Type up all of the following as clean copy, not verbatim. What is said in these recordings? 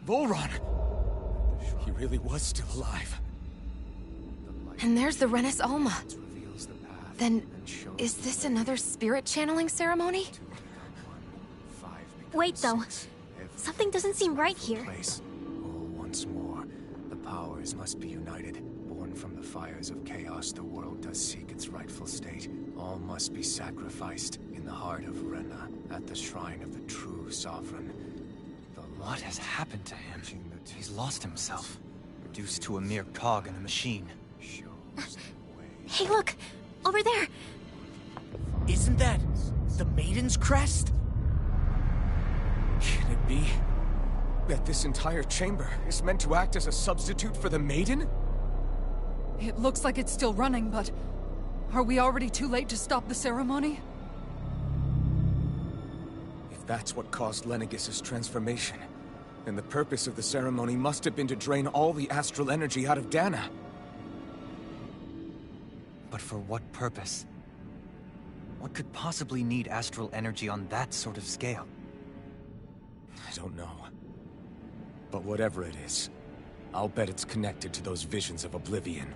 Volron! He really was still alive. And there's the Renis Alma. Then, is this another spirit channeling ceremony? Wait, though. Something doesn't seem right here. Once more, the powers must be united. Born from the fires of chaos, the world does seek its rightful state. All must be sacrificed in the heart of Rena, at the shrine of the true sovereign. What has happened to him? He's lost himself, reduced to a mere cog in a machine. Hey, look! Over there! Isn't that the Maiden's crest? Can it be that this entire chamber is meant to act as a substitute for the Maiden? It looks like it's still running, but... are we already too late to stop the ceremony? If that's what caused Lenegis' transformation, then the purpose of the ceremony must have been to drain all the astral energy out of Dana. But for what purpose? What could possibly need astral energy on that sort of scale? I don't know. But whatever it is, I'll bet it's connected to those visions of oblivion.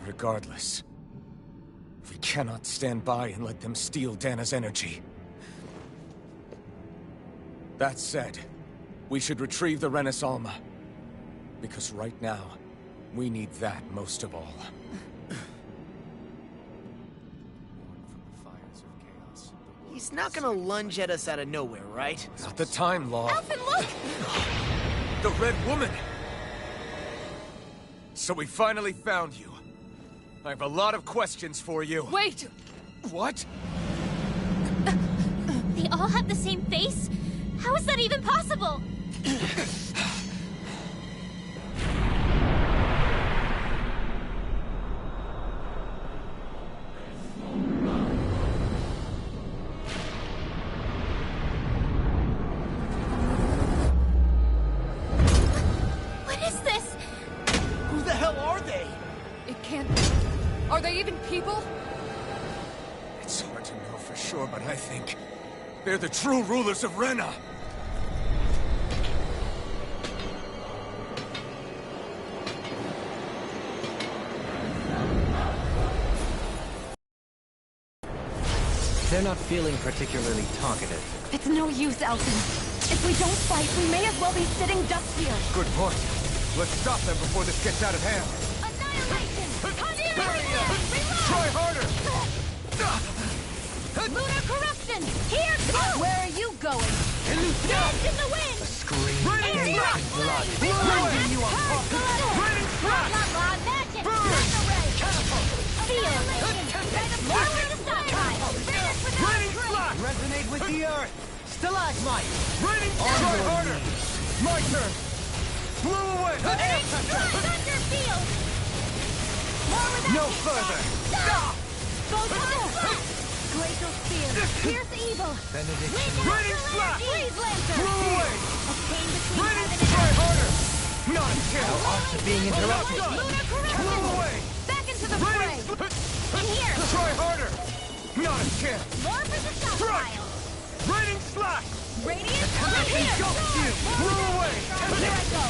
Regardless, we cannot stand by and let them steal Dana's energy. That said, we should retrieve the Renis Alma. Because right now, we need that most of all. He's not gonna lunge at us out of nowhere, right? Not the time, Law. Alphen, look! The Red Woman! So we finally found you. I have a lot of questions for you. Wait! What? They all have the same face? How is that even possible? What is this? Who the hell are they? It can't... Are they even people? It's hard to know for sure, but I think they're the true rulers of Rena. They're not feeling particularly talkative. It's no use, Alphen. If we don't fight, we may as well be sitting ducks here. Good point. Let's stop them before this gets out of hand. Annihilation! Annihilation! Try harder! Lunar corruption! Here, go! Where are you going? Dance in the wind! Scream. Raining Air blood! Raining You are Raining Blah, blah, blah, magic! Mega ray! Seal! Lower the stockpile! Finish with the Raining flash! Resonate with the earth. Stalagmite. Raining try harder! My turn! Blow away! Thunder field! More without No further. Stop! Go down! Glacial spear! Pierce evil! Benediction. Raining flash! Freeze lantern! Blow away! Obtain between Raining heaven and try earth! harder! Not a chance! After being interrupted. Lunar Blow corruption! away! Back into the fray! Raining In here! try harder! Not a chance! More for the stockpile! Raining slash! Radiant right here! Blow away! Here I go!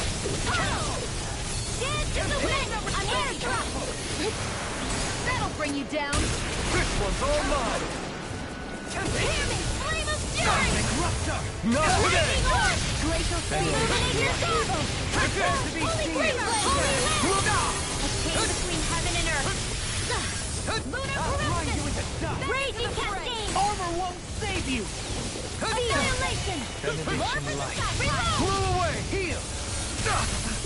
Dance in the wind! I'm air drop! That'll bring you down. This one's all mine! Hear me! Flame of fury! Not today! Lightning orb! Glacial spear! Illuminate your evil! Prepare to be Holy seen! breeze! Holy land! Obtain between heaven and earth! Lunar corruption! Raging cascade! Armor won't save you. Annihilation! More for the stockpile! Blow away! Heal.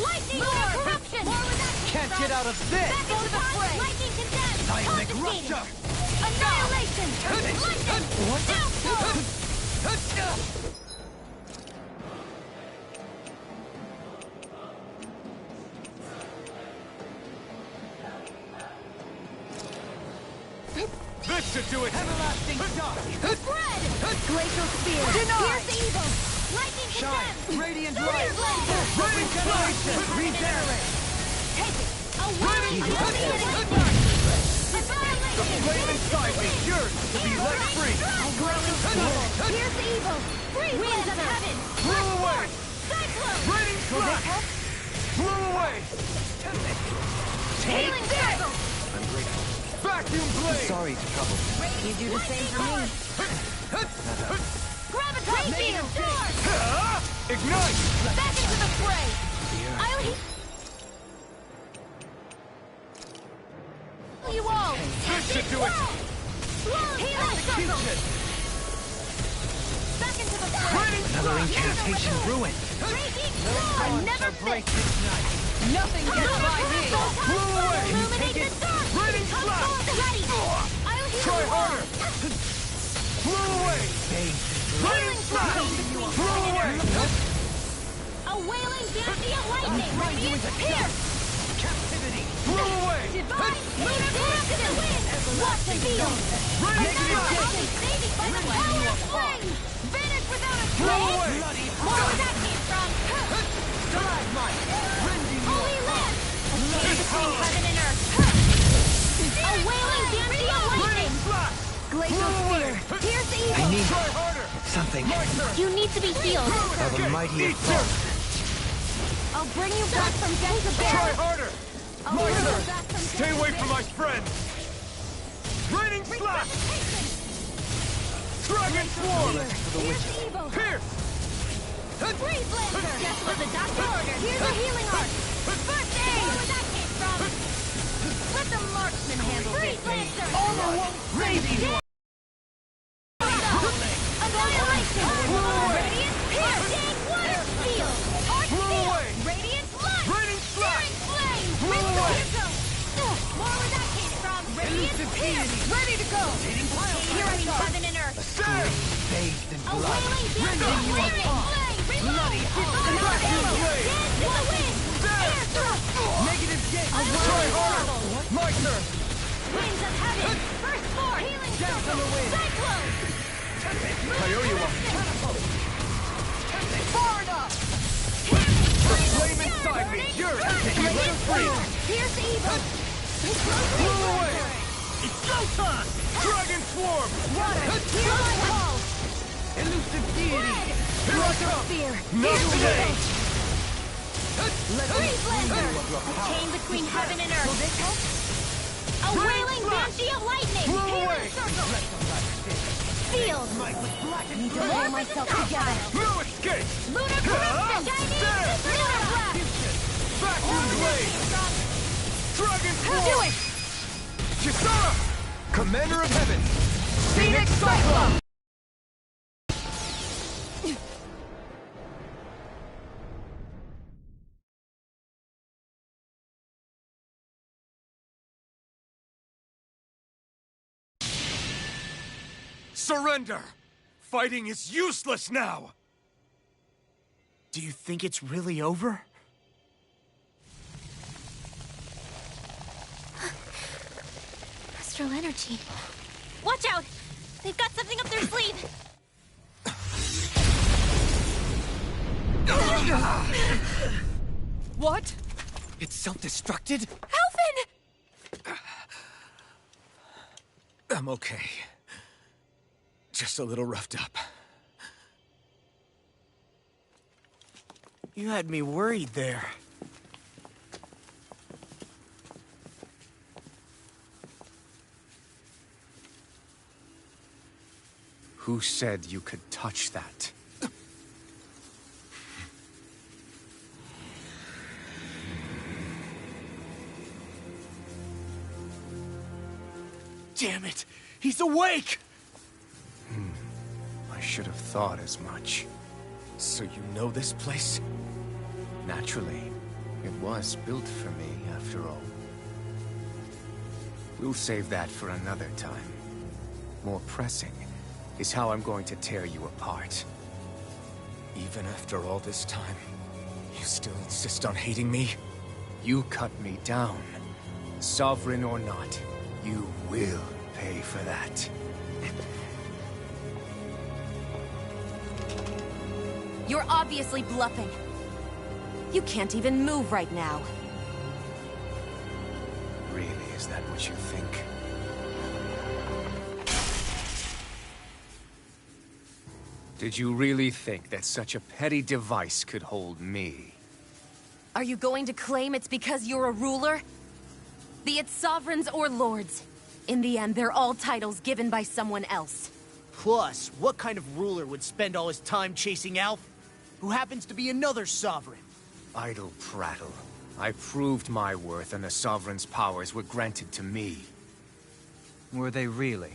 Lightning orb! Corruption! More with that Can't get out of this. Back into the fray! Lightning condemned! Seismic Confiscated! rupture. Annihilation! Lightning! Downfall! This should do it! Everlasting shock. Spread! Glacial spear! Pierce evil! Lightning Shine. condemned! Radiant Fire light. blaster! Regeneration. Regenerate. Take it! A whirling illuminating The flame inside me yearns to be let free! A whirling spear! Pierce evil! Winds of heaven! Blow away! Cyclone! Raining flash! Blow away! Healing circle! Vacuum blade! Sorry to trouble you. You do the same for me. Graviton field! Sword! Ignite! Back into the fray! I'll heal you all! This should do it! Healing circle! Back into the fray! Another incantation ruined. Raging sword! I never Break fail! this night! Nothing gets by me! Blow away! Illuminate the dark! Raining flash! Ready! I'll heal Try you all! harder! Blow away! Raining flash! Blow away! A wailing bounty of lightning! Radiant pierce! Captivity! Blow away! Divine lunar blast to the wind! Watch and feel! Negative Another gate! holy saving by the power of flame! Vanish without a Blow trace! away! More where that came from! Stalagmite! Rending you Holy land! A chain between heaven and earth! A wailing bounty of lightning! Raining flash! Glacial spear! Pierce I evil! need Try harder! something. You need to be healed! By the mighty of God. I'll bring you back from death to Try bear! harder! I'll bring you back from Stay away from my friend! Raining flash! Dragon swarm! Pierce evil! Pierce! Freeze Lancer! Death was a doctor order! Here's a healing art! First aid! Where that came from! Let the marksman handle Freeze Lancer! Armor won't save you! Annihilation! Radiant piercing water field! Arc Blow field! away! Radiant blood! Raining flash! Searing flame! Blow away! More where that came from! Radiant pierce! Ready to go! Here I go! Heaven and earth! Stand! Bathed in A blood. wailing bounty of lightning! Bloody Vacuum blade! Dance in the wind! Air thrust! Negative gate! A Try whirling harder! battle! My turn! Winds of heaven! First force! Healing circle! Cyclone! I owe you one. Far enough! The flame inside me! Yours! Can you let him free? Pierce evil! Blow away! It's go time! Dragon swarm! Water! Heal my call! Elusive deity! Here I Glacial come! spear! Not Pierce today! evil! Freeze Lancer! A chain between heaven and earth! A wailing banshee of lightning! Blow Healing away! circle! Field! Need to pull myself together! No escape! Lunar corruption! Chinese lunar blast! Vacuum blade! Dragon swarm! Do it! Kisara! Commander of Heaven! Phoenix Cyclone! Surrender! Fighting is useless now! Do you think it's really over? Astral energy. Watch out! They've got something up their sleeve! What? It's self-destructed? Alphen! I'm okay. Just a little roughed up. You had me worried there. Who said you could touch that? Damn it! He's awake! I should have thought as much. So you know this place? Naturally, it was built for me, after all. We'll save that for another time. More pressing is how I'm going to tear you apart. Even after all this time, you still insist on hating me? You cut me down. Sovereign or not, you will pay for that. You're obviously bluffing. You can't even move right now. Really, is that what you think? Did you really think that such a petty device could hold me? Are you going to claim it's because you're a ruler? Be it sovereigns or lords. In the end, they're all titles given by someone else. Plus, what kind of ruler would spend all his time chasing Alph, who happens to be another sovereign? Idle prattle. I proved my worth and the Sovereign's powers were granted to me. Were they really?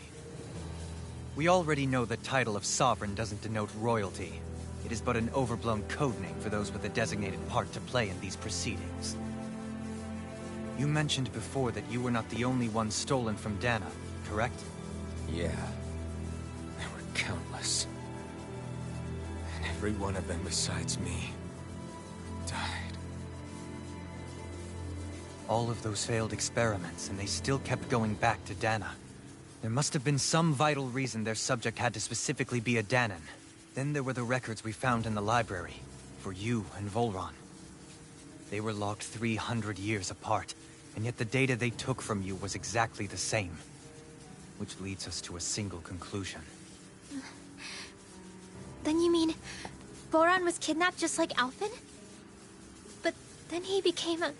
We already know the title of Sovereign doesn't denote royalty. It is but an overblown codename for those with a designated part to play in these proceedings. You mentioned before that you were not the only one stolen from Dana, correct? Yeah. There were countless. And every one of them besides me died. All of those failed experiments, and they still kept going back to Dana. There must have been some vital reason their subject had to specifically be a Danan. Then there were the records we found in the library, for you and Volron. They were logged 300 years apart, and yet the data they took from you was exactly the same. Which leads us to a single conclusion. Then you mean Voron was kidnapped just like Alphen? But then he became a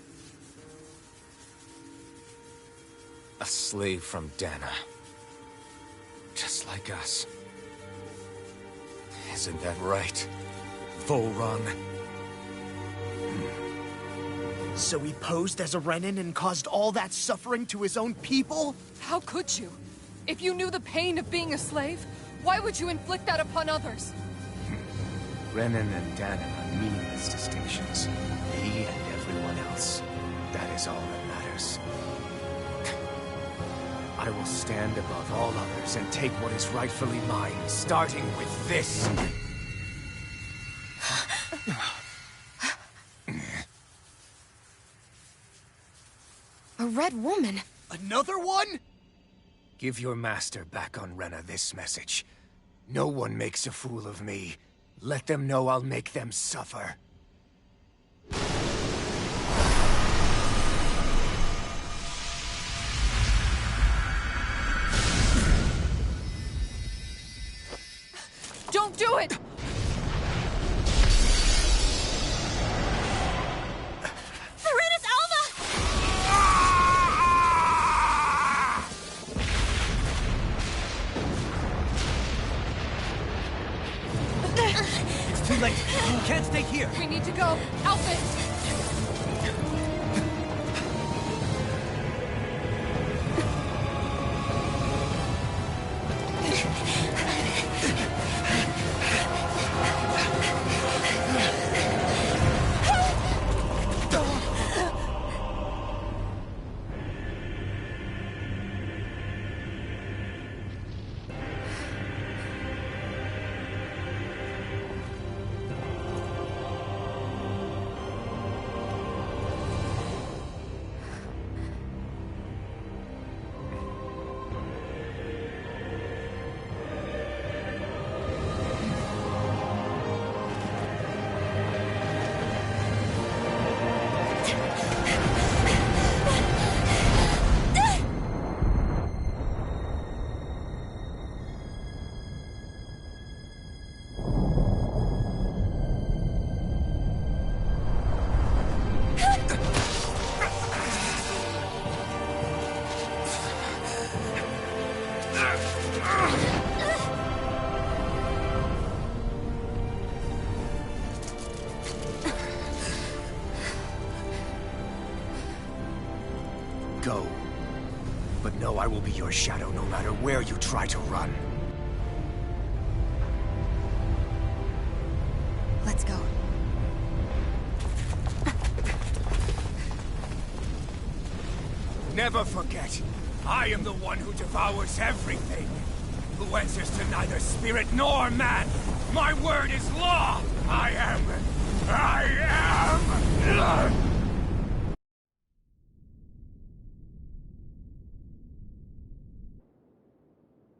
slave from Dana. Just like us. Isn't that right, Volron? So he posed as a Renan and caused all that suffering to his own people? How could you? If you knew the pain of being a slave, why would you inflict that upon others? Renan and Danan are meaningless distinctions. Me and everyone else. That is all that matters. I will stand above all others and take what is rightfully mine, starting with this. A red woman? Another one? Give your master back on Rena this message. No one makes a fool of me. Let them know I'll make them suffer. Don't do it! Serenus Alva! It's too late! You can't stay here! We need to go! Alphen! Go. But know I will be your shadow no matter where you try to run. Let's go. Never forget, I am the one who devours everything. Who answers to neither spirit nor man. My word is law. I am.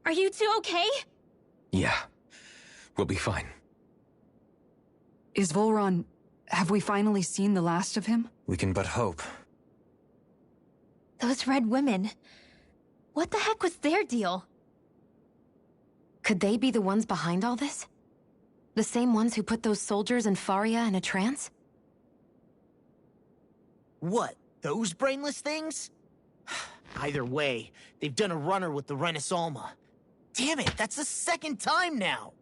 Are you two okay? Yeah. We'll be fine. Is Volron... have we finally seen the last of him? We can but hope. Those red women. What the heck was their deal? Could they be the ones behind all this? The same ones who put those soldiers in Faria in a trance? What, those brainless things? Either way, they've done a runner with the Renis Alma. Damn it, that's the second time now!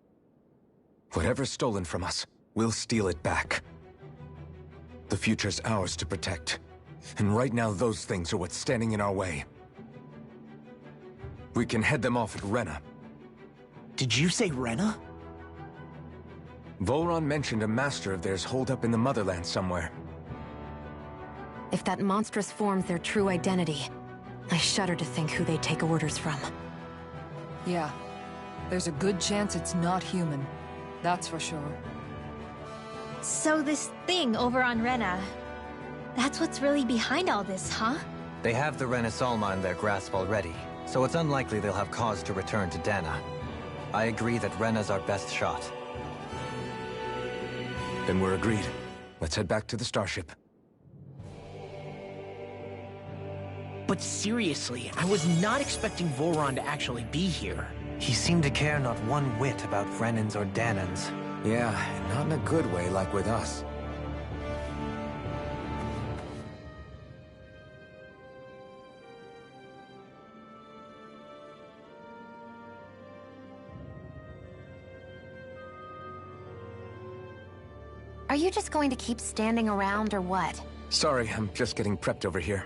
Whatever's stolen from us, we'll steal it back. The future's ours to protect. And right now, those things are what's standing in our way. We can head them off at Rena. Did you say Rena? Volron mentioned a master of theirs holed up in the Motherland somewhere. If that monstrous form's their true identity, I shudder to think who they take orders from. Yeah. There's a good chance it's not human. That's for sure. So this thing over on Rena, that's what's really behind all this, huh? They have the Renis Alma in their grasp already, so it's unlikely they'll have cause to return to Dana. I agree that Rena's our best shot. Then we're agreed. Let's head back to the starship. But seriously, I was not expecting Volron to actually be here. He seemed to care not one whit about Renans or Danans. Yeah, not in a good way like with us. Are you just going to keep standing around or what? Sorry, I'm just getting prepped over here.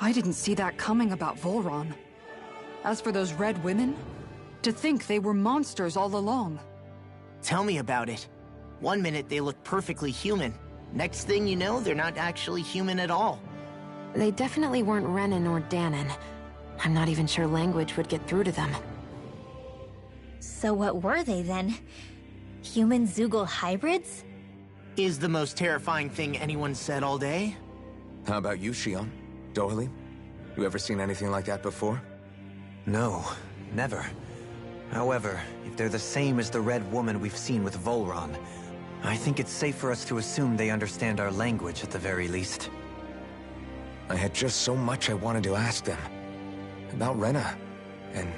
I didn't see that coming about Volron. As for those red women, to think they were monsters all along. Tell me about it. One minute they look perfectly human. Next thing you know, they're not actually human at all. They definitely weren't Renan or Danan. I'm not even sure language would get through to them. So what were they then? Human Zoogle hybrids? Is the most terrifying thing anyone said all day? How about you, Shion? Dohalim? You ever seen anything like that before? No, never. However, if they're the same as the Red Woman we've seen with Volron, I think it's safe for us to assume they understand our language at the very least. I had just so much I wanted to ask them. About Rena, and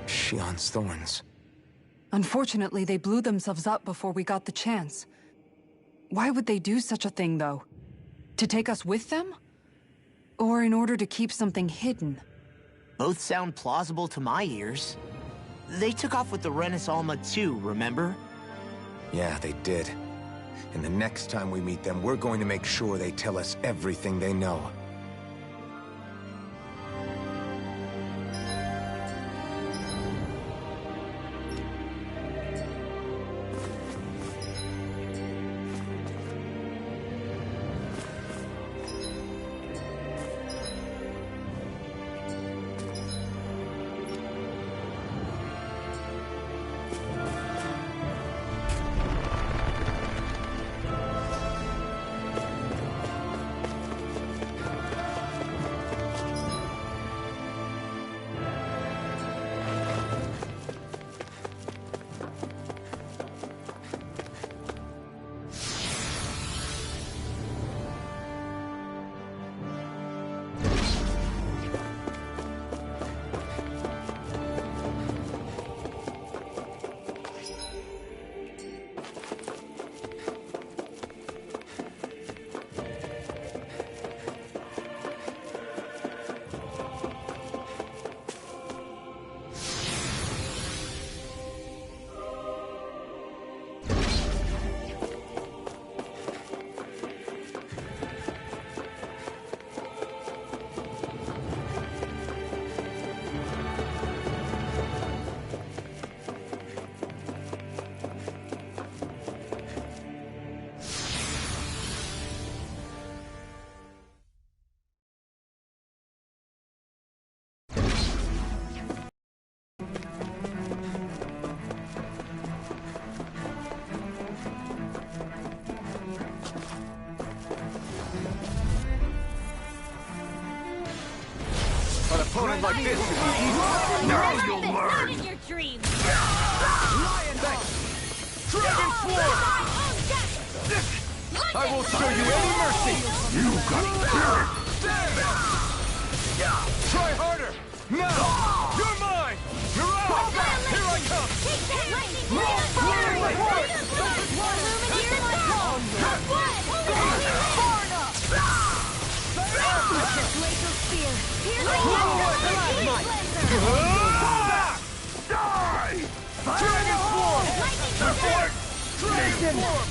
Shion's thorns. Unfortunately, they blew themselves up before we got the chance. Why would they do such a thing, though? To take us with them? Or in order to keep something hidden? Both sound plausible to my ears. They took off with the Renis Alma too, remember? Yeah, they did. And the next time we meet them, we're going to make sure they tell us everything they know. opponent like this is easy. Now you'll learn! Not in your dreams! Lion Thanks! Dragon Swarm! I will show you any mercy! You got Try harder! Now! You're mine! Mirage! Here I come! Take that lightning! Fire! Illuminate my call! Far enough! Glacial Spear! Here's the Die! Dragon Swarm! Support! Dragon Swarm!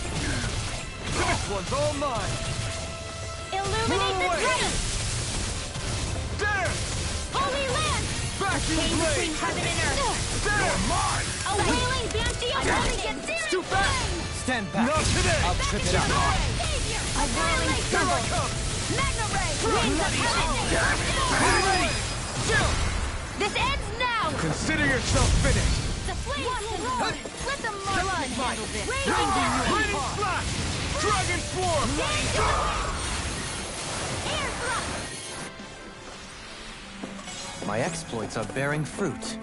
This one's all mine! Illuminate the dream! There! Holy Land! Vacuum Chain blade! between heaven and earth! There! Mine! A wailing banshee of holy gets Too fast! Stand back. Not today! I'll trip it up. Savior! A whirling Here I circle! come! Magna Ray! Winds of heaven! Ready! Chill! This ends now! Consider yourself finished! The flames will roar! Let the marksman handle this! Raging Slash! Dragon Swarm! Air thrust! My exploits are bearing fruit.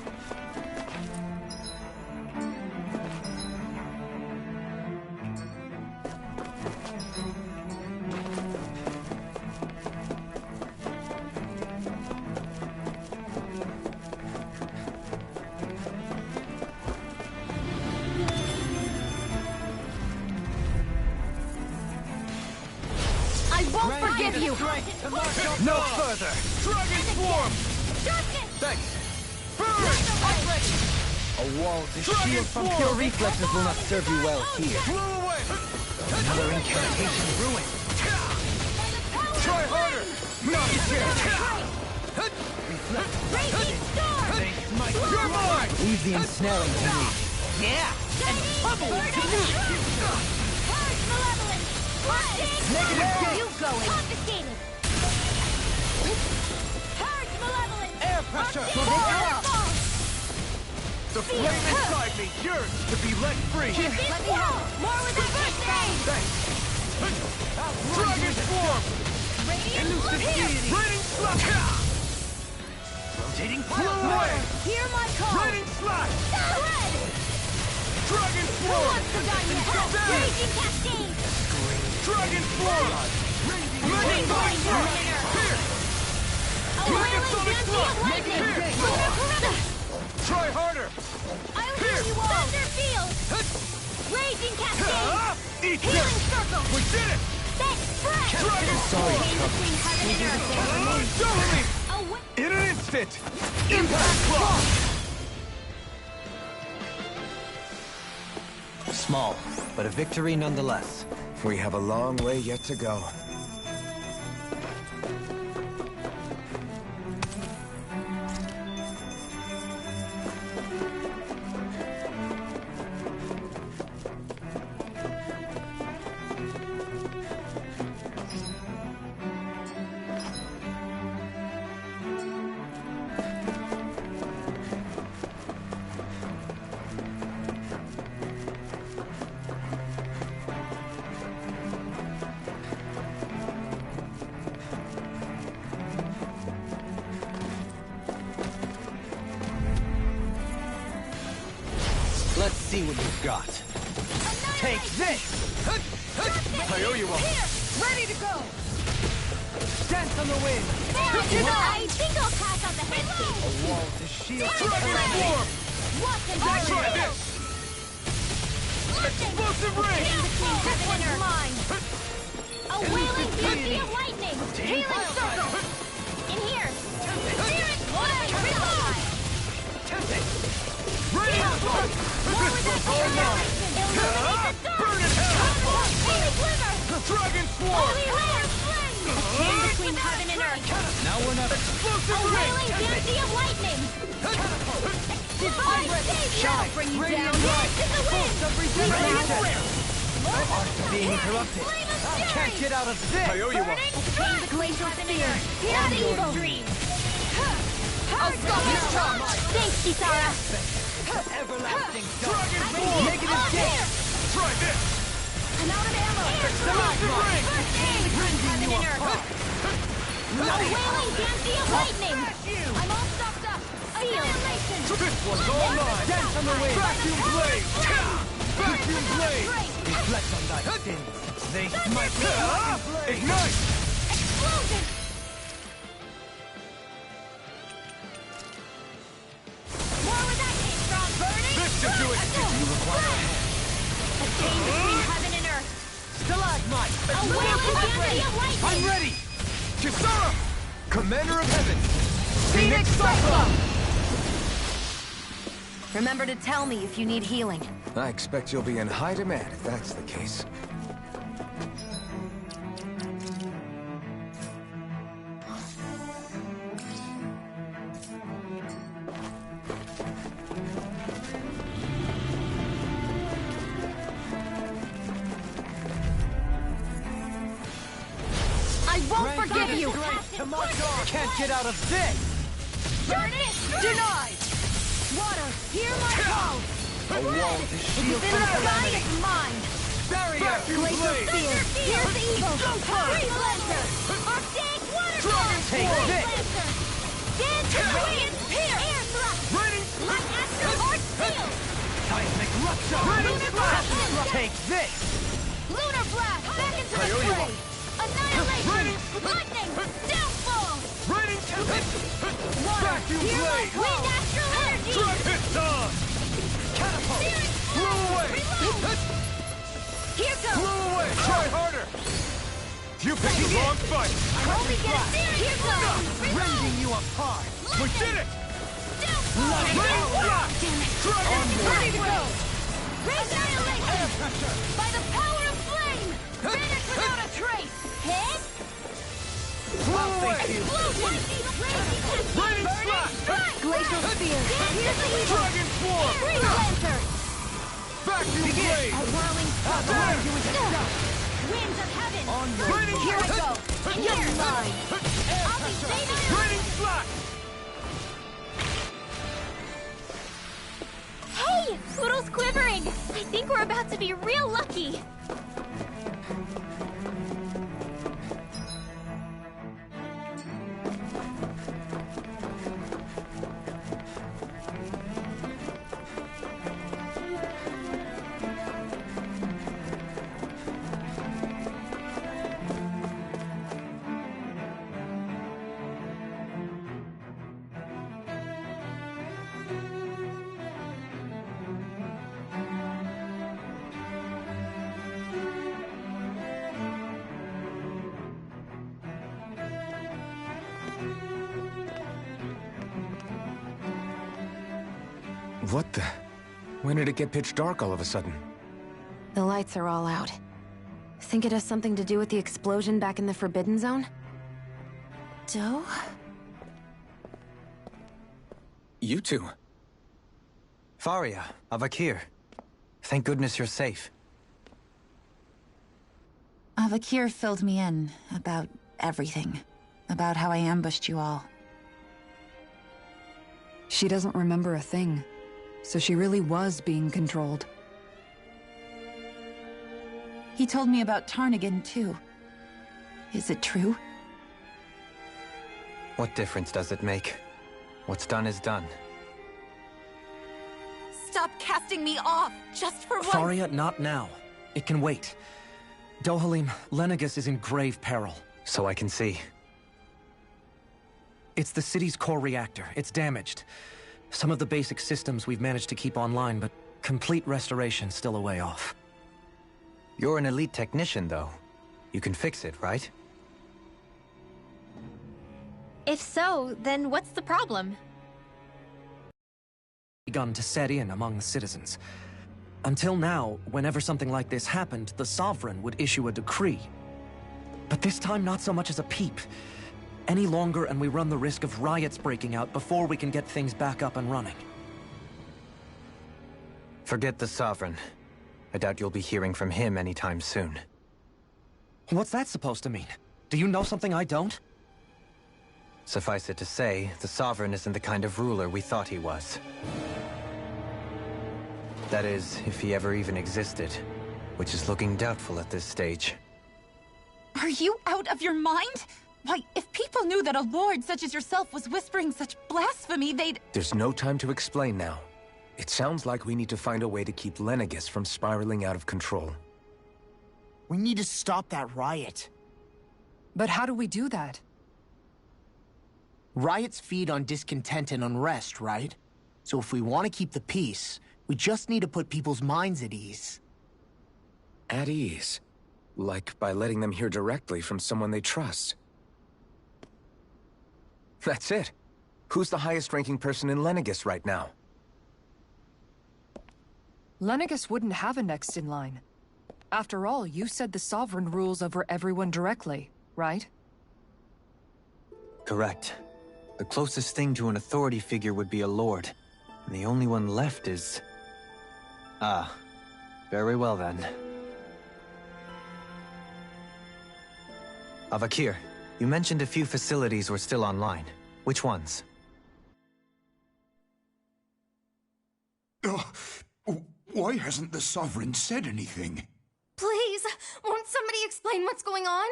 I won't forgive you! No further! Dragon Swarm! Thanks! Burn! A wall to Dragon shield from Swarm! pure reflexes will not serve you well here. Blow away! Another incantation ruined. Try harder! Not a chance! Raging storm! You're mine! Leave the ensnaring to me. Yeah! And bubble to me! Purge malevolence! Negative gate! You going! Confiscated! Purge malevolence! Air pressure! Fireball! The flame inside me yearns to be let free! Let me help! More with that first aid! Thanks! Dragon Swarm! Radiant Raining Slash! Rotating Blow away! Hear my call! Raining Slash! Red! Dragon Who Swarm! wants to die yet? Raging Cascade! Dragon Swarm! Raging Slash! Here! A wailing banshee of lightning! Here! Lunar Corona! Try harder! I'll heal you all! Thunder Field! Raging Cascade! Eat Healing this! Circle! We did it! Thanks, Breath! Dragon Chain between heaven and earth! Double me! Away! In an instant! Impact Block! Small, but a victory nonetheless. We have a long way yet to go. Let's see what you've got. Take this! I owe you one. Ready to go! Dance on the wind! I think I'll pass on the head A wall to shield from Dragon earth. Swarm! What can Try this! Explosive ring! This one's mine! A wailing beauty of lightning! Healing circle! In here! Spirit flying revive! Radiant Slash! More with that illuminate the dark! Burn in hell! Holy glimmer! Dragon Swarm! Holy land flame! A chain between heaven and earth! Now we're not A Explosive ring! wailing banshee of lightning! Divine Savior! Shine. Bring you Radiant down! light. Dance in the wind! Radiant flare. Our arts are being interrupted. Flame of I can't fury! get out of this! I owe you one. Chain between heaven and earth! Not evil! I'll stop your charge! Thanks, Kisara! Everlasting Dragon I Swarm! Negative gate! Try this! I'm out of ammo! Explosive ring! First aid between heaven and earth! wailing Dancy of lightning! I'm all stocked up! Annihilation! This one's all mine! Dance on the wind! Vacuum blade! Vacuum blade! Reflect on thy sins. They smite me. Ignite! Explosion! More where that came from! Burning! This should do it! You require a chain between heaven and earth! Stalagmite! A wailing Dancy of lightning! I'm ready! Kisara! Commander of Heaven! Phoenix Cyclone! Remember to tell me if you need healing. I expect you'll be in high demand if that's the case. I won't forgive you! Can't get out of this! Burn it! Denied! Water, hear my call! A wall to shield Thin from sky calamity! is mine! Barrier! Glacial Spear, here's evil! Freeze Lancer! Arctic Waterfall! Dragon Take Form! this! Lancer! Dance Radiant Spear! Air Thrust! Raining! Light Astral Heart Steel! Seismic rupture! Lunar Blast! Take this! Lunar Blast! Back into the Coyote fray! Annihilation! Raining! Lightning! Downfall! Raining Tempest! Water! Vacuum Hear my blade! call! Wind Astral Energy! Dragon Dawn! Catapult! Searing Blew away! Here goes! Blew away! Try harder! You picked the wrong fight! Only get it! Here goes! Rending you apart! We did it! Downfall! Raining Blast! Dragon Ready to go! Annihilation! By the power of flame! Vanish without a trace! Hit! Blew away! Explosion! Raining Burning Slash! strike! Glacial Spear, here's the evil! Dragon Form! Freeze Lancer! Vacuum blade! A whirling There! Winds of heaven! Raining Here I Tempest! go! And you're mine! I'll be saving you! Raining Slash! Hey! Poodle's quivering! I think we're about to be real lucky! What the? When did it get pitch dark all of a sudden? The lights are all out. Think it has something to do with the explosion back in the Forbidden Zone? Doe? You two. Faria, Avakir. Thank goodness you're safe. Avakir filled me in about everything. About how I ambushed you all. She doesn't remember a thing. So she really was being controlled. He told me about Tarnigan, too. Is it true? What difference does it make? What's done is done. Stop casting me off, just for once! Faria, not now. It can wait. Dohalim, Lenegis is in grave peril. So I can see. It's the city's core reactor. It's damaged. Some of the basic systems we've managed to keep online, but complete restoration's still a way off. You're an elite technician, though. You can fix it, right? If so, then what's the problem? Begun to set in among the citizens. Until now, whenever something like this happened, the Sovereign would issue a decree. But this time, not so much as a peep. Any longer, and we run the risk of riots breaking out before we can get things back up and running. Forget the Sovereign. I doubt you'll be hearing from him anytime soon. What's that supposed to mean? Do you know something I don't? Suffice it to say, the Sovereign isn't the kind of ruler we thought he was. That is, if he ever even existed, which is looking doubtful at this stage. Are you out of your mind? Why, if people knew that a lord such as yourself was whispering such blasphemy, they'd... There's no time to explain now. It sounds like we need to find a way to keep Lenegis from spiraling out of control. We need to stop that riot. But how do we do that? Riots feed on discontent and unrest, right? So if we want to keep the peace, we just need to put people's minds at ease. At ease? Like by letting them hear directly from someone they trust. That's it. Who's the highest-ranking person in Lenegis right now? Lenegis wouldn't have a next in line. After all, you said the Sovereign rules over everyone directly, right? Correct. The closest thing to an authority figure would be a lord. And the only one left is... Ah. Very well then. Avakir, you mentioned a few facilities were still online. Which ones? Why hasn't the Sovereign said anything? Please, won't somebody explain what's going on?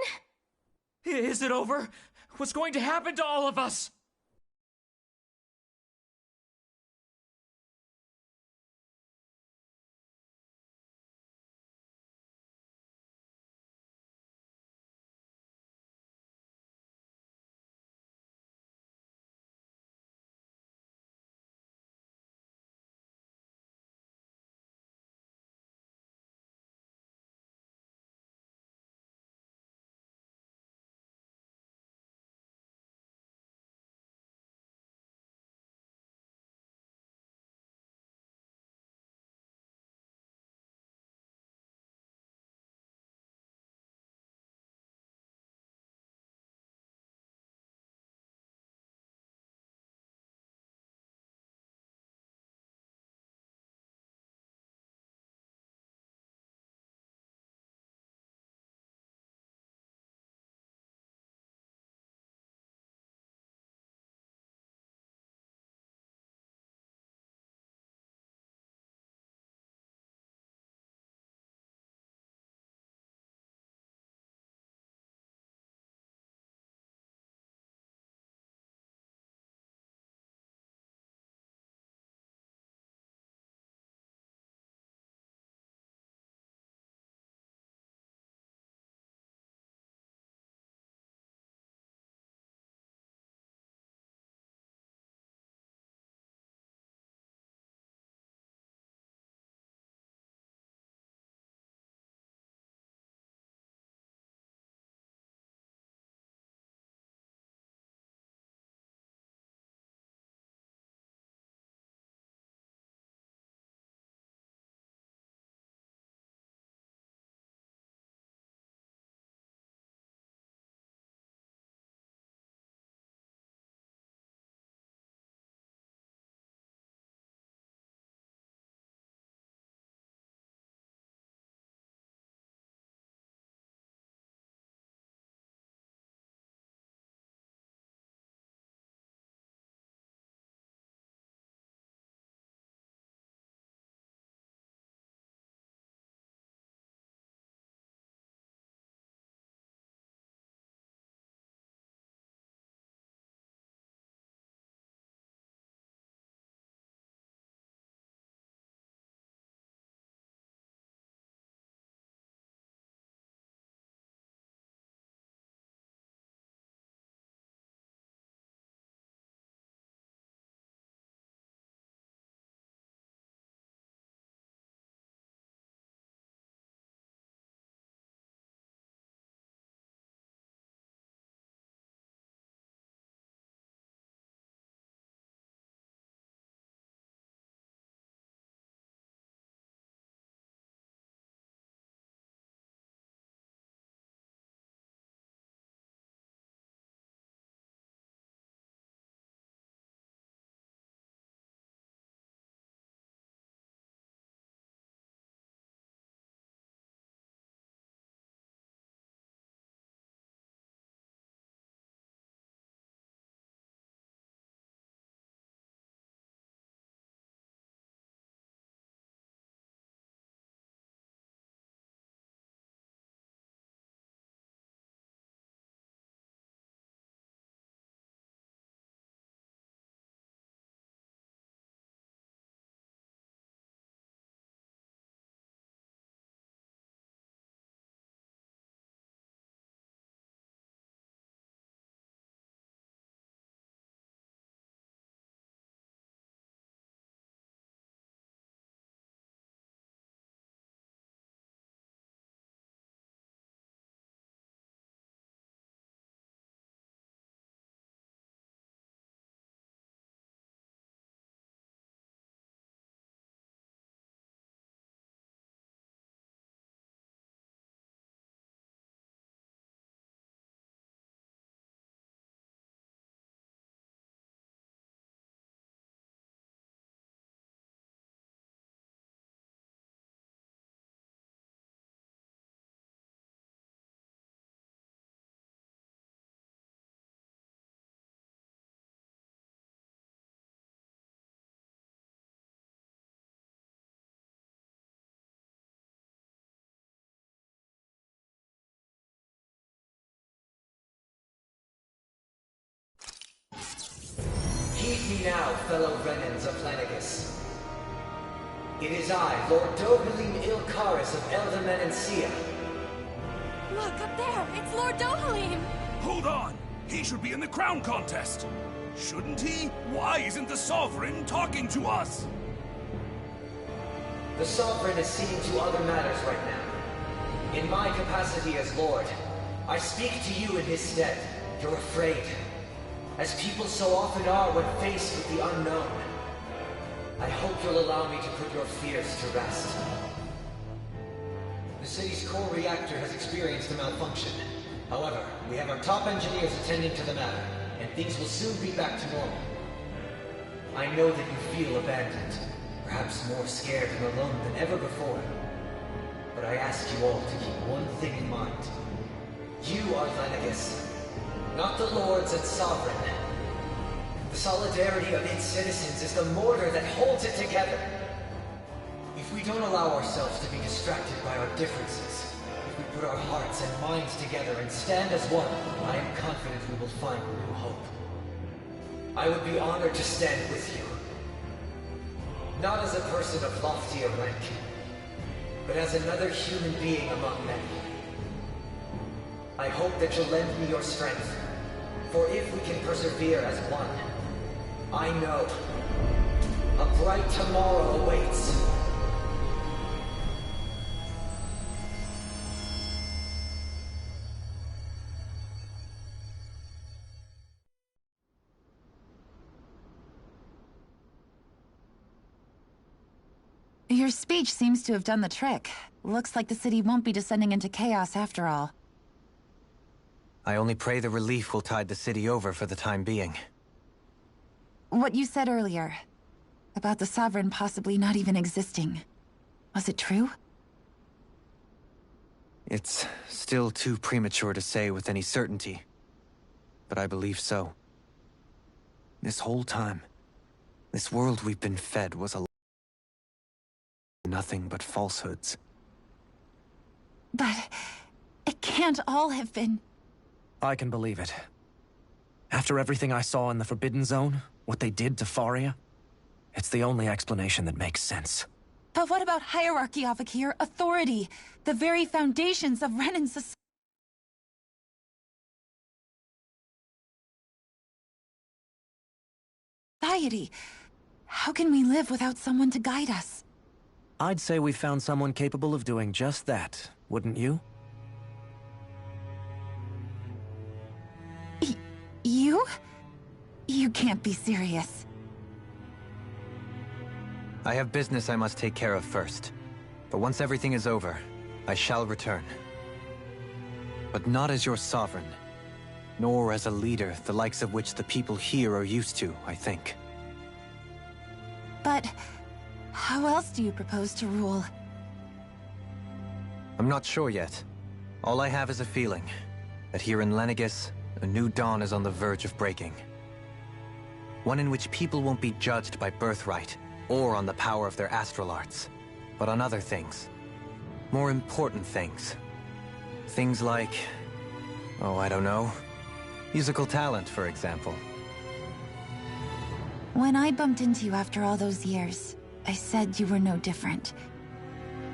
Is it over? What's going to happen to all of us? me now, fellow Renans of Lenegus. It is I, Lord Dohalim Ilkaris of Elder Menancia. Look, up there! It's Lord Dohalim! Hold on! He should be in the crown contest! Shouldn't he? Why isn't the Sovereign talking to us? The Sovereign is seeing to other matters right now. In my capacity as Lord, I speak to you in his stead. You're afraid. As people so often are when faced with the unknown. I hope you'll allow me to put your fears to rest. The city's core reactor has experienced a malfunction. However, we have our top engineers attending to the matter, and things will soon be back to normal. I know that you feel abandoned, perhaps more scared and alone than ever before. But I ask you all to keep one thing in mind. You are Lenegus, not the Lords and Sovereign. The solidarity of its citizens is the mortar that holds it together. If we don't allow ourselves to be distracted by our differences, if we put our hearts and minds together and stand as one, I am confident we will find new hope. I would be honored to stand with you. Not as a person of loftier rank, but as another human being among many. I hope that you'll lend me your strength, for if we can persevere as one, I know a bright tomorrow awaits. Your speech seems to have done the trick. Looks like the city won't be descending into chaos after all. I only pray the relief will tide the city over for the time being. What you said earlier, about the Sovereign possibly not even existing, was it true? It's still too premature to say with any certainty, but I believe so. This whole time, this world we've been fed was a nothing but falsehoods. But it can't all have been... I can believe it. After everything I saw in the Forbidden Zone, what they did to Faria, it's the only explanation that makes sense. But what about hierarchy, Avakir? Authority? The very foundations of Renan society. How can we live without someone to guide us? I'd say we found someone capable of doing just that, wouldn't you? You? You can't be serious. I have business I must take care of first. But once everything is over, I shall return. But not as your sovereign, nor as a leader the likes of which the people here are used to, I think. But how else do you propose to rule? I'm not sure yet. All I have is a feeling that here in Lenegus, a new dawn is on the verge of breaking. One in which people won't be judged by birthright or on the power of their astral arts, but on other things. More important things. Things like, oh, I don't know, musical talent, for example. When I bumped into you after all those years, I said you were no different.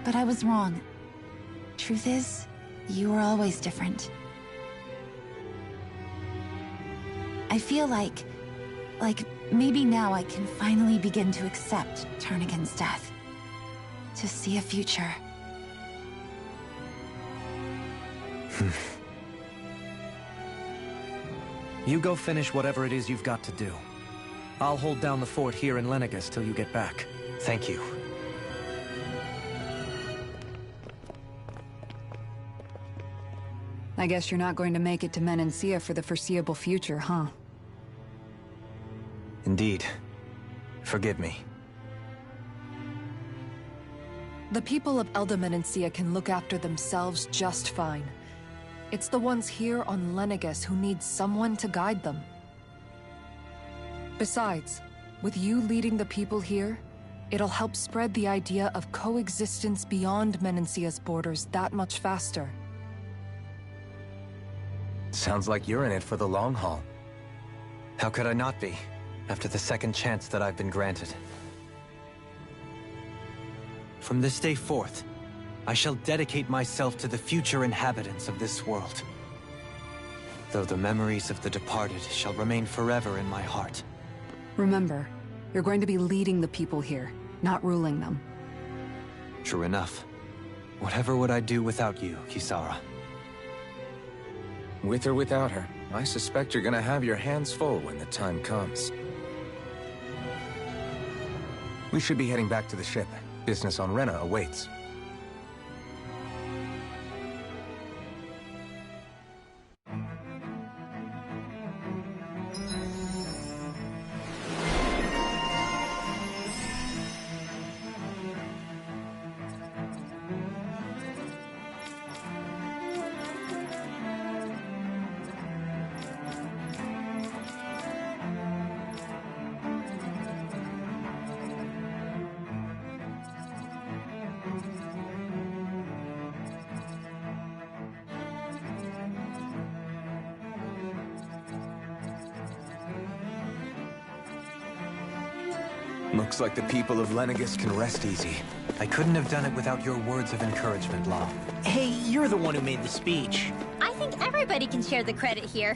But I was wrong. Truth is, you were always different. I feel like maybe now I can finally begin to accept Turnagain's death. To see a future. You go finish whatever it is you've got to do. I'll hold down the fort here in Lenegus till you get back. Thank you. I guess you're not going to make it to Menancia for the foreseeable future, huh? Indeed. Forgive me. The people of Elder Menancia can look after themselves just fine. It's the ones here on Lenegus who need someone to guide them. Besides, with you leading the people here, it'll help spread the idea of coexistence beyond Menancia's borders that much faster. Sounds like you're in it for the long haul. How could I not be? after the second chance that I've been granted. From this day forth, I shall dedicate myself to the future inhabitants of this world. Though the memories of the departed shall remain forever in my heart. Remember, you're going to be leading the people here, not ruling them. True enough. Whatever would I do without you, Kisara? With or without her, I suspect you're gonna have your hands full when the time comes. We should be heading back to the ship. Business on Rena awaits. Looks like the people of Lenegis can rest easy. I couldn't have done it without your words of encouragement, Law. Hey, you're the one who made the speech. I think everybody can share the credit here.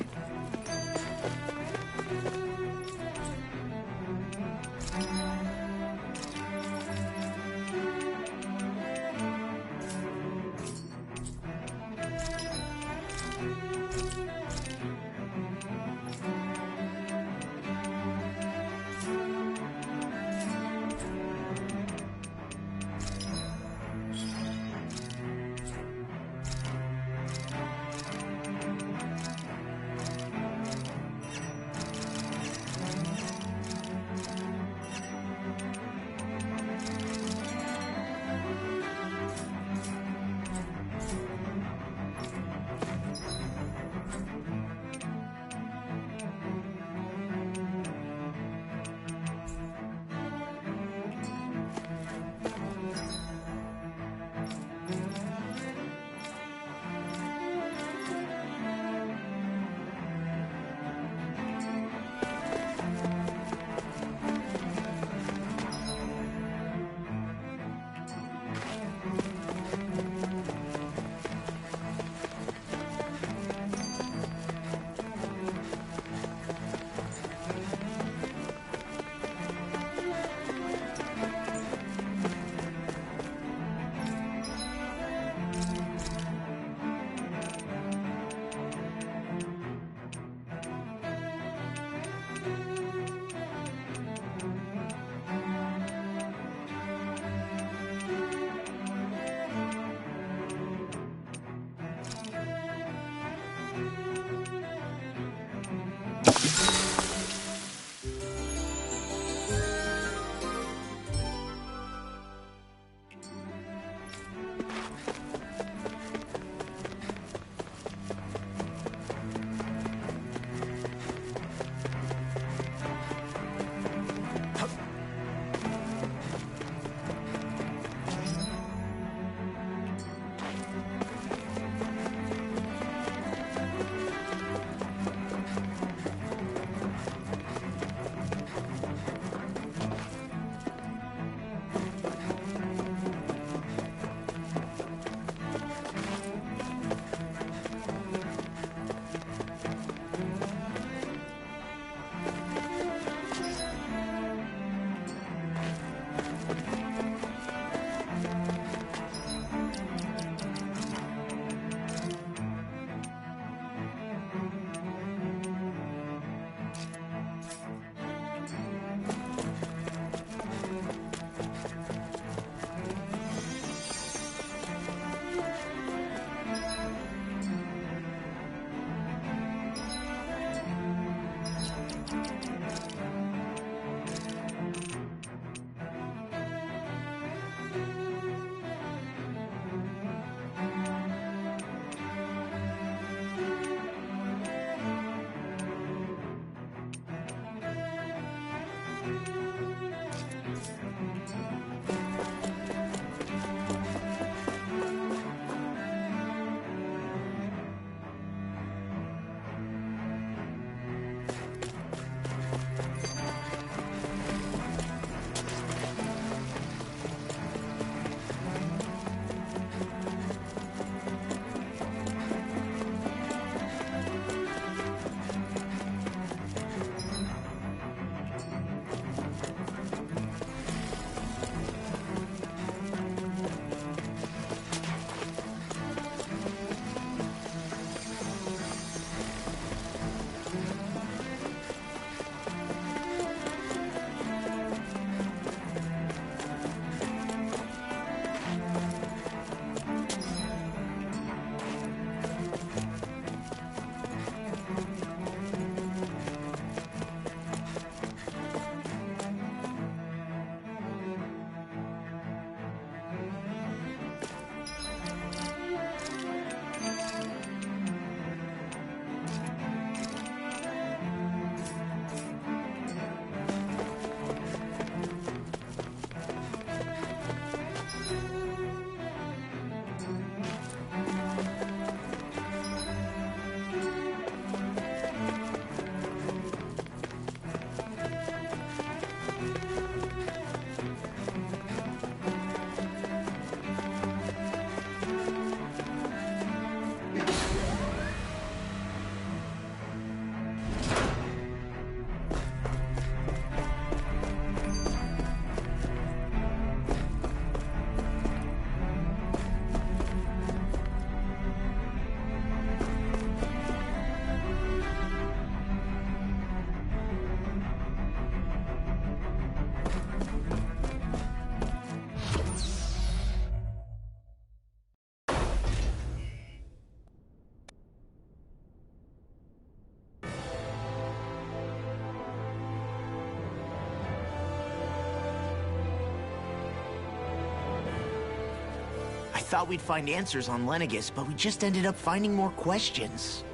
thought we'd find answers on Lenegis, but we just ended up finding more questions.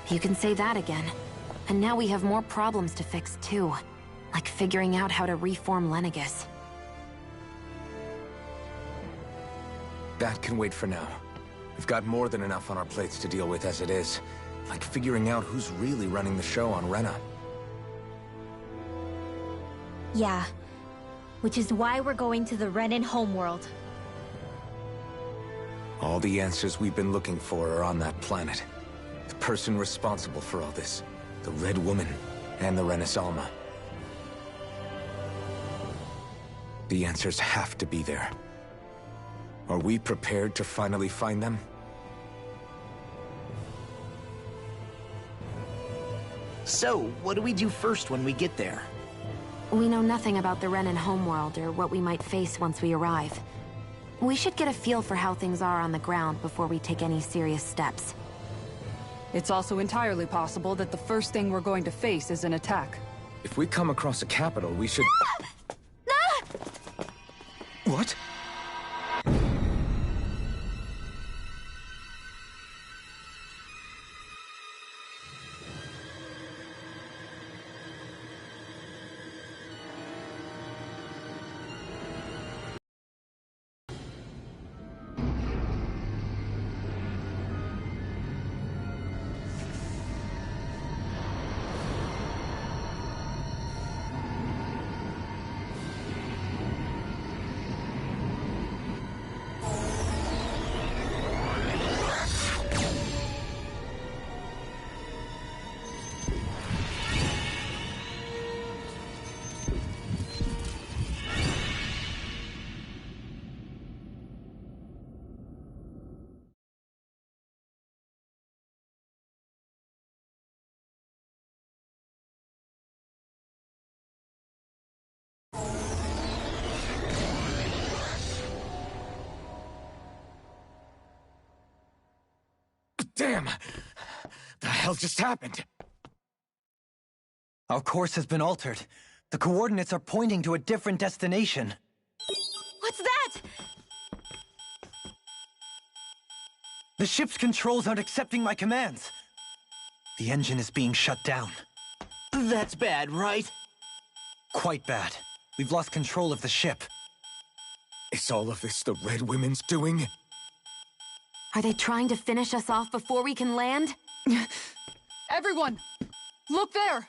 You can say that again. And now we have more problems to fix, too. Like figuring out how to reform Lenegis. That can wait for now. We've got more than enough on our plates to deal with as it is. Like figuring out who's really running the show on Rena. Yeah. Which is why we're going to the Renan homeworld. All the answers we've been looking for are on that planet. The person responsible for all this. The Red Woman and the Renis Alma. The answers have to be there. Are we prepared to finally find them? So, what do we do first when we get there? We know nothing about the Renan homeworld or what we might face once we arrive. We should get a feel for how things are on the ground before we take any serious steps. It's also entirely possible that the first thing we're going to face is an attack. If we come across a capital, we should... What? Damn! The hell just happened? Our course has been altered. The coordinates are pointing to a different destination. What's that? The ship's controls aren't accepting my commands. The engine is being shut down. That's bad, right? Quite bad. We've lost control of the ship. Is all of this the Red Women's doing? Are they trying to finish us off before we can land? Everyone! Look there!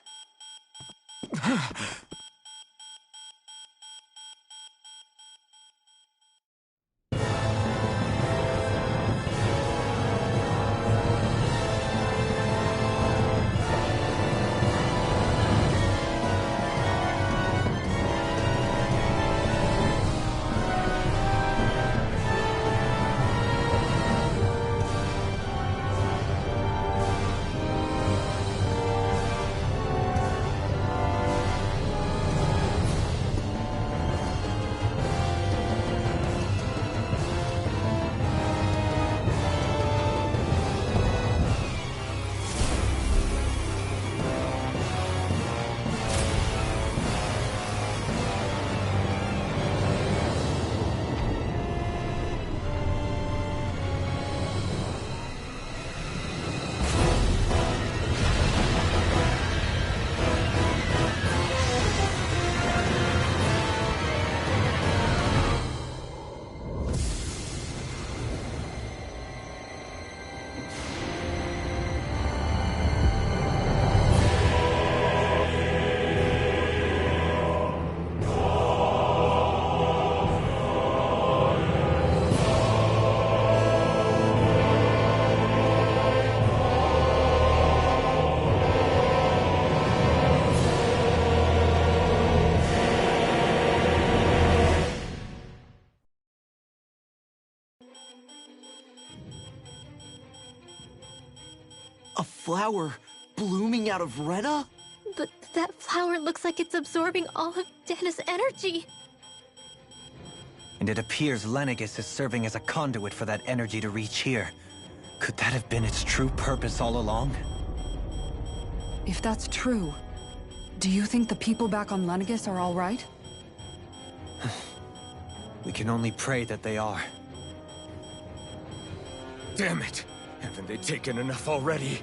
A flower blooming out of Rena? But that flower looks like it's absorbing all of Dana's energy. And it appears Lenegis is serving as a conduit for that energy to reach here. Could that have been its true purpose all along? If that's true, do you think the people back on Lenegis are all right? We can only pray that they are. Damn it! Haven't they taken enough already?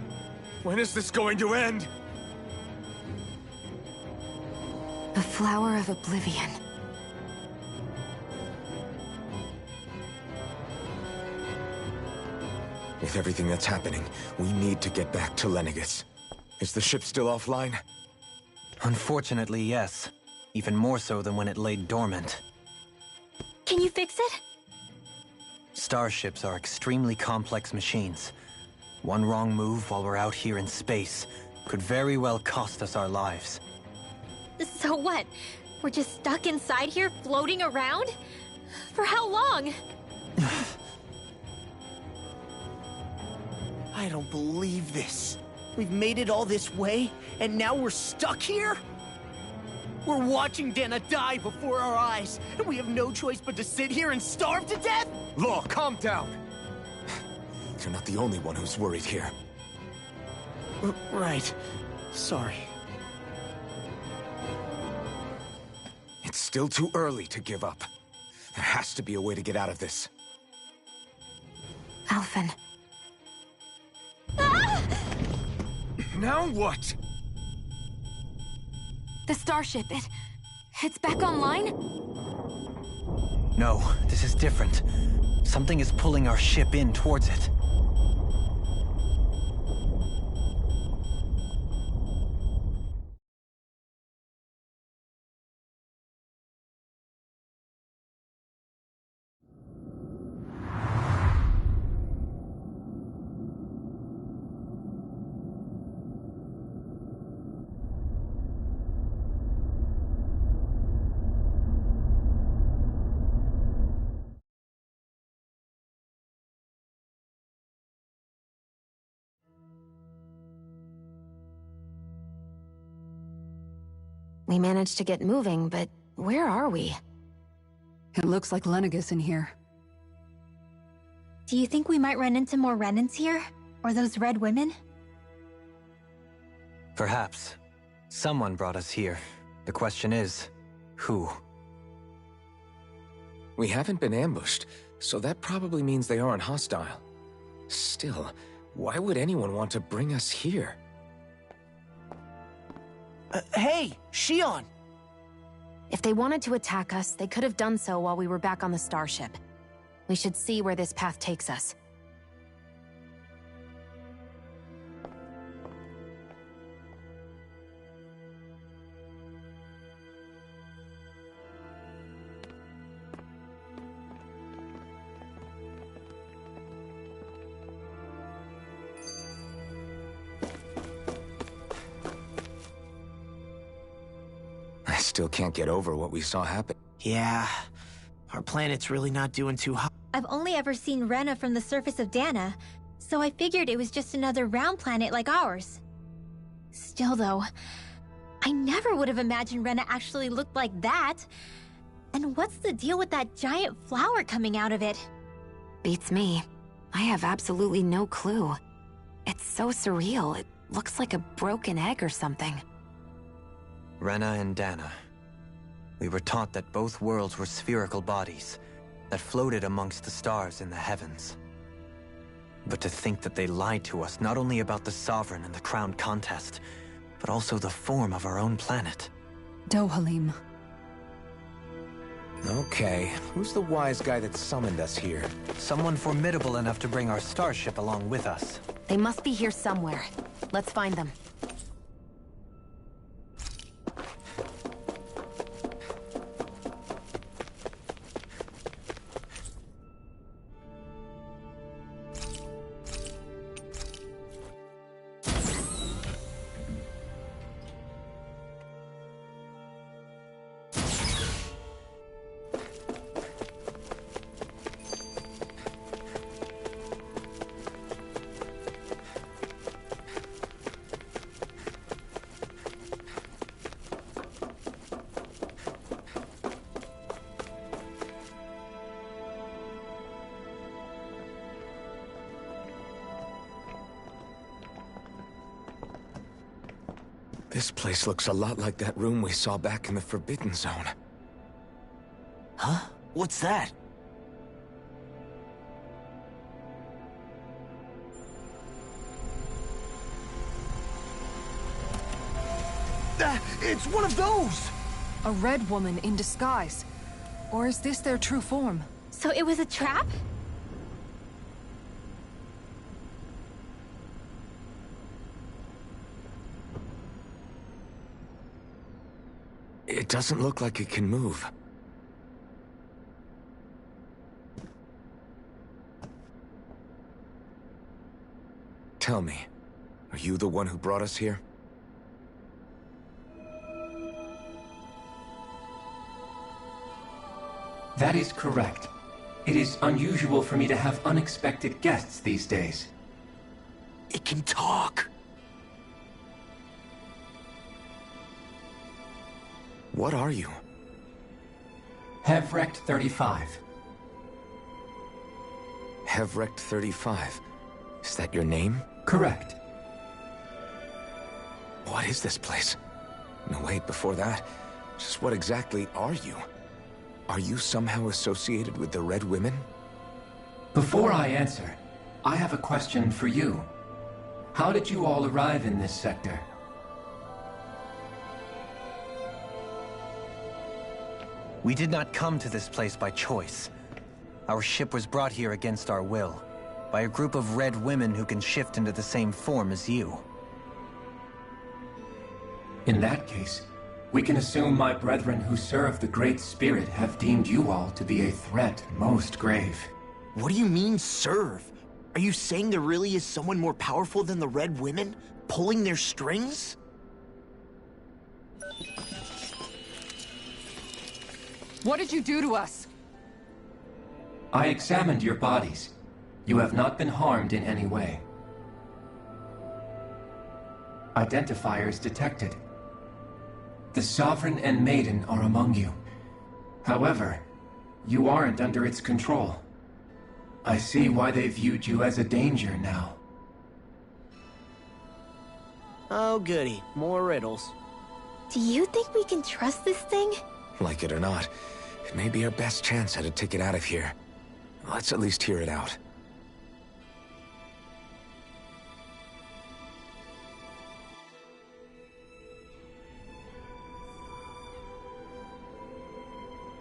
When is this going to end? The Flower of Oblivion. With everything that's happening, we need to get back to Lenegis. Is the ship still offline? Unfortunately, yes. Even more so than when it laid dormant. Can you fix it? Starships are extremely complex machines. One wrong move while we're out here in space could very well cost us our lives. So what? We're just stuck inside here, floating around? For how long? I don't believe this. We've made it all this way, and now we're stuck here? We're watching Dana die before our eyes, and we have no choice but to sit here and starve to death? Law, calm down! You're not the only one who's worried here. Right. Sorry. It's still too early to give up. There has to be a way to get out of this. Alphen. Now what? The starship, it's back online? No, this is different. Something is pulling our ship in towards it. We managed to get moving, but where are we? It looks like Lenegis in here. Do you think we might run into more Renans here? Or those red women? Perhaps. Someone brought us here. The question is, who? We haven't been ambushed, so that probably means they aren't hostile. Still, why would anyone want to bring us here? Hey, Shion! If they wanted to attack us, they could have done so while we were back on the starship. We should see where this path takes us. I still can't get over what we saw happen. Yeah, our planet's really not doing too hot. I've only ever seen Rena from the surface of Dana, so I figured it was just another round planet like ours. Still though, I never would have imagined Rena actually looked like that. And what's the deal with that giant flower coming out of it? Beats me. I have absolutely no clue. It's so surreal. It looks like a broken egg or something. Rena and Dana. We were taught that both worlds were spherical bodies that floated amongst the stars in the heavens. But to think that they lied to us not only about the Sovereign and the crown contest, but also the form of our own planet. Dohalim. Okay, who's the wise guy that summoned us here? Someone formidable enough to bring our starship along with us. They must be here somewhere. Let's find them. This place looks a lot like that room we saw back in the Forbidden Zone. Huh? What's that? It's one of those! A red woman in disguise. Or is this their true form? So it was a trap? It doesn't look like it can move. Tell me, are you the one who brought us here? That is correct. It is unusual for me to have unexpected guests these days. It can talk! What are you? Hevrecht 35. Hevrecht 35. Is that your name? Correct. What is this place? No, wait, before that, just what exactly are you? Are you somehow associated with the Red Women? Before I answer, I have a question for you. How did you all arrive in this sector? We did not come to this place by choice. Our ship was brought here against our will, by a group of red women who can shift into the same form as you. In that case, we can assume my brethren who serve the Great Spirit have deemed you all to be a threat most grave. What do you mean, serve? Are you saying there really is someone more powerful than the Red Women, pulling their strings? What did you do to us? I examined your bodies. You have not been harmed in any way. Identifiers detected. The Sovereign and Maiden are among you. However, you aren't under its control. I see why they viewed you as a danger now. Oh goody, more riddles. Do you think we can trust this thing? Like it or not, it may be our best chance at a ticket out of here. Let's at least hear it out.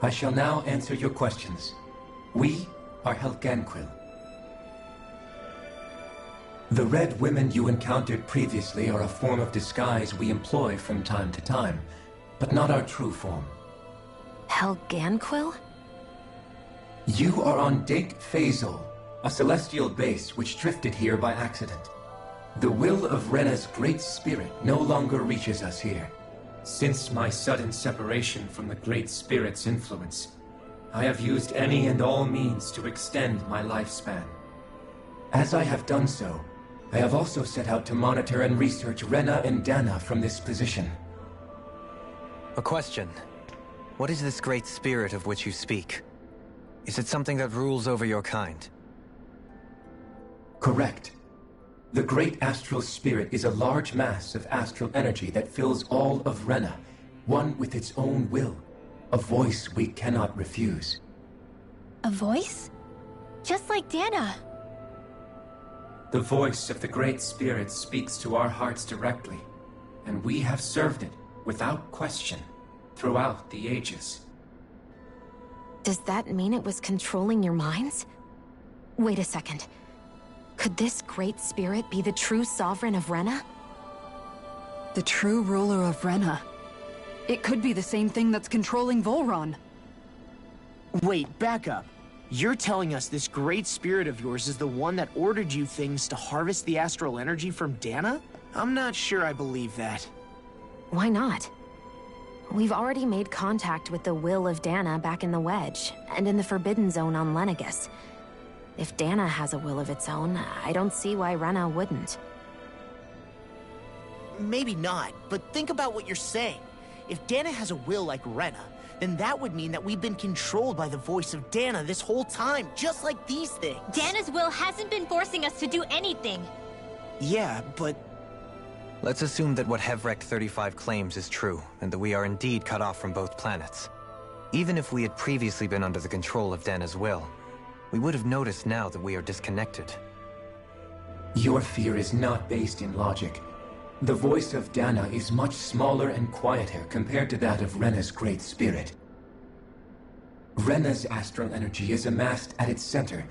I shall now answer your questions. We are Helgenquil. The Red Women you encountered previously are a form of disguise we employ from time to time, but not our true form. Helgenquil? You are on Dake Phasol, a celestial base which drifted here by accident. The will of Rena's Great Spirit no longer reaches us here. Since my sudden separation from the Great Spirit's influence, I have used any and all means to extend my lifespan. As I have done so, I have also set out to monitor and research Rena and Dana from this position. A question. What is this Great Spirit of which you speak? Is it something that rules over your kind? Correct. The Great Astral Spirit is a large mass of astral energy that fills all of Rena, one with its own will, a voice we cannot refuse. A voice? Just like Dana. The voice of the Great Spirit speaks to our hearts directly, and we have served it, without question, throughout the ages. Does that mean it was controlling your minds? Wait a second. Could this Great Spirit be the true Sovereign of Rena? The true ruler of Rena. It could be the same thing that's controlling Volron. Wait, back up. You're telling us this Great Spirit of yours is the one that ordered you things to harvest the astral energy from Dana? I'm not sure I believe that. Why not? We've already made contact with the will of Dana back in the Wedge, and in the Forbidden Zone on Lenegus. If Dana has a will of its own, I don't see why Rena wouldn't. Maybe not, but think about what you're saying. If Dana has a will like Rena, then that would mean that we've been controlled by the voice of Dana this whole time, just like these things. Dana's will hasn't been forcing us to do anything. Yeah, but... Let's assume that what Hevrecht 35 claims is true, and that we are indeed cut off from both planets. Even if we had previously been under the control of Dana's will, we would have noticed now that we are disconnected. Your fear is not based in logic. The voice of Dana is much smaller and quieter compared to that of Rena's Great Spirit. Rena's astral energy is amassed at its center,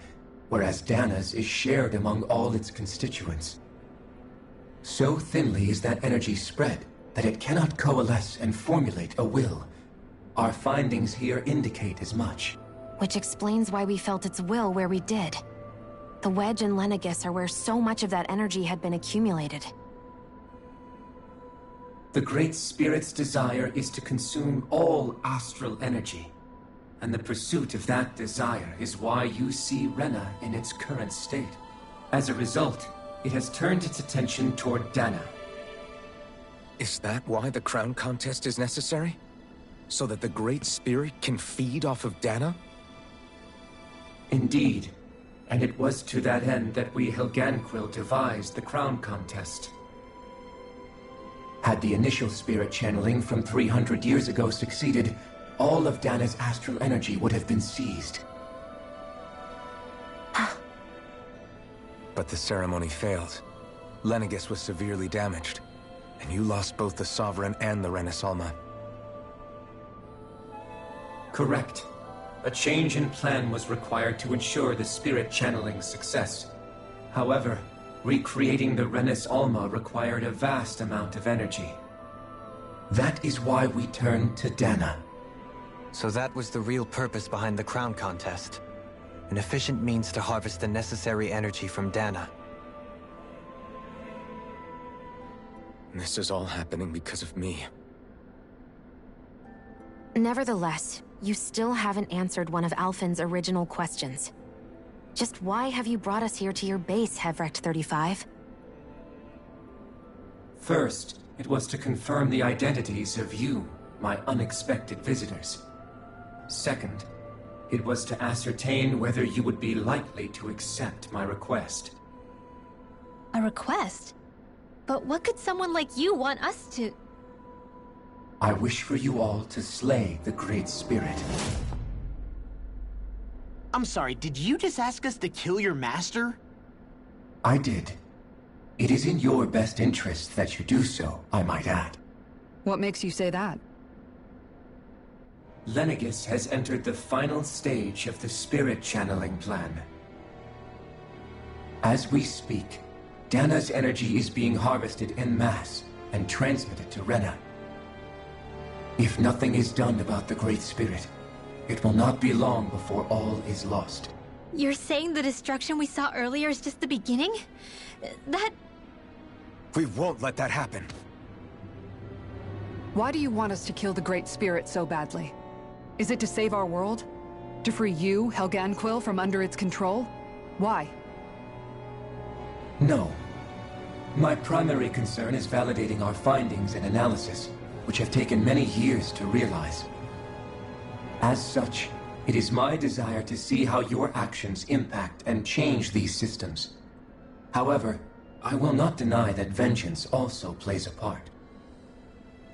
whereas Dana's is shared among all its constituents. So thinly is that energy spread that it cannot coalesce and formulate a will. Our findings here indicate as much. Which explains why we felt its will where we did. The Wedge and Lenegis are where so much of that energy had been accumulated. The Great Spirit's desire is to consume all astral energy, and the pursuit of that desire is why you see Rena in its current state. As a result, it has turned its attention toward Dana. Is that why the crown contest is necessary? So that the Great Spirit can feed off of Dana? Indeed. And it was to that end that we Helganquil devised the crown contest. Had the initial spirit channeling from 300 years ago succeeded, all of Dana's astral energy would have been seized. But the ceremony failed. Lenegis was severely damaged, and you lost both the Sovereign and the Renasalma. Correct. A change in plan was required to ensure the spirit channeling's success. However, recreating the Renis Alma required a vast amount of energy. That is why we turned to Dana. So that was the real purpose behind the crown contest. An efficient means to harvest the necessary energy from Dana. This is all happening because of me. Nevertheless, you still haven't answered one of Alphen's original questions. Just why have you brought us here to your base, Hevrecht 35? First, it was to confirm the identities of you, my unexpected visitors. Second, it was to ascertain whether you would be likely to accept my request. A request? But what could someone like you want us to... I wish for you all to slay the Great Spirit. I'm sorry, did you just ask us to kill your master? I did. It is in your best interest that you do so, I might add. What makes you say that? Lenegis has entered the final stage of the spirit channeling plan. As we speak, Dana's energy is being harvested en masse and transmitted to Rena. If nothing is done about the Great Spirit, it will not be long before all is lost. You're saying the destruction we saw earlier is just the beginning? That... We won't let that happen. Why do you want us to kill the Great Spirit so badly? Is it to save our world? To free you, Helganquil, from under its control? Why? No. My primary concern is validating our findings and analysis, which have taken many years to realize. As such, it is my desire to see how your actions impact and change these systems. However, I will not deny that vengeance also plays a part.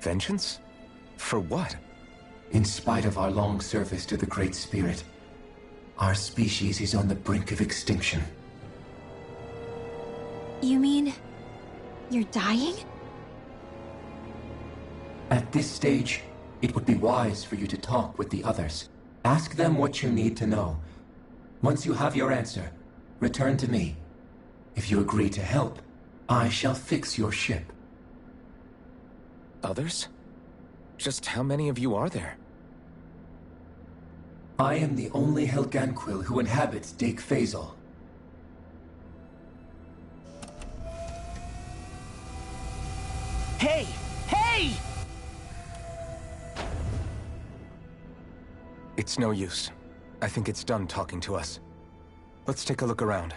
Vengeance? For what? In spite of our long service to the Great Spirit, our species is on the brink of extinction. You mean... you're dying? At this stage, it would be wise for you to talk with the others. Ask them what you need to know. Once you have your answer, return to me. If you agree to help, I shall fix your ship. Others? Just how many of you are there? I am the only Helganquil who inhabits Dake Faisal. Hey! Hey! It's no use. I think it's done talking to us. Let's take a look around.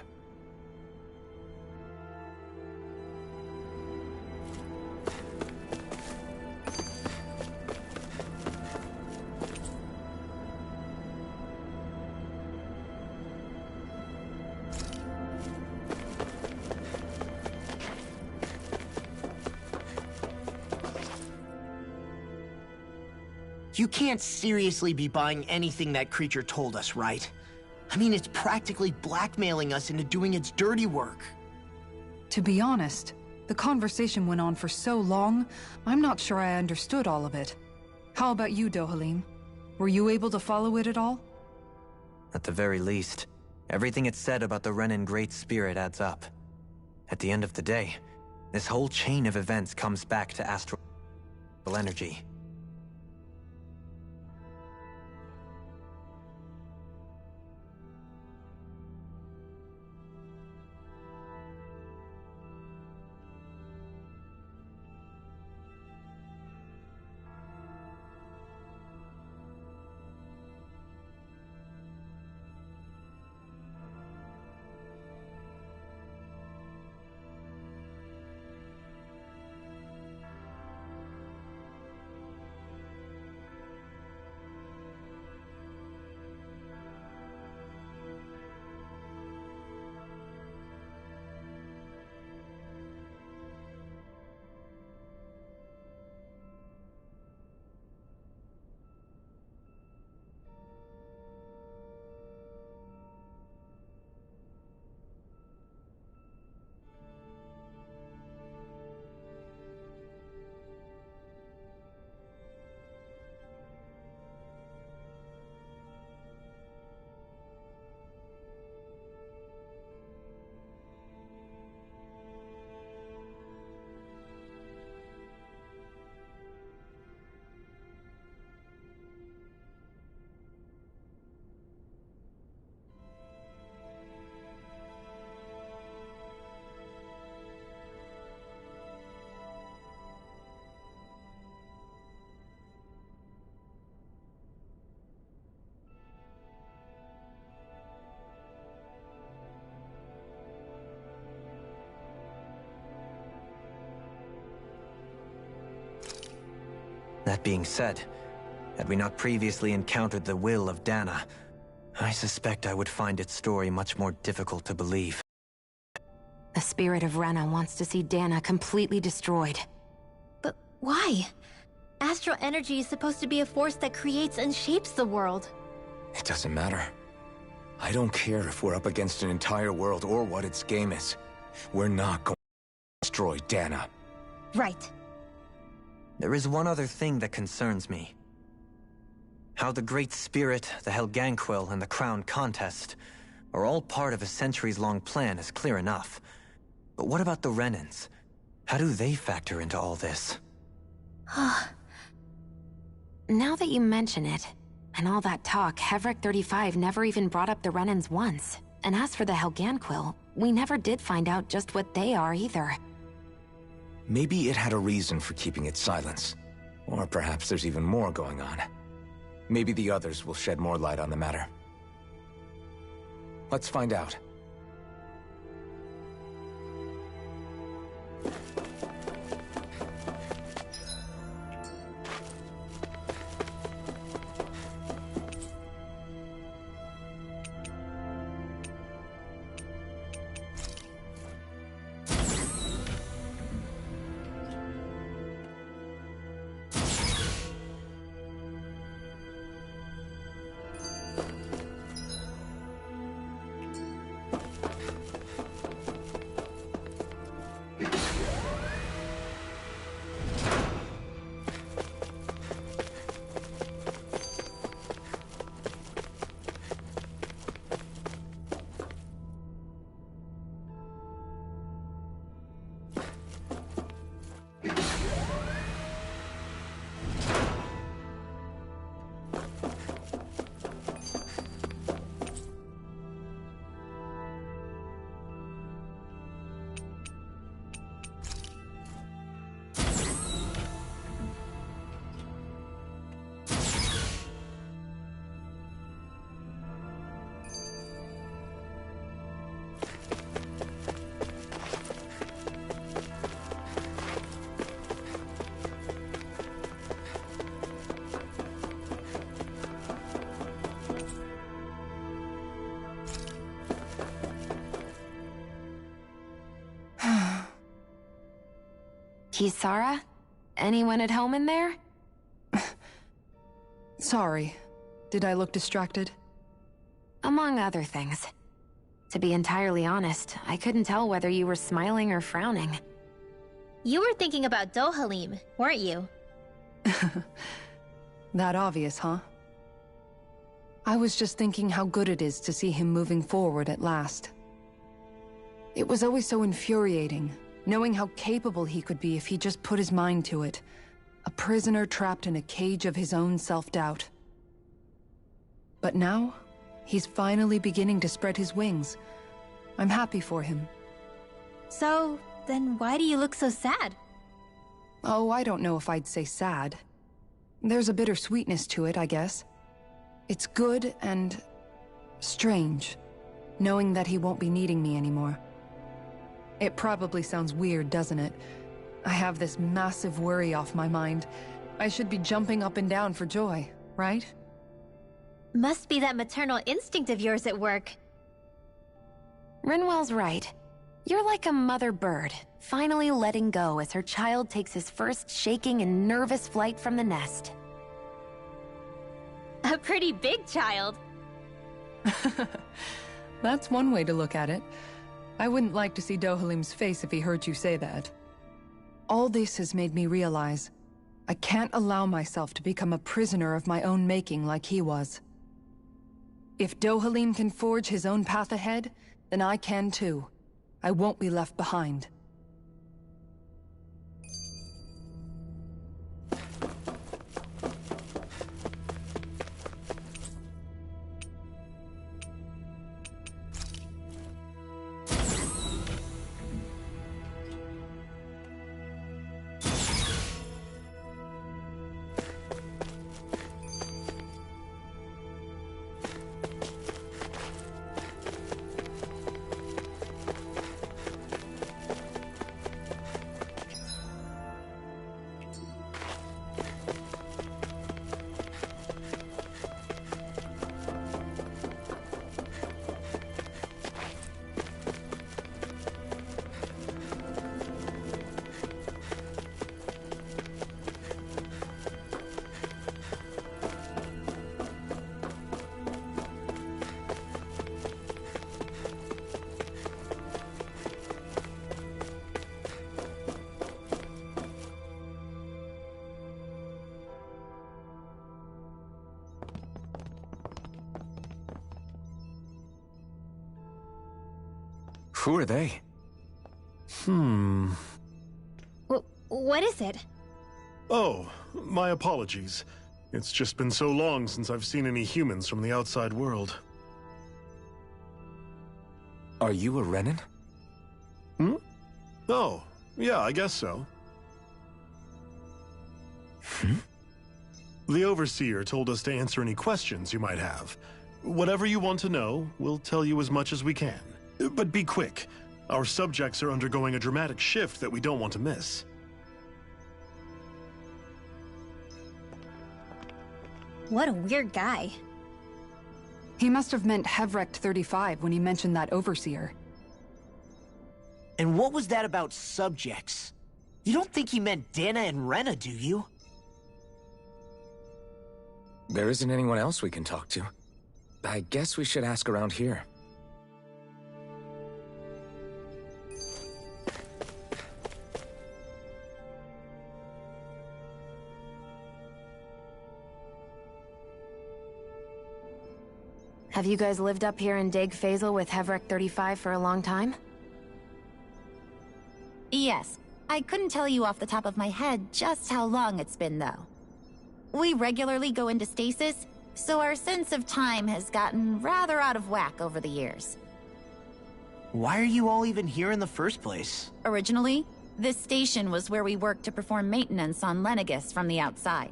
You can't seriously be buying anything that creature told us, right? I mean, it's practically blackmailing us into doing its dirty work. To be honest, The conversation went on for so long, I'm not sure I understood all of it. How about you, Dohalim? Were you able to follow it at all? At the very least, everything it said about the Renan Great Spirit adds up. At the end of the day, this whole chain of events comes back to astral energy. That being said, had we not previously encountered the will of Dana, I suspect I would find its story much more difficult to believe. The spirit of Rena wants to see Dana completely destroyed. But why? Astral energy is supposed to be a force that creates and shapes the world. It doesn't matter. I don't care if we're up against an entire world or what its game is. We're not going to destroy Dana. Right. There is one other thing that concerns me. How the Great Spirit, the Helganquil, and the Crown Contest are all part of a centuries-long plan is clear enough. But what about the Renans? How do they factor into all this? Now that you mention it, and all that talk, Hevric 35 never even brought up the Renans once. And as for the Helganquil, we never did find out just what they are either. Maybe it had a reason for keeping its silence. Or perhaps there's even more going on. Maybe the others will shed more light on the matter. Let's find out. Kisara? Anyone at home in there? Sorry. Did I look distracted? Among other things. To be entirely honest, I couldn't tell whether you were smiling or frowning. You were thinking about Dohalim, weren't you? That obvious, huh? I was just thinking how good it is to see him moving forward at last. It was always so infuriating, knowing how capable he could be if he just put his mind to it. A prisoner trapped in a cage of his own self-doubt. But now, he's finally beginning to spread his wings. I'm happy for him. So, then why do you look so sad? Oh, I don't know if I'd say sad. There's a bittersweetness to it, I guess. It's good and strange, knowing that he won't be needing me anymore. It probably sounds weird, doesn't it? I have this massive worry off my mind. I should be jumping up and down for joy, right? Must be that maternal instinct of yours at work. Rinwell's right. You're like a mother bird, finally letting go as her child takes his first shaking and nervous flight from the nest. A pretty big child. That's one way to look at it. I wouldn't like to see Dohalim's face if he heard you say that. All this has made me realize I can't allow myself to become a prisoner of my own making like he was. If Dohalim can forge his own path ahead, then I can too. I won't be left behind. Who are they? What is it? Oh, my apologies. It's just been so long since I've seen any humans from the outside world. Are you a Renan? Oh, yeah, I guess so. The Overseer told us to answer any questions you might have. Whatever you want to know, we'll tell you as much as we can. But be quick. Our subjects are undergoing a dramatic shift that we don't want to miss. What a weird guy. He must have meant Hevrecht 35 when he mentioned that Overseer. And what was that about subjects? You don't think he meant Dana and Rena, do you? There isn't anyone else we can talk to. I guess we should ask around here. Have you guys lived up here in Deg Faisal with Hevrecht 35 for a long time? Yes. I couldn't tell you off the top of my head just how long it's been, though. We regularly go into stasis, so our sense of time has gotten rather out of whack over the years. Why are you all even here in the first place? Originally, this station was where we worked to perform maintenance on Lenegis from the outside.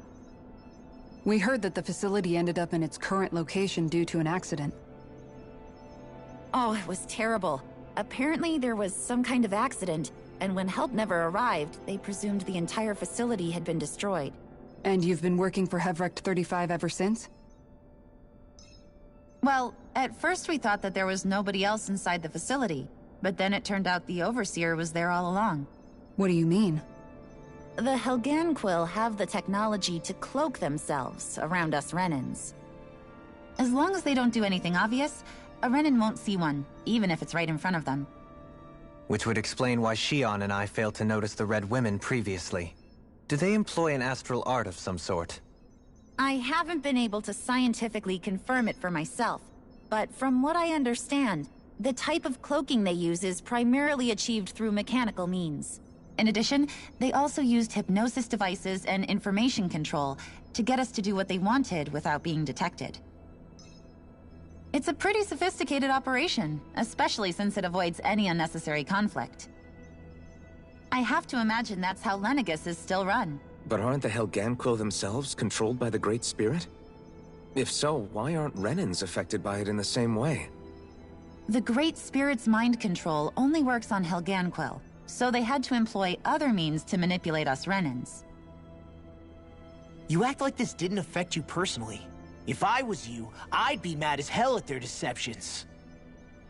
We heard that the facility ended up in its current location due to an accident. Oh, it was terrible. Apparently there was some kind of accident, and when help never arrived, they presumed the entire facility had been destroyed. And you've been working for Hevrecht 35 ever since? Well, at first we thought that there was nobody else inside the facility, but then it turned out the Overseer was there all along. What do you mean? The Helganquil have the technology to cloak themselves around us Renans. As long as they don't do anything obvious, a Renan won't see one, even if it's right in front of them. Which would explain why Shion and I failed to notice the Red Women previously. Do they employ an astral art of some sort? I haven't been able to scientifically confirm it for myself, but from what I understand, the type of cloaking they use is primarily achieved through mechanical means. In addition, they also used hypnosis devices and information control to get us to do what they wanted without being detected. It's a pretty sophisticated operation, especially since it avoids any unnecessary conflict. I have to imagine that's how Lenegis is still run. But aren't the Helganquil themselves controlled by the Great Spirit? If so, why aren't Renans affected by it in the same way? The Great Spirit's mind control only works on Helganquil, so they had to employ other means to manipulate us Renans. You act like this didn't affect you personally. If I was you, I'd be mad as hell at their deceptions.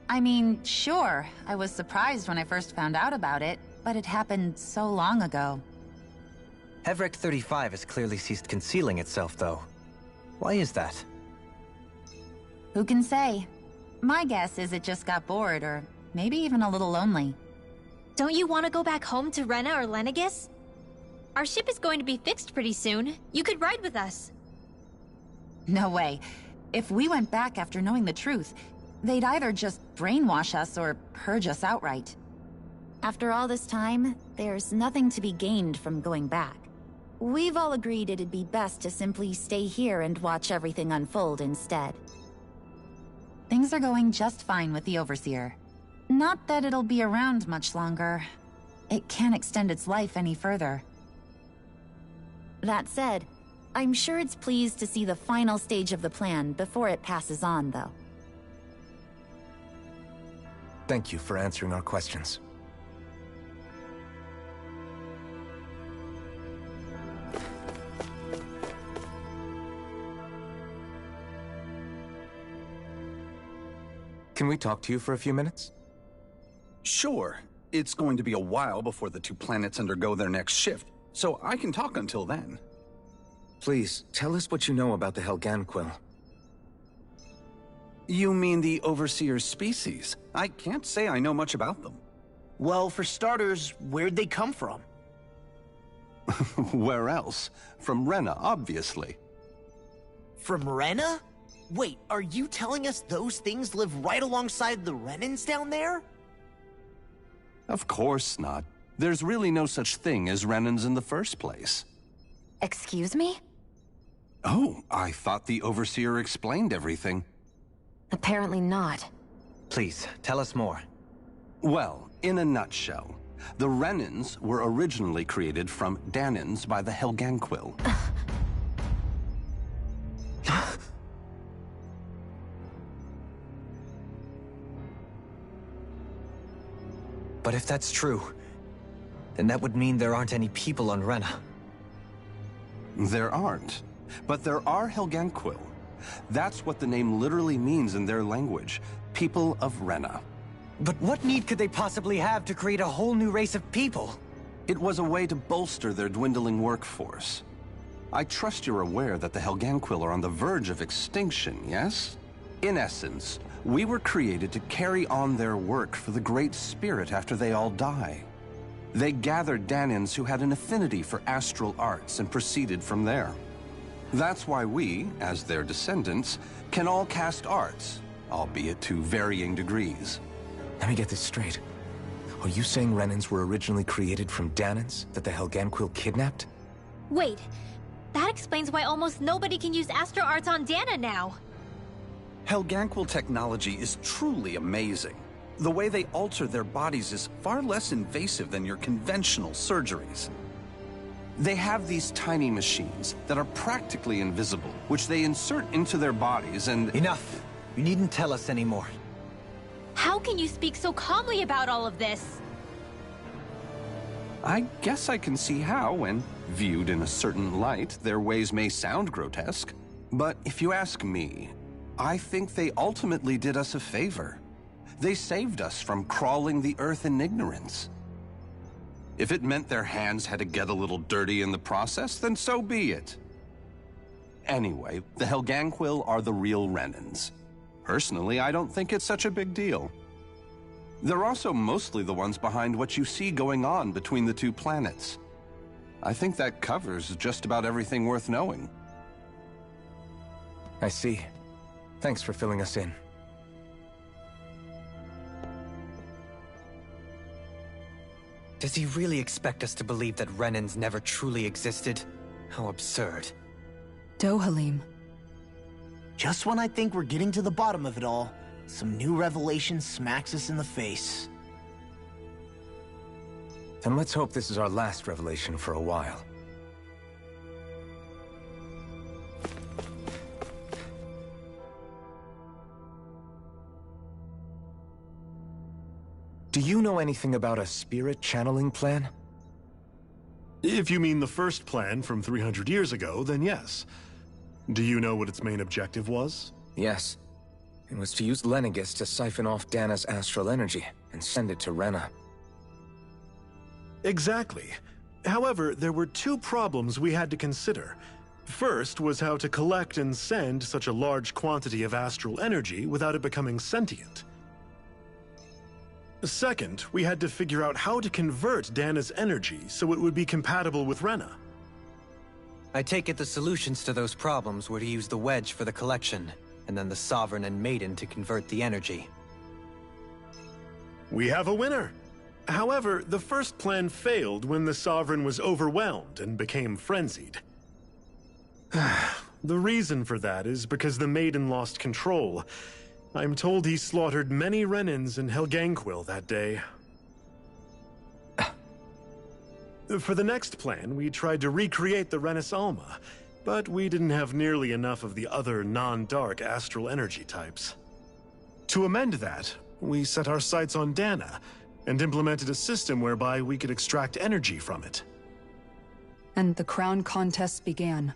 I mean, sure, I was surprised when I first found out about it, but it happened so long ago. Hevrik 35 has clearly ceased concealing itself, though. Why is that? Who can say? My guess is it just got bored, or maybe even a little lonely. Don't you want to go back home to Rena or Lenegis? Our ship is going to be fixed pretty soon. You could ride with us. No way. If we went back after knowing the truth, they'd either just brainwash us or purge us outright. After all this time, there's nothing to be gained from going back. We've all agreed it'd be best to simply stay here and watch everything unfold instead. Things are going just fine with the Overseer. Not that it'll be around much longer. It can't extend its life any further. That said, I'm sure it's pleased to see the final stage of the plan before it passes on, though. Thank you for answering our questions. Can we talk to you for a few minutes? Sure. It's going to be a while before the two planets undergo their next shift, so I can talk until then. Please, tell us what you know about the Helganquil. You mean the Overseer's species? I can't say I know much about them. Well, for starters, where'd they come from? Where else? From Rena, obviously. From Rena? Wait, are you telling us those things live right alongside the Renans down there? Of course not. There's really no such thing as Renans in the first place. Excuse me? Oh, I thought the Overseer explained everything. Apparently not. Please, tell us more. Well, in a nutshell, the Renans were originally created from Danans by the Helganquil. But if that's true, then that would mean there aren't any people on Rena. There aren't. But there are Helganquil. That's what the name literally means in their language. People of Rena. But what need could they possibly have to create a whole new race of people? It was a way to bolster their dwindling workforce. I trust you're aware that the Helganquil are on the verge of extinction, yes? In essence, we were created to carry on their work for the Great Spirit after they all die. They gathered Danans who had an affinity for astral arts and proceeded from there. That's why we, as their descendants, can all cast arts, albeit to varying degrees. Let me get this straight. Are you saying Renans were originally created from Danans that the Helganquil kidnapped? Wait, that explains why almost nobody can use astral arts on Dana now. Helganquil technology is truly amazing. The way they alter their bodies is far less invasive than your conventional surgeries. They have these tiny machines that are practically invisible, which they insert into their bodies and— Enough! You needn't tell us anymore. How can you speak so calmly about all of this? I guess I can see how, when viewed in a certain light, their ways may sound grotesque. But if you ask me, I think they ultimately did us a favor. They saved us from crawling the earth in ignorance. If it meant their hands had to get a little dirty in the process, then so be it. Anyway, the Helganquil are the real Renans. Personally, I don't think it's such a big deal. They're also mostly the ones behind what you see going on between the two planets. I think that covers just about everything worth knowing. I see. Thanks for filling us in. Does he really expect us to believe that Renans never truly existed? How absurd. Dohalim. Just when I think we're getting to the bottom of it all, some new revelation smacks us in the face. Then let's hope this is our last revelation for a while. Do you know anything about a spirit channeling plan? If you mean the first plan from 300 years ago, then yes. Do you know what its main objective was? Yes. It was to use Lenegis to siphon off Dana's astral energy and send it to Rena. Exactly. However, there were two problems we had to consider. First was how to collect and send such a large quantity of astral energy without it becoming sentient. Second, we had to figure out how to convert Dana's energy so it would be compatible with Rena. I take it the solutions to those problems were to use the Wedge for the collection, and then the Sovereign and Maiden to convert the energy. We have a winner! However, the first plan failed when the Sovereign was overwhelmed and became frenzied. The reason for that is because the Maiden lost control. I'm told he slaughtered many Renans in Helganquil that day. For the next plan, we tried to recreate the Renis Alma, but we didn't have nearly enough of the other non-dark astral energy types. To amend that, we set our sights on Dana, and implemented a system whereby we could extract energy from it. And the crown contests began.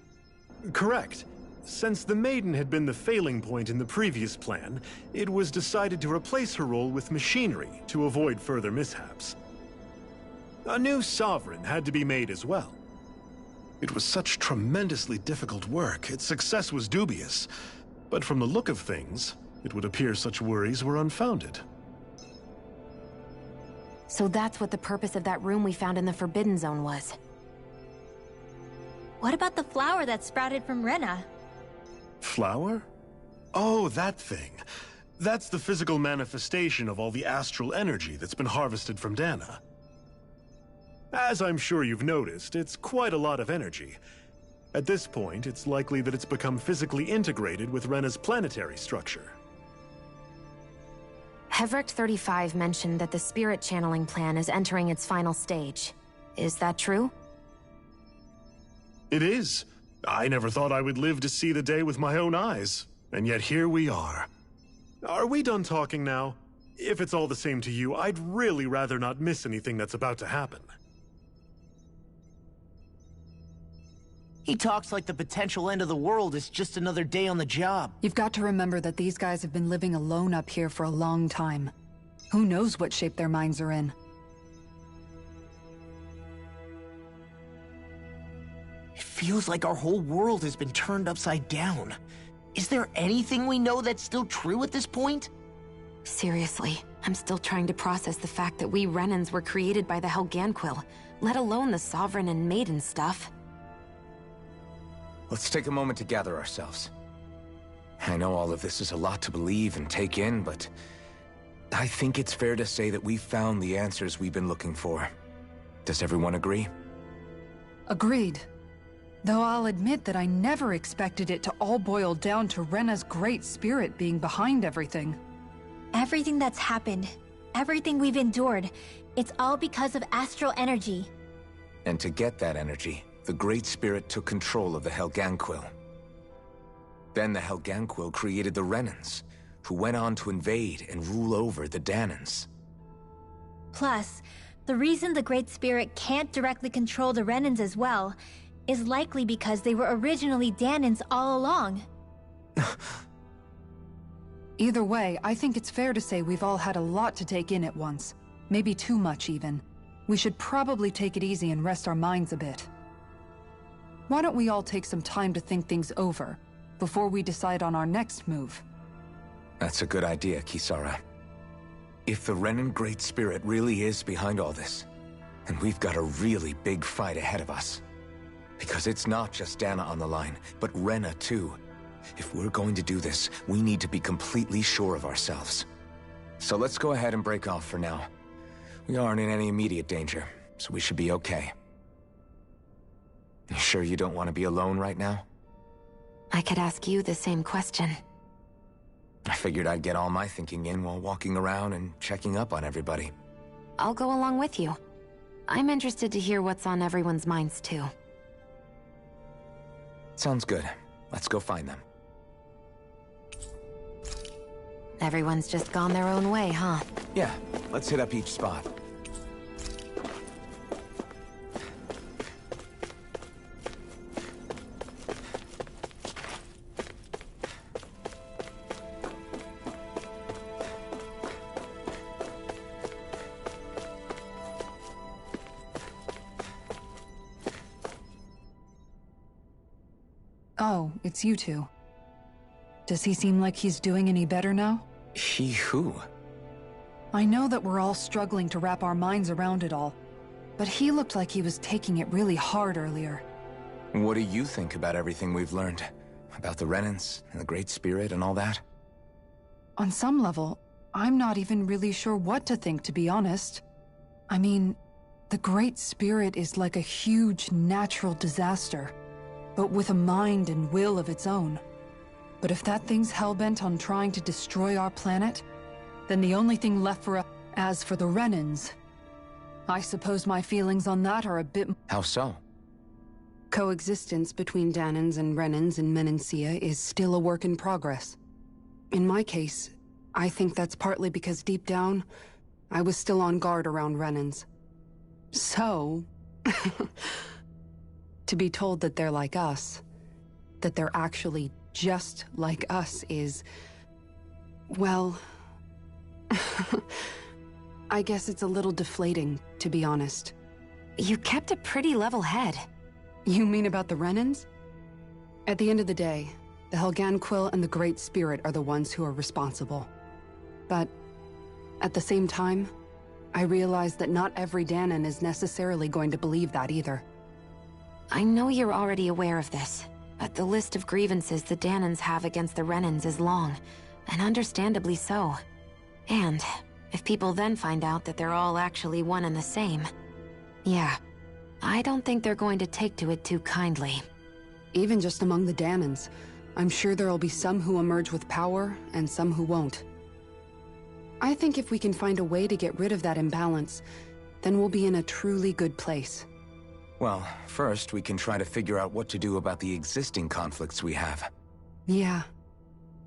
Correct. Since the Maiden had been the failing point in the previous plan, it was decided to replace her role with machinery to avoid further mishaps. A new Sovereign had to be made as well. It was such tremendously difficult work, its success was dubious. But from the look of things, it would appear such worries were unfounded. So that's what the purpose of that room we found in the Forbidden Zone was. What about the flower that sprouted from Rena? Flower? Oh, that thing. That's the physical manifestation of all the astral energy that's been harvested from Dana. As I'm sure you've noticed, it's quite a lot of energy. At this point, it's likely that it's become physically integrated with Rena's planetary structure. Hevrecht 35 mentioned that the spirit channeling plan is entering its final stage. Is that true? It is. I never thought I would live to see the day with my own eyes, and yet here we are. Are we done talking now? If it's all the same to you, I'd really rather not miss anything that's about to happen. He talks like the potential end of the world is just another day on the job. You've got to remember that these guys have been living alone up here for a long time. Who knows what shape their minds are in? It feels like our whole world has been turned upside down. Is there anything we know that's still true at this point? Seriously, I'm still trying to process the fact that we Renans were created by the Helganquil, let alone the Sovereign and Maiden stuff. Let's take a moment to gather ourselves. I know all of this is a lot to believe and take in, but I think it's fair to say that we've found the answers we've been looking for. Does everyone agree? Agreed. Though I'll admit that I never expected it to all boil down to Rena's great spirit being behind everything. Everything that's happened, everything we've endured, it's all because of astral energy. And to get that energy, the Great Spirit took control of the Helganquil. Then the Helganquil created the Renans, who went on to invade and rule over the Danans. Plus, the reason the Great Spirit can't directly control the Renans as well is likely because they were originally Danans all along. Either way, I think it's fair to say we've all had a lot to take in at once. Maybe too much, even. We should probably take it easy and rest our minds a bit. Why don't we all take some time to think things over, before we decide on our next move? That's a good idea, Kisara. If the Renan Great Spirit really is behind all this, then we've got a really big fight ahead of us. Because it's not just Dana on the line, but Rena too. If we're going to do this, we need to be completely sure of ourselves. So let's go ahead and break off for now. We aren't in any immediate danger, so we should be okay. You sure you don't want to be alone right now? I could ask you the same question. I figured I'd get all my thinking in while walking around and checking up on everybody. I'll go along with you. I'm interested to hear what's on everyone's minds too. Sounds good. Let's go find them. Everyone's just gone their own way, huh? Yeah, let's hit up each spot. Oh, it's you two. Does he seem like he's doing any better now? He who? I know that we're all struggling to wrap our minds around it all, but he looked like he was taking it really hard earlier. What do you think about everything we've learned? About the Renans and the Great Spirit and all that? On some level, I'm not even really sure what to think, to be honest. I mean, the Great Spirit is like a huge natural disaster, but with a mind and will of its own. But if that thing's hellbent on trying to destroy our planet, then the only thing left for us... As for the Renans, I suppose my feelings on that are a bit... How so? Coexistence between Danans and Renans in Menancia is still a work in progress. In my case, I think that's partly because deep down, I was still on guard around Renans. So... to be told that they're like us, that they're actually just like us is... well... I guess it's a little deflating, to be honest. You kept a pretty level head. You mean about the Renans? At the end of the day, the Helganquil and the Great Spirit are the ones who are responsible. But at the same time, I realize that not every Danan is necessarily going to believe that either. I know you're already aware of this, but the list of grievances the Danans have against the Renans is long, and understandably so. And if people then find out that they're all actually one and the same, yeah, I don't think they're going to take to it too kindly. Even just among the Danans, I'm sure there'll be some who emerge with power and some who won't. I think if we can find a way to get rid of that imbalance, then we'll be in a truly good place. Well, first we can try to figure out what to do about the existing conflicts we have. Yeah.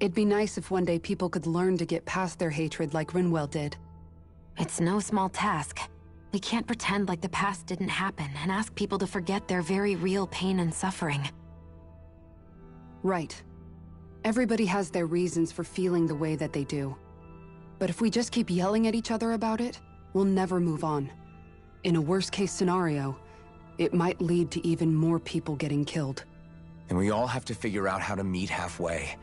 It'd be nice if one day people could learn to get past their hatred like Rinwell did. It's no small task. We can't pretend like the past didn't happen and ask people to forget their very real pain and suffering. Right. Everybody has their reasons for feeling the way that they do. But if we just keep yelling at each other about it, we'll never move on. In a worst-case scenario, it might lead to even more people getting killed. And we all have to figure out how to meet halfway.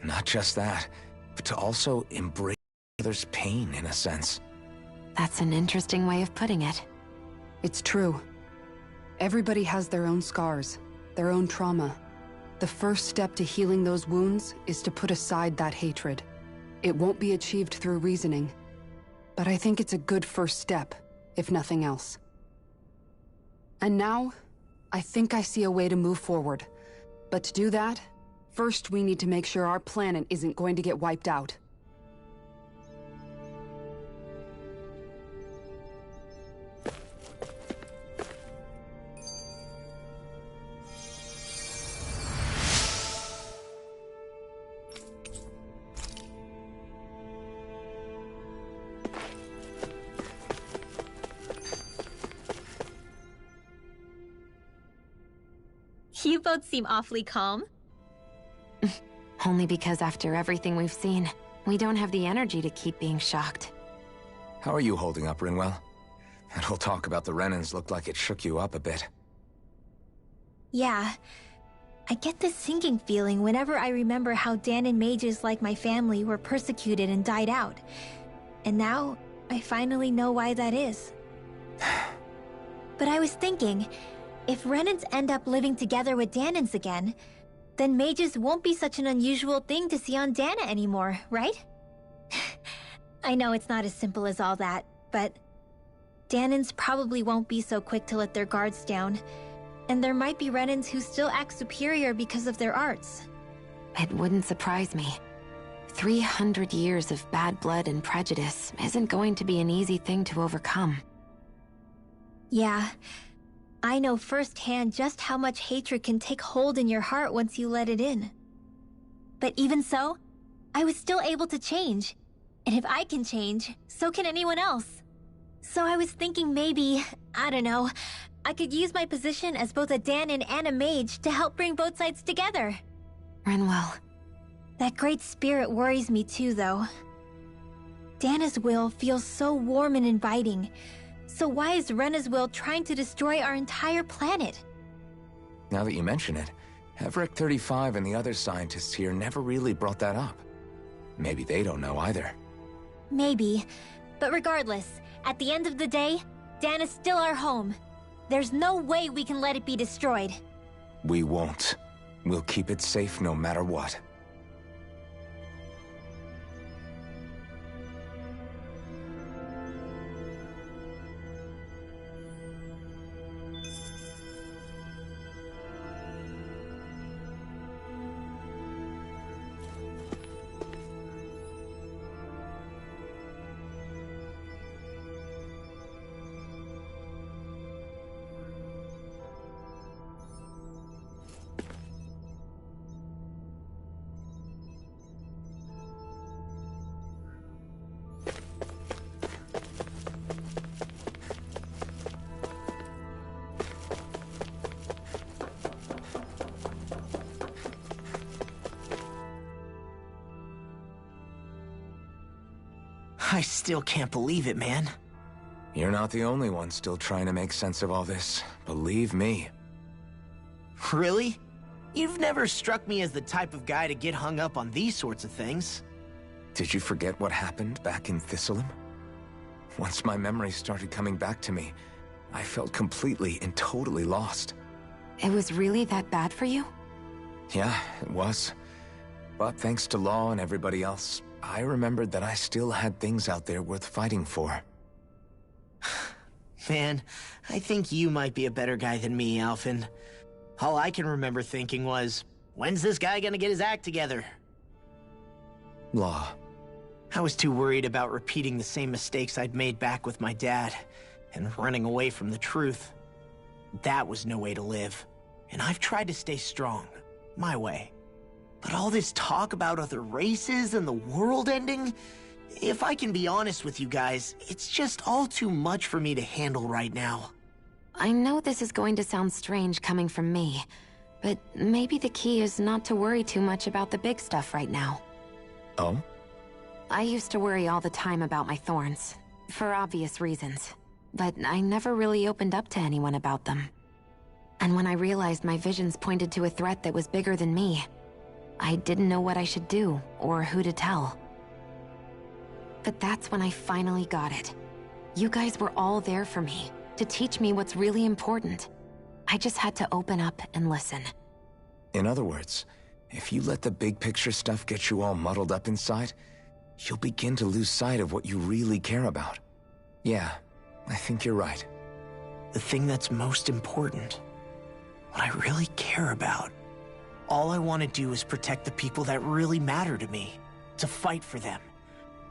Not just that, but to also embrace each other's pain, in a sense. That's an interesting way of putting it. It's true. Everybody has their own scars, their own trauma. The first step to healing those wounds is to put aside that hatred. It won't be achieved through reasoning, but I think it's a good first step, if nothing else. And now, I think I see a way to move forward. But to do that, first we need to make sure our planet isn't going to get wiped out. You both seem awfully calm. Only because after everything we've seen, we don't have the energy to keep being shocked. How are you holding up, Rinwell? That whole talk about the Renans looked like it shook you up a bit. Yeah. I get this sinking feeling whenever I remember how Danan mages like my family were persecuted and died out. And now, I finally know why that is. But I was thinking, if Renans end up living together with Dahnans again, then mages won't be such an unusual thing to see on Dana anymore, right? I know it's not as simple as all that, but Dahnans probably won't be so quick to let their guards down, and there might be Renans who still act superior because of their arts. It wouldn't surprise me. 300 years of bad blood and prejudice isn't going to be an easy thing to overcome. Yeah, I know firsthand just how much hatred can take hold in your heart once you let it in. But even so, I was still able to change. And if I can change, so can anyone else. So I was thinking maybe, I don't know, I could use my position as both a Dahnan and a mage to help bring both sides together. Rinwell. That great spirit worries me too, though. Dana's will feels so warm and inviting. So why is Rena's will trying to destroy our entire planet? Now that you mention it, Everett 35 and the other scientists here never really brought that up. Maybe they don't know either. Maybe. But regardless, at the end of the day, Dana's still our home. There's no way we can let it be destroyed. We won't. We'll keep it safe no matter what. I still can't believe it, man. You're not the only one still trying to make sense of all this. Believe me. Really? You've never struck me as the type of guy to get hung up on these sorts of things. Did you forget what happened back in Thistleum? Once my memory started coming back to me, I felt completely and totally lost. It was really that bad for you? Yeah, it was. But thanks to Law and everybody else, I remembered that I still had things out there worth fighting for. Man, I think you might be a better guy than me, Alphen. All I can remember thinking was, when's this guy gonna get his act together? Law. I was too worried about repeating the same mistakes I'd made back with my dad, and running away from the truth. That was no way to live, and I've tried to stay strong, my way. But all this talk about other races and the world ending, if I can be honest with you guys, it's just all too much for me to handle right now. I know this is going to sound strange coming from me, but maybe the key is not to worry too much about the big stuff right now. Oh? I used to worry all the time about my thorns, for obvious reasons, but I never really opened up to anyone about them. And when I realized my visions pointed to a threat that was bigger than me, I didn't know what I should do, or who to tell. But that's when I finally got it. You guys were all there for me, to teach me what's really important. I just had to open up and listen. In other words, if you let the big picture stuff get you all muddled up inside, you'll begin to lose sight of what you really care about. Yeah, I think you're right. The thing that's most important, what I really care about. All I want to do is protect the people that really matter to me, to fight for them.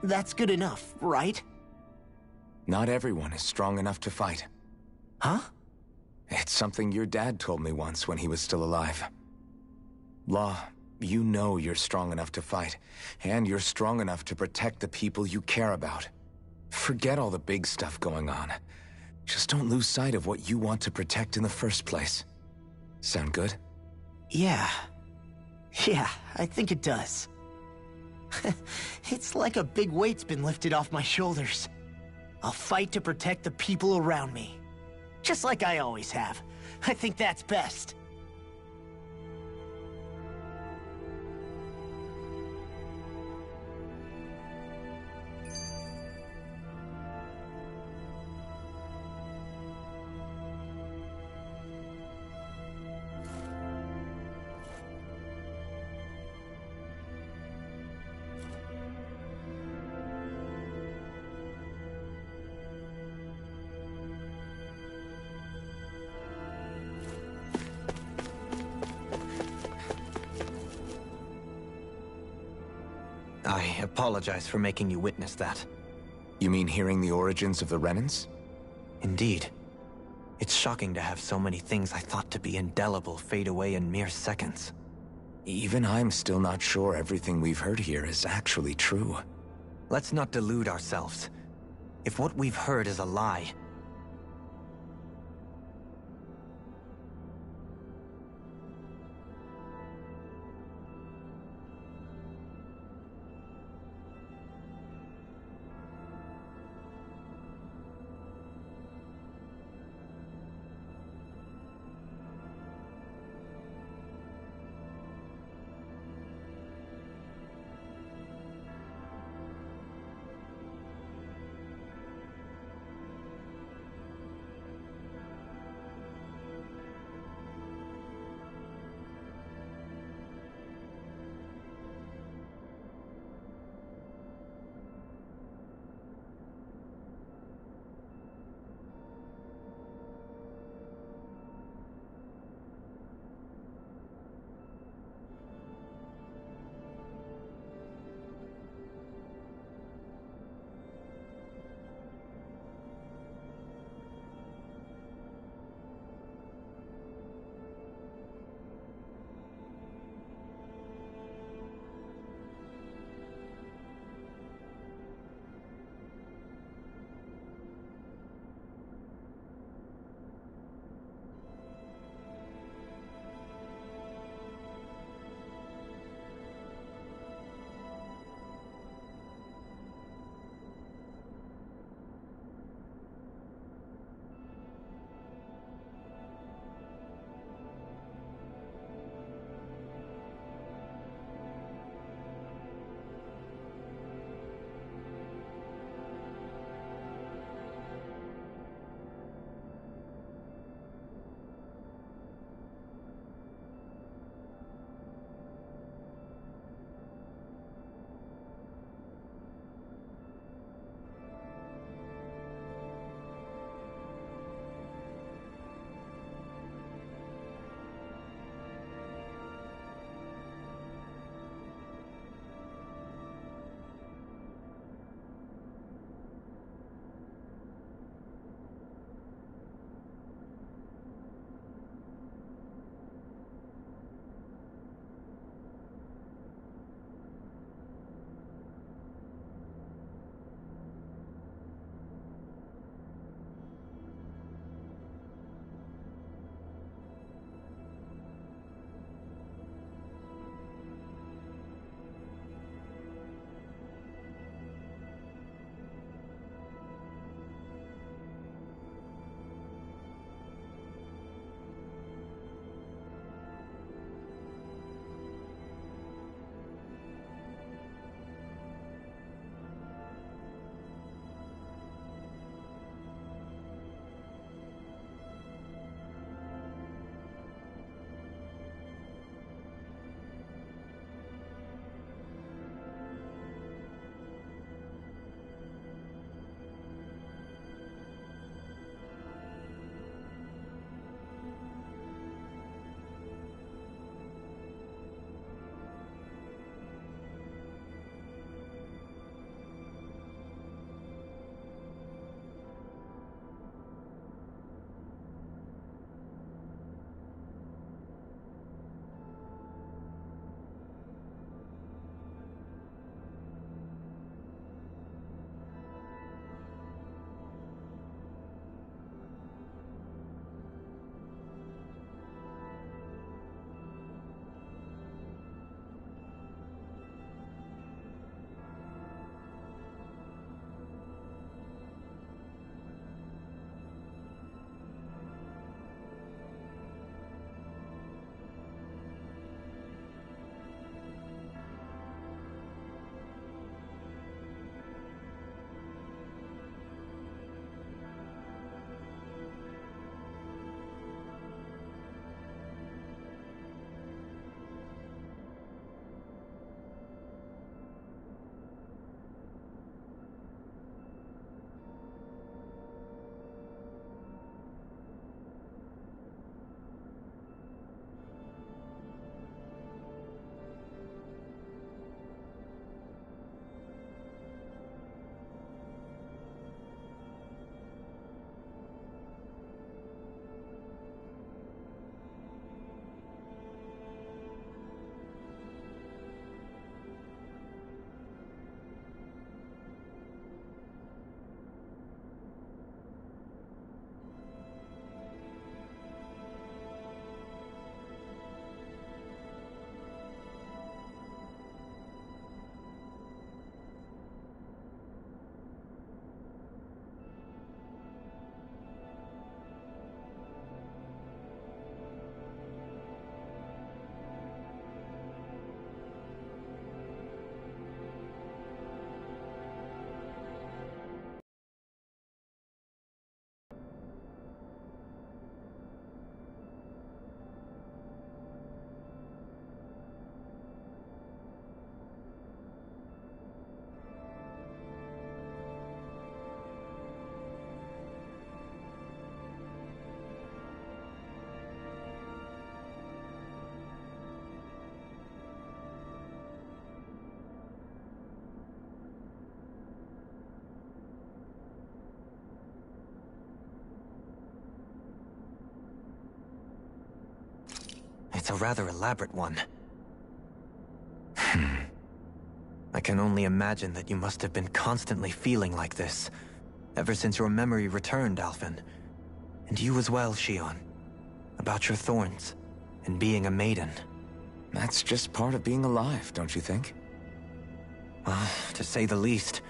That's good enough, right? Not everyone is strong enough to fight. Huh? It's something your dad told me once when he was still alive. Law, you know you're strong enough to fight, and you're strong enough to protect the people you care about. Forget all the big stuff going on. Just don't lose sight of what you want to protect in the first place. Sound good? Yeah, I think it does. It's like a big weight's been lifted off my shoulders. I'll fight to protect the people around me. Just like I always have. I think that's best. I apologize for making you witness that. You mean hearing the origins of the Renans? Indeed. It's shocking to have so many things I thought to be indelible fade away in mere seconds. Even I'm still not sure everything we've heard here is actually true. Let's not delude ourselves. If what we've heard is a lie, That's a rather elaborate one. I can only imagine that you must have been constantly feeling like this, ever since your memory returned, Alphen. And you as well, Shionne. About your thorns, and being a maiden. That's just part of being alive, don't you think? Well, to say the least.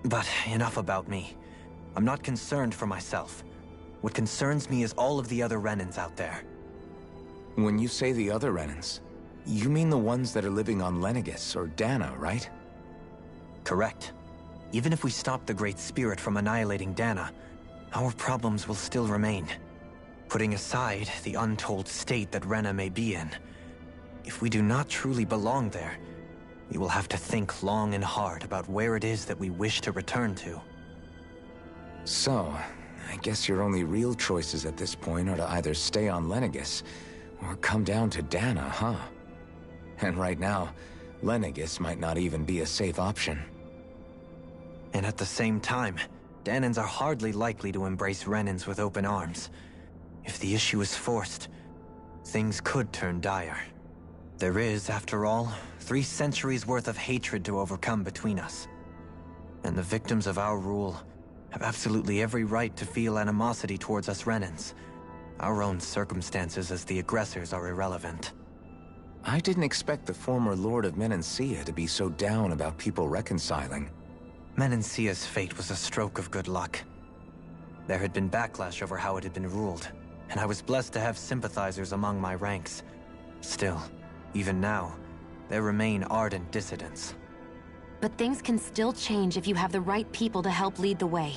But enough about me. I'm not concerned for myself. What concerns me is all of the other Renans out there. When you say the other Renans, you mean the ones that are living on Lenegis or Dana, right? Correct. Even if we stop the Great Spirit from annihilating Dana, our problems will still remain. Putting aside the untold state that Rena may be in, if we do not truly belong there, we will have to think long and hard about where it is that we wish to return to. So, I guess your only real choices at this point are to either stay on Lenegis, or come down to Dana, huh? And right now, Lenegis might not even be a safe option. And at the same time, Danans are hardly likely to embrace Renans with open arms. If the issue is forced, things could turn dire. There is, after all, 3 centuries worth of hatred to overcome between us. And the victims of our rule have absolutely every right to feel animosity towards us Renans. Our own circumstances as the aggressors are irrelevant. I didn't expect the former Lord of Menancia to be so down about people reconciling. Menancia's fate was a stroke of good luck. There had been backlash over how it had been ruled, and I was blessed to have sympathizers among my ranks. Still, even now, there remain ardent dissidents. But things can still change if you have the right people to help lead the way.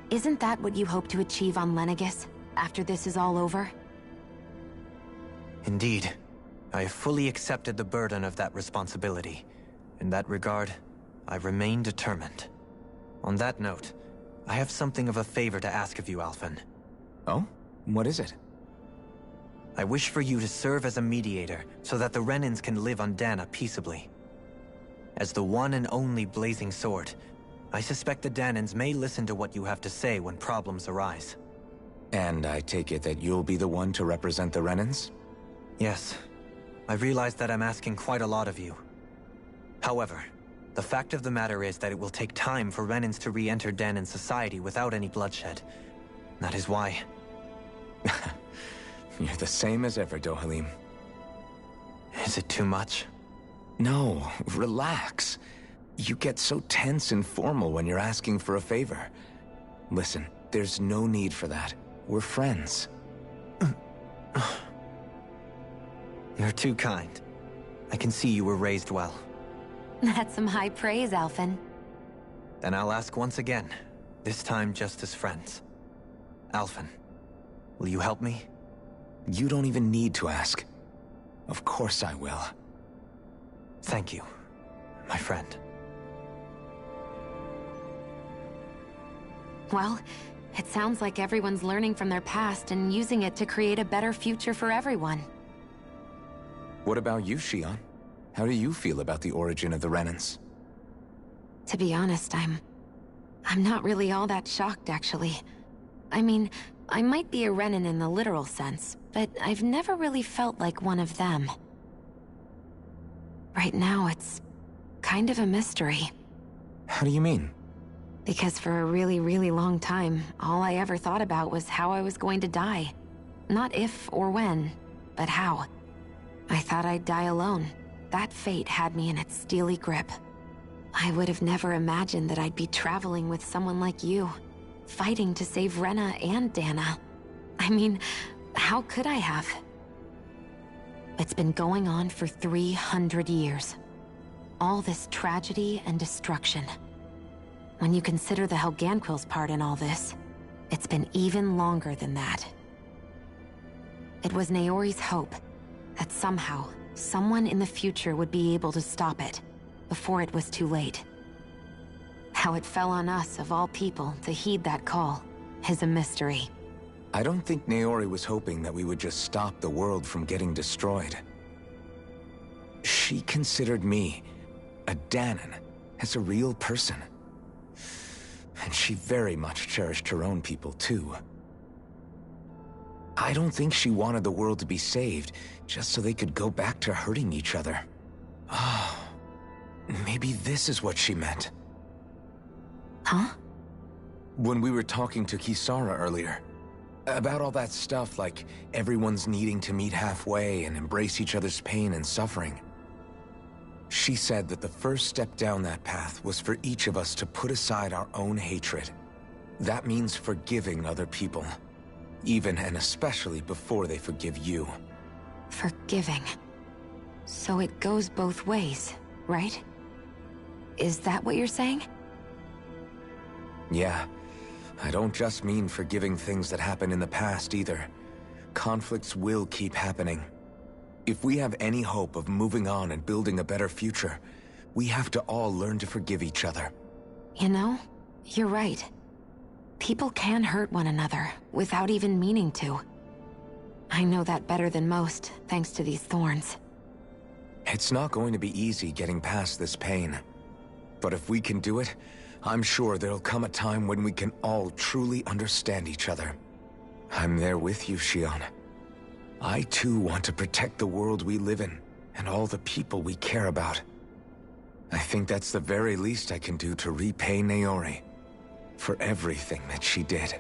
Isn't that what you hope to achieve on Lenegis, after this is all over? Indeed. I have fully accepted the burden of that responsibility. In that regard, I remain determined. On that note, I have something of a favor to ask of you, Alphen. Oh? What is it? I wish for you to serve as a mediator so that the Renans can live on Dana peaceably. As the one and only Blazing Sword, I suspect the Danans may listen to what you have to say when problems arise. And I take it that you'll be the one to represent the Renans? Yes. I realize that I'm asking quite a lot of you. However, the fact of the matter is that it will take time for Renans to re-enter Danan society without any bloodshed. That is why... You're the same as ever, Dohalim. Is it too much? No, relax. You get so tense and formal when you're asking for a favor. Listen, there's no need for that. We're friends. You're too kind. I can see you were raised well. That's some high praise, Alphen. Then I'll ask once again, this time just as friends. Alphen, will you help me? You don't even need to ask. Of course I will. Thank you, my friend. Well, it sounds like everyone's learning from their past and using it to create a better future for everyone. What about you, Shionne? How do you feel about the origin of the Renans? To be honest, I'm not really all that shocked, actually. I mean, I might be a Renan in the literal sense, but I've never really felt like one of them. Right now, it's kind of a mystery. How do you mean? Because for a really, really long time, all I ever thought about was how I was going to die. Not if or when, but how. I thought I'd die alone. That fate had me in its steely grip. I would have never imagined that I'd be traveling with someone like you, fighting to save Rena and Dana. I mean, how could I have? It's been going on for 300 years. All this tragedy and destruction. When you consider the Helganquil's part in all this, it's been even longer than that. It was Naori's hope that somehow, someone in the future would be able to stop it, before it was too late. How it fell on us, of all people, to heed that call, is a mystery. I don't think Naori was hoping that we would just stop the world from getting destroyed. She considered me, a Danan, as a real person. And she very much cherished her own people, too. I don't think she wanted the world to be saved, just so they could go back to hurting each other. Oh, maybe this is what she meant. Huh? When we were talking to Kisara earlier, about all that stuff like everyone's needing to meet halfway and embrace each other's pain and suffering. She said that the first step down that path was for each of us to put aside our own hatred. That means forgiving other people, even and especially before they forgive you. Forgiving. So it goes both ways, right? Is that what you're saying? Yeah. I don't just mean forgiving things that happened in the past either. Conflicts will keep happening. If we have any hope of moving on and building a better future, we have to all learn to forgive each other. You know, you're right. People can hurt one another without even meaning to. I know that better than most, thanks to these thorns. It's not going to be easy getting past this pain. But if we can do it, I'm sure there'll come a time when we can all truly understand each other. I'm there with you, Shion. I too want to protect the world we live in, and all the people we care about. I think that's the very least I can do to repay Naori for everything that she did.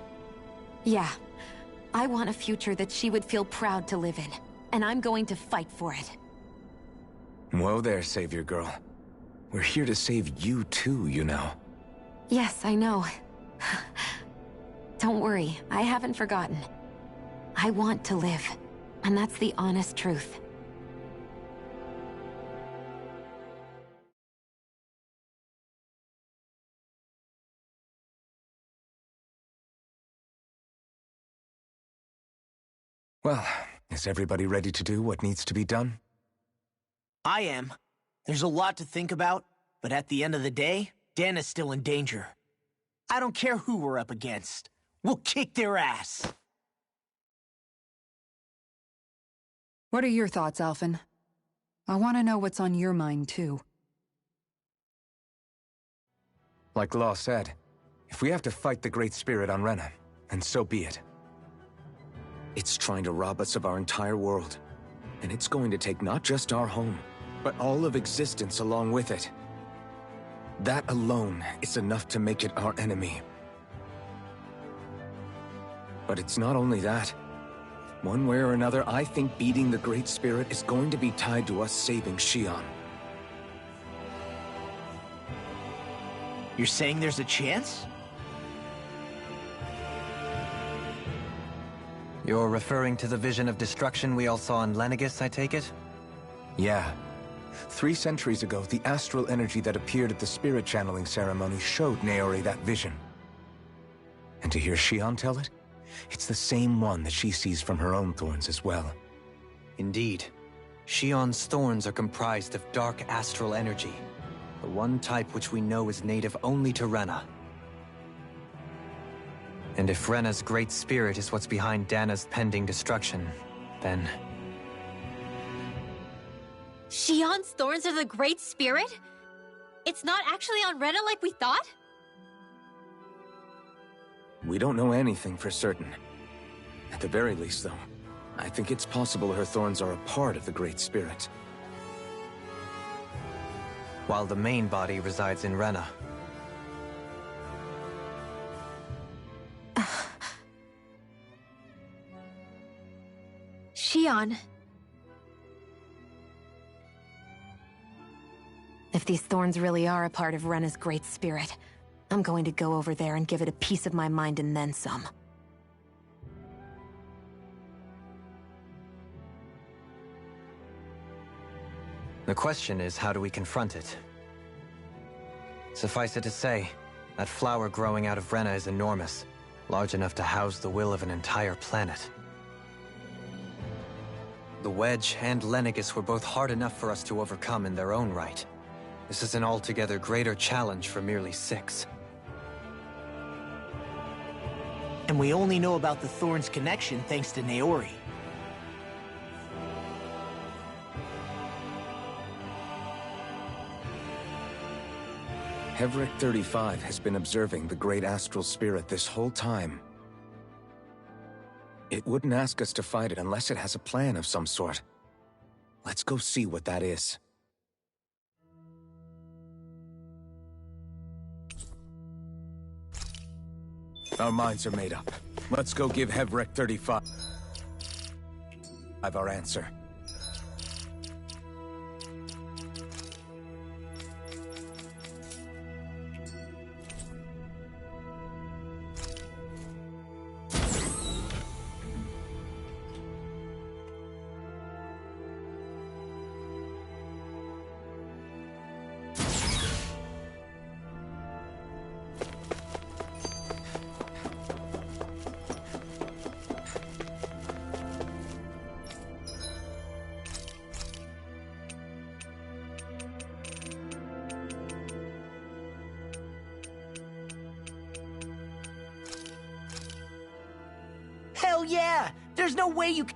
Yeah. I want a future that she would feel proud to live in, and I'm going to fight for it. Whoa there, Savior Girl. We're here to save you too, you know. Yes, I know. Don't worry, I haven't forgotten. I want to live, and that's the honest truth. Well, is everybody ready to do what needs to be done? I am. There's a lot to think about, but at the end of the day, Dana's still in danger. I don't care who we're up against. We'll kick their ass. What are your thoughts, Alphen? I want to know what's on your mind, too. Like Law said, if we have to fight the Great Spirit on Rena, then so be it. It's trying to rob us of our entire world. And it's going to take not just our home, but all of existence along with it. That alone is enough to make it our enemy. But it's not only that. One way or another, I think beating the Great Spirit is going to be tied to us saving Shion. You're saying there's a chance? You're referring to the vision of destruction we all saw in Lenegis, I take it? Yeah. 3 centuries ago, the astral energy that appeared at the spirit channeling ceremony showed Naori that vision. And to hear Shion tell it, it's the same one that she sees from her own thorns as well. Indeed. Shion's thorns are comprised of dark astral energy, the one type which we know is native only to Rena. And if Rena's great spirit is what's behind Dana's pending destruction, then... Shion's thorns are the Great Spirit? It's not actually on Rena like we thought? We don't know anything for certain. At the very least, though, I think it's possible her thorns are a part of the Great Spirit. While the main body resides in Rena. Shion. If these thorns really are a part of Rena's Great Spirit, I'm going to go over there and give it a piece of my mind and then some. The question is, how do we confront it? Suffice it to say, that flower growing out of Rena is enormous, large enough to house the will of an entire planet. The Wedge and Lenegis were both hard enough for us to overcome in their own right. This is an altogether greater challenge for merely 6. And we only know about the Thorns' connection thanks to Naori. Heverick 35 has been observing the Great Astral Spirit this whole time. It wouldn't ask us to fight it unless it has a plan of some sort. Let's go see what that is. Our minds are made up. Let's go give Hevrek 35 our answer. Hell yeah! There's no way you can...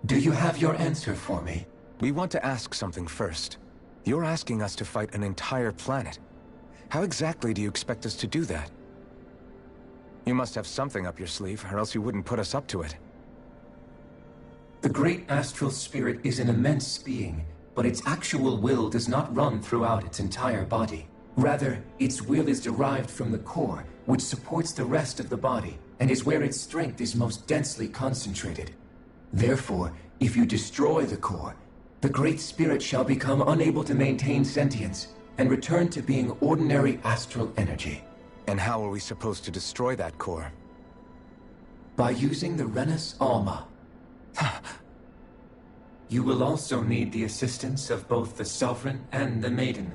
Do you have your answer for me? We want to ask something first. You're asking us to fight an entire planet. How exactly do you expect us to do that? You must have something up your sleeve, or else you wouldn't put us up to it. The great astral spirit is an immense being, but its actual will does not run throughout its entire body. Rather, its will is derived from the core, which supports the rest of the body, and is where its strength is most densely concentrated. Therefore, if you destroy the core, the Great Spirit shall become unable to maintain sentience, and return to being ordinary astral energy. And how are we supposed to destroy that core? By using the Renus Alma. You will also need the assistance of both the Sovereign and the Maiden.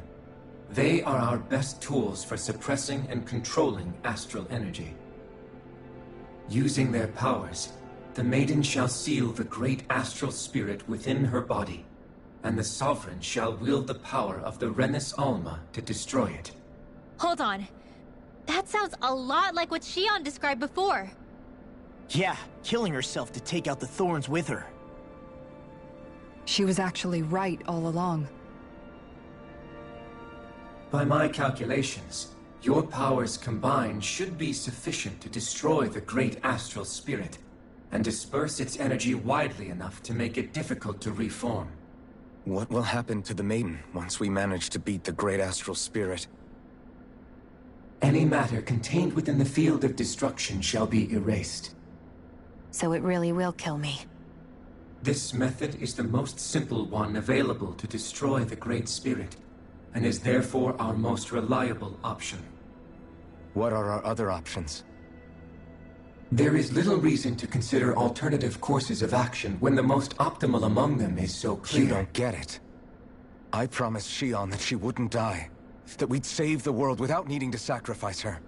They are our best tools for suppressing and controlling astral energy. Using their powers, the Maiden shall seal the great astral spirit within her body, and the Sovereign shall wield the power of the Renus Alma to destroy it. Hold on. That sounds a lot like what Shion described before. Yeah, killing herself to take out the thorns with her. She was actually right all along. By my calculations, your powers combined should be sufficient to destroy the great astral spirit, and disperse its energy widely enough to make it difficult to reform. What will happen to the Maiden once we manage to beat the great astral spirit? Any matter contained within the field of destruction shall be erased. So it really will kill me. This method is the most simple one available to destroy the Great Spirit, and is therefore our most reliable option. What are our other options? There is little reason to consider alternative courses of action when the most optimal among them is so clear. You don't get it. I promised Shion that she wouldn't die, that we'd save the world without needing to sacrifice her.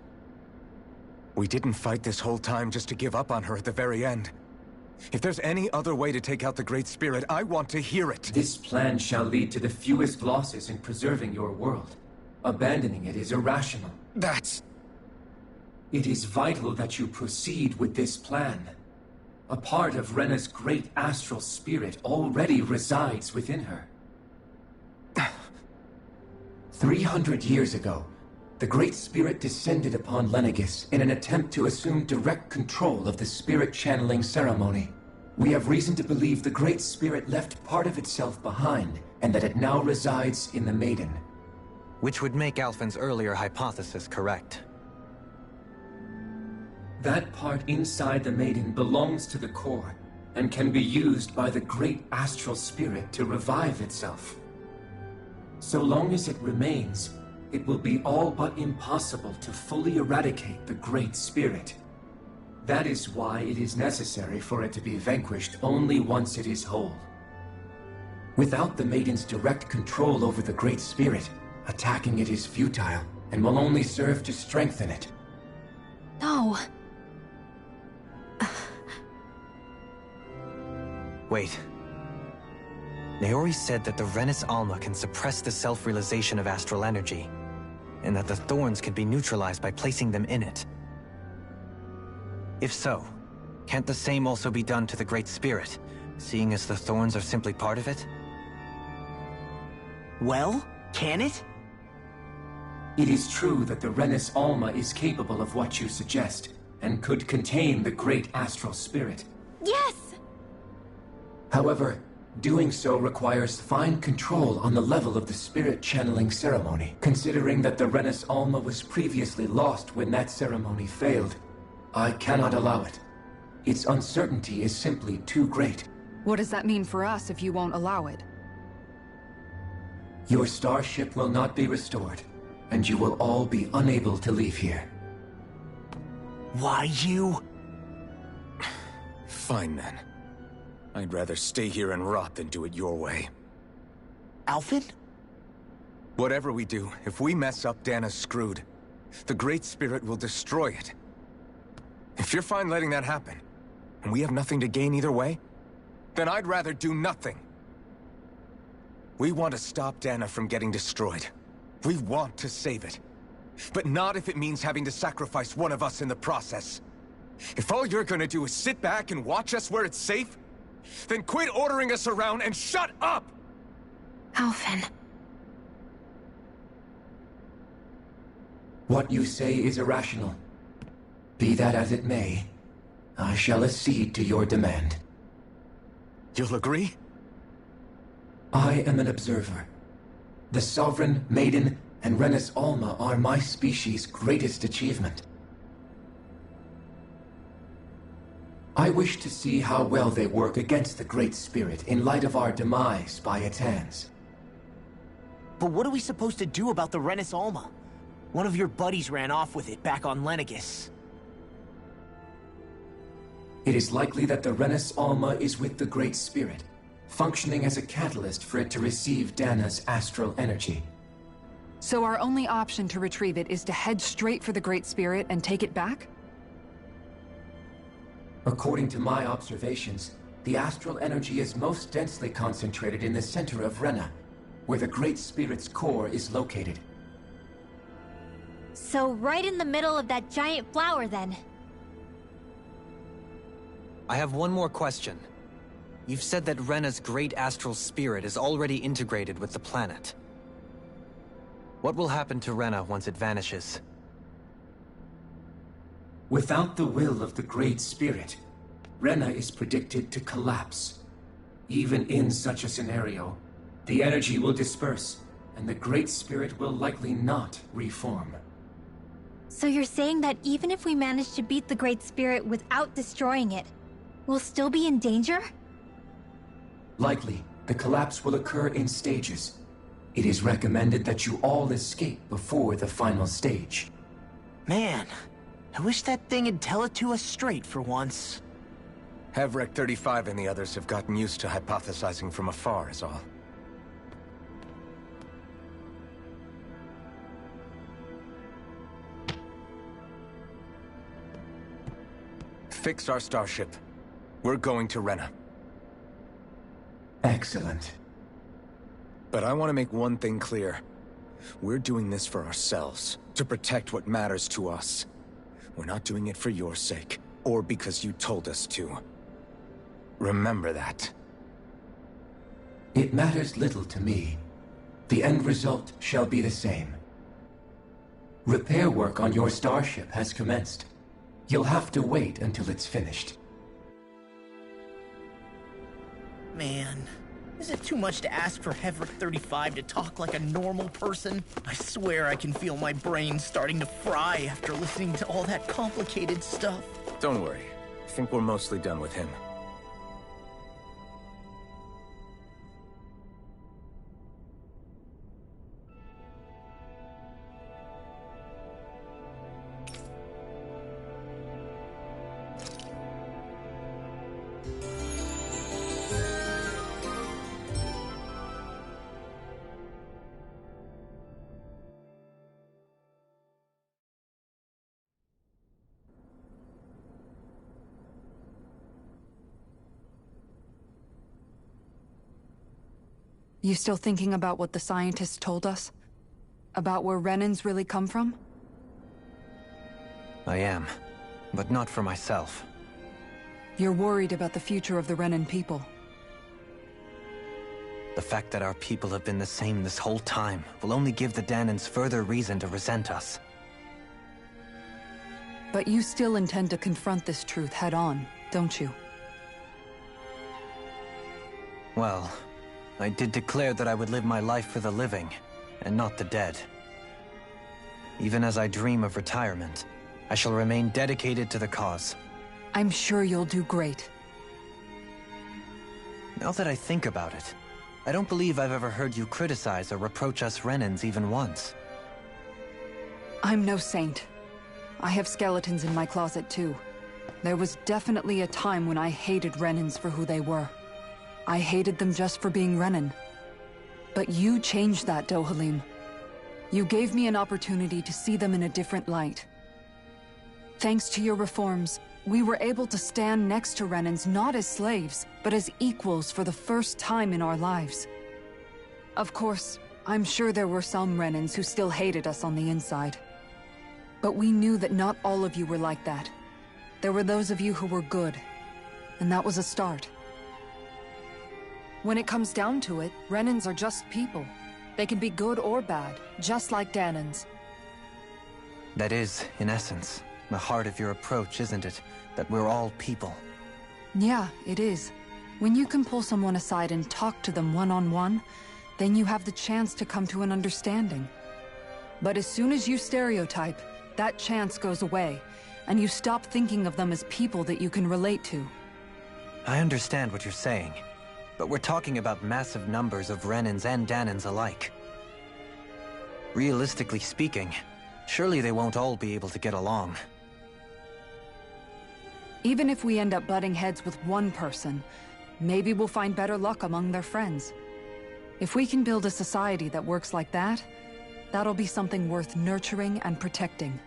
We didn't fight this whole time just to give up on her at the very end. If there's any other way to take out the Great Spirit, I want to hear it. This plan shall lead to the fewest losses in preserving your world. Abandoning it is irrational. It is vital that you proceed with this plan. A part of Rena's great astral spirit already resides within her. 300 years ago, the Great Spirit descended upon Lenegis in an attempt to assume direct control of the spirit channeling ceremony. We have reason to believe the Great Spirit left part of itself behind, and that it now resides in the Maiden. Which would make Alphen's earlier hypothesis correct. That part inside the Maiden belongs to the core, and can be used by the Great Astral Spirit to revive itself. So long as it remains, it will be all but impossible to fully eradicate the Great Spirit. That is why it is necessary for it to be vanquished only once it is whole. Without the Maiden's direct control over the Great Spirit, attacking it is futile, and will only serve to strengthen it. No. Wait. Naori said that the Renis Alma can suppress the self-realization of astral energy, and that the thorns can be neutralized by placing them in it. If so, can't the same also be done to the Great Spirit, seeing as the thorns are simply part of it? Well, can it? It is true that the Renis Alma is capable of what you suggest, and could contain the Great Astral Spirit. Yes! However, doing so requires fine control on the level of the spirit channeling ceremony. Considering that the Renis Alma was previously lost when that ceremony failed, I cannot allow it. Its uncertainty is simply too great. What does that mean for us if you won't allow it? Your starship will not be restored, and you will all be unable to leave here. Why you? Fine then. I'd rather stay here and rot than do it your way. Alphen? Whatever we do, if we mess up, Dana's screwed. The Great Spirit will destroy it. If you're fine letting that happen, and we have nothing to gain either way, then I'd rather do nothing. We want to stop Dana from getting destroyed. We want to save it. But not if it means having to sacrifice one of us in the process. If all you're gonna do is sit back and watch us where it's safe, then quit ordering us around and shut up! Alphen. What you say is irrational. Be that as it may, I shall accede to your demand. You'll agree? I am an observer. The Sovereign, Maiden, and Renis Alma are my species' greatest achievement. I wish to see how well they work against the Great Spirit in light of our demise by its hands. But what are we supposed to do about the Renis Alma? One of your buddies ran off with it back on Lenegis. It is likely that the Renis Alma is with the Great Spirit, functioning as a catalyst for it to receive Dana's astral energy. So our only option to retrieve it is to head straight for the Great Spirit and take it back? According to my observations, the astral energy is most densely concentrated in the center of Rena, where the Great Spirit's core is located. So right in the middle of that giant flower, then. I have one more question. You've said that Rena's great astral spirit is already integrated with the planet. What will happen to Rena once it vanishes? Without the will of the Great Spirit, Rena is predicted to collapse. Even in such a scenario, the energy will disperse, and the Great Spirit will likely not reform. So you're saying that even if we manage to beat the Great Spirit without destroying it, we'll still be in danger? Likely, the collapse will occur in stages. It is recommended that you all escape before the final stage. Man, I wish that thing would tell it to us straight for once. Hevrek 35 and the others have gotten used to hypothesizing from afar, is all. Fix our starship. We're going to Rena. Excellent. But I want to make one thing clear. We're doing this for ourselves, to protect what matters to us. We're not doing it for your sake, or because you told us to. Remember that. It matters little to me. The end result shall be the same. Repair work on your starship has commenced. You'll have to wait until it's finished. Man, is it too much to ask for Hevric 35 to talk like a normal person? I swear I can feel my brain starting to fry after listening to all that complicated stuff. Don't worry. I think we're mostly done with him. You still thinking about what the scientists told us? About where Renans really come from? I am, but not for myself. You're worried about the future of the Renan people. The fact that our people have been the same this whole time will only give the Danans further reason to resent us. But you still intend to confront this truth head-on, don't you? Well, I did declare that I would live my life for the living, and not the dead. Even as I dream of retirement, I shall remain dedicated to the cause. I'm sure you'll do great. Now that I think about it, I don't believe I've ever heard you criticize or reproach us Renans even once. I'm no saint. I have skeletons in my closet too. There was definitely a time when I hated Renans for who they were. I hated them just for being Renan. But you changed that, Dohalim. You gave me an opportunity to see them in a different light. Thanks to your reforms, we were able to stand next to Renans not as slaves, but as equals for the first time in our lives. Of course, I'm sure there were some Renans who still hated us on the inside. But we knew that not all of you were like that. There were those of you who were good, and that was a start. When it comes down to it, Renans are just people. They can be good or bad, just like Danans. That is, in essence, the heart of your approach, isn't it? That we're all people. Yeah, it is. When you can pull someone aside and talk to them one-on-one, then you have the chance to come to an understanding. But as soon as you stereotype, that chance goes away, and you stop thinking of them as people that you can relate to. I understand what you're saying. But we're talking about massive numbers of Renans and Danans alike. Realistically speaking, surely they won't all be able to get along. Even if we end up butting heads with one person, maybe we'll find better luck among their friends. If we can build a society that works like that, that'll be something worth nurturing and protecting.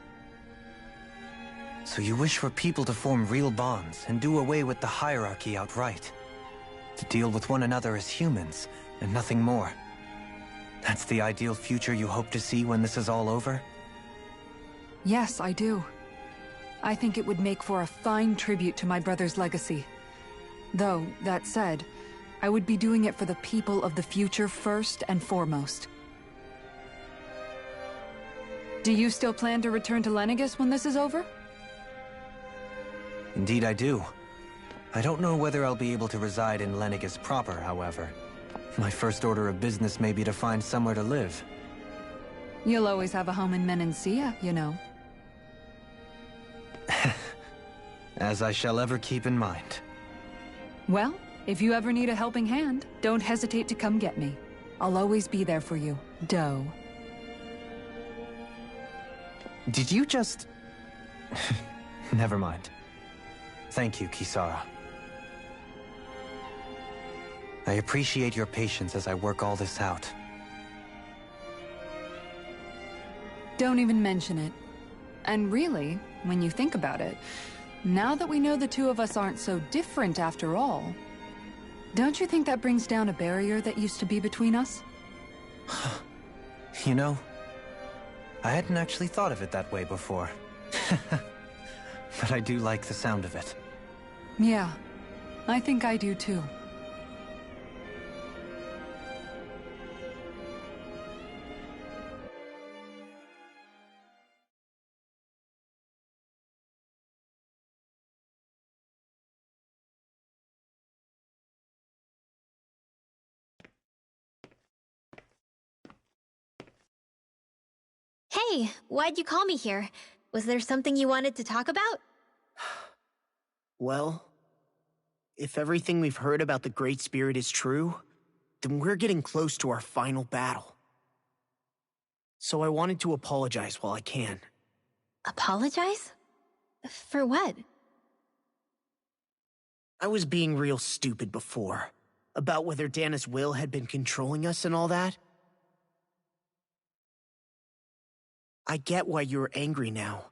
So you wish for people to form real bonds and do away with the hierarchy outright? To deal with one another as humans, and nothing more. That's the ideal future you hope to see when this is all over? Yes, I do. I think it would make for a fine tribute to my brother's legacy. Though, that said, I would be doing it for the people of the future first and foremost. Do you still plan to return to Lenegis when this is over? Indeed I do. I don't know whether I'll be able to reside in Lenegis proper, however. My first order of business may be to find somewhere to live. You'll always have a home in Menancia, you know. As I shall ever keep in mind. Well, if you ever need a helping hand, don't hesitate to come get me. I'll always be there for you, Doe. Did you just... Never mind. Thank you, Kisara. I appreciate your patience as I work all this out. Don't even mention it. And really, when you think about it, now that we know the two of us aren't so different after all, don't you think that brings down a barrier that used to be between us? You know, I hadn't actually thought of it that way before. But I do like the sound of it. Yeah, I think I do too. Hey, why'd you call me here? Was there something you wanted to talk about? Well, if everything we've heard about the Great Spirit is true, then we're getting close to our final battle. So I wanted to apologize while I can. Apologize? For what? I was being real stupid before, about whether Dana's will had been controlling us and all that. I get why you're angry now.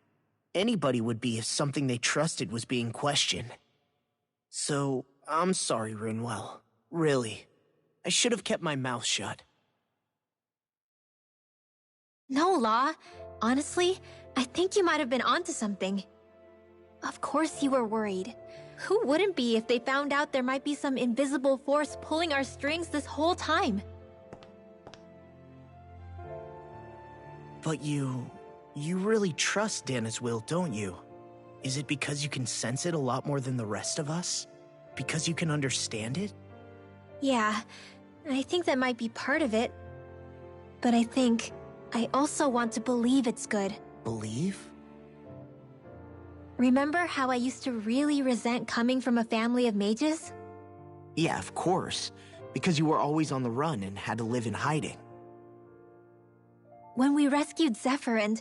Anybody would be if something they trusted was being questioned. So, I'm sorry, Rinwell. Really. I should have kept my mouth shut. No, Law. Honestly, I think you might have been onto something. Of course you were worried. Who wouldn't be if they found out there might be some invisible force pulling our strings this whole time? But you really trust Dana's will, don't you? Is it because you can sense it a lot more than the rest of us? Because you can understand it? Yeah, I think that might be part of it. But I also want to believe it's good. Believe? Remember how I used to really resent coming from a family of mages? Yeah, of course. Because you were always on the run and had to live in hiding. When we rescued Zephyr and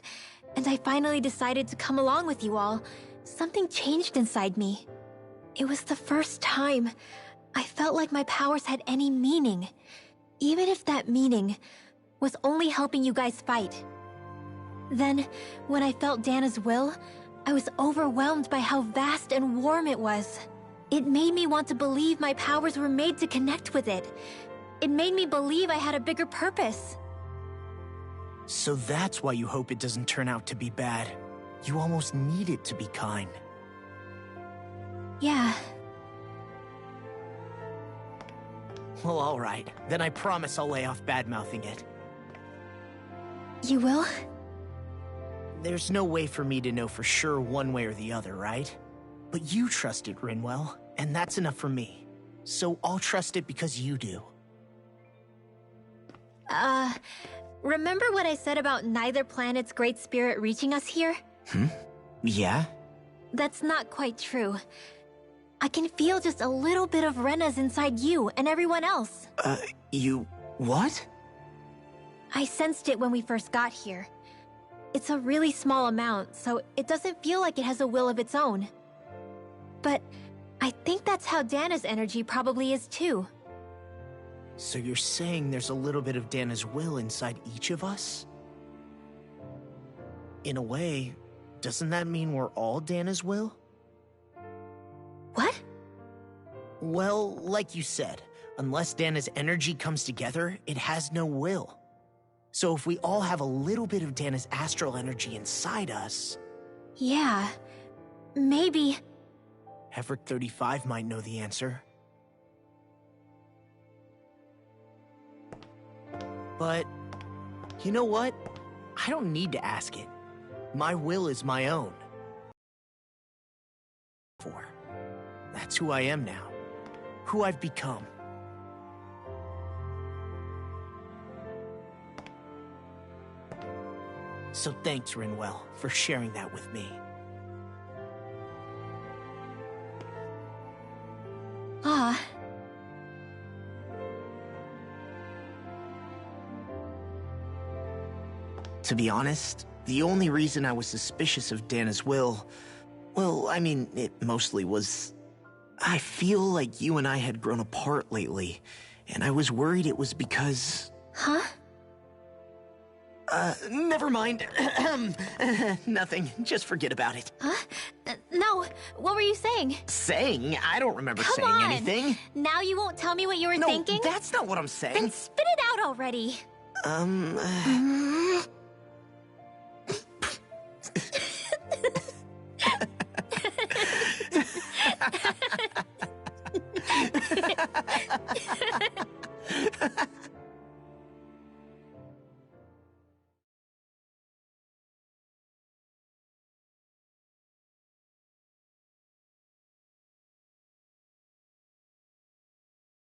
I finally decided to come along with you all, something changed inside me. It was the first time I felt like my powers had any meaning, even if that meaning was only helping you guys fight. Then, when I felt Dana's will, I was overwhelmed by how vast and warm it was. It made me want to believe my powers were made to connect with it. It made me believe I had a bigger purpose. So that's why you hope it doesn't turn out to be bad. You almost need it to be kind. Yeah. Well, alright. Then I promise I'll lay off bad-mouthing it. You will? There's no way for me to know for sure one way or the other, right? But you trust it, Rinwell, and that's enough for me. So I'll trust it because you do. Remember what I said about neither planet's great spirit reaching us here? Yeah? That's not quite true. I can feel just a little bit of Rena's inside you and everyone else. You... what? I sensed it when we first got here. It's a really small amount, so it doesn't feel like it has a will of its own. But I think that's how Dana's energy probably is too. So you're saying there's a little bit of Dana's will inside each of us? In a way, doesn't that mean we're all Dana's will? What? Well, like you said, unless Dana's energy comes together, it has no will. So if we all have a little bit of Dana's astral energy inside us... Yeah, maybe... Hefric 35 might know the answer. But, you know what? I don't need to ask it. My will is my own. That's who I am now. Who I've become. So thanks, Rinwell, for sharing that with me. To be honest, the only reason I was suspicious of Dana's will, well, I mean, it mostly was... I feel like you and I had grown apart lately, and I was worried it was because... Huh? Never mind. Nothing. Just forget about it. Huh? No, what were you saying? Saying? I don't remember saying anything. Now you won't tell me what you were thinking? No, that's not what I'm saying. Then spit it out already.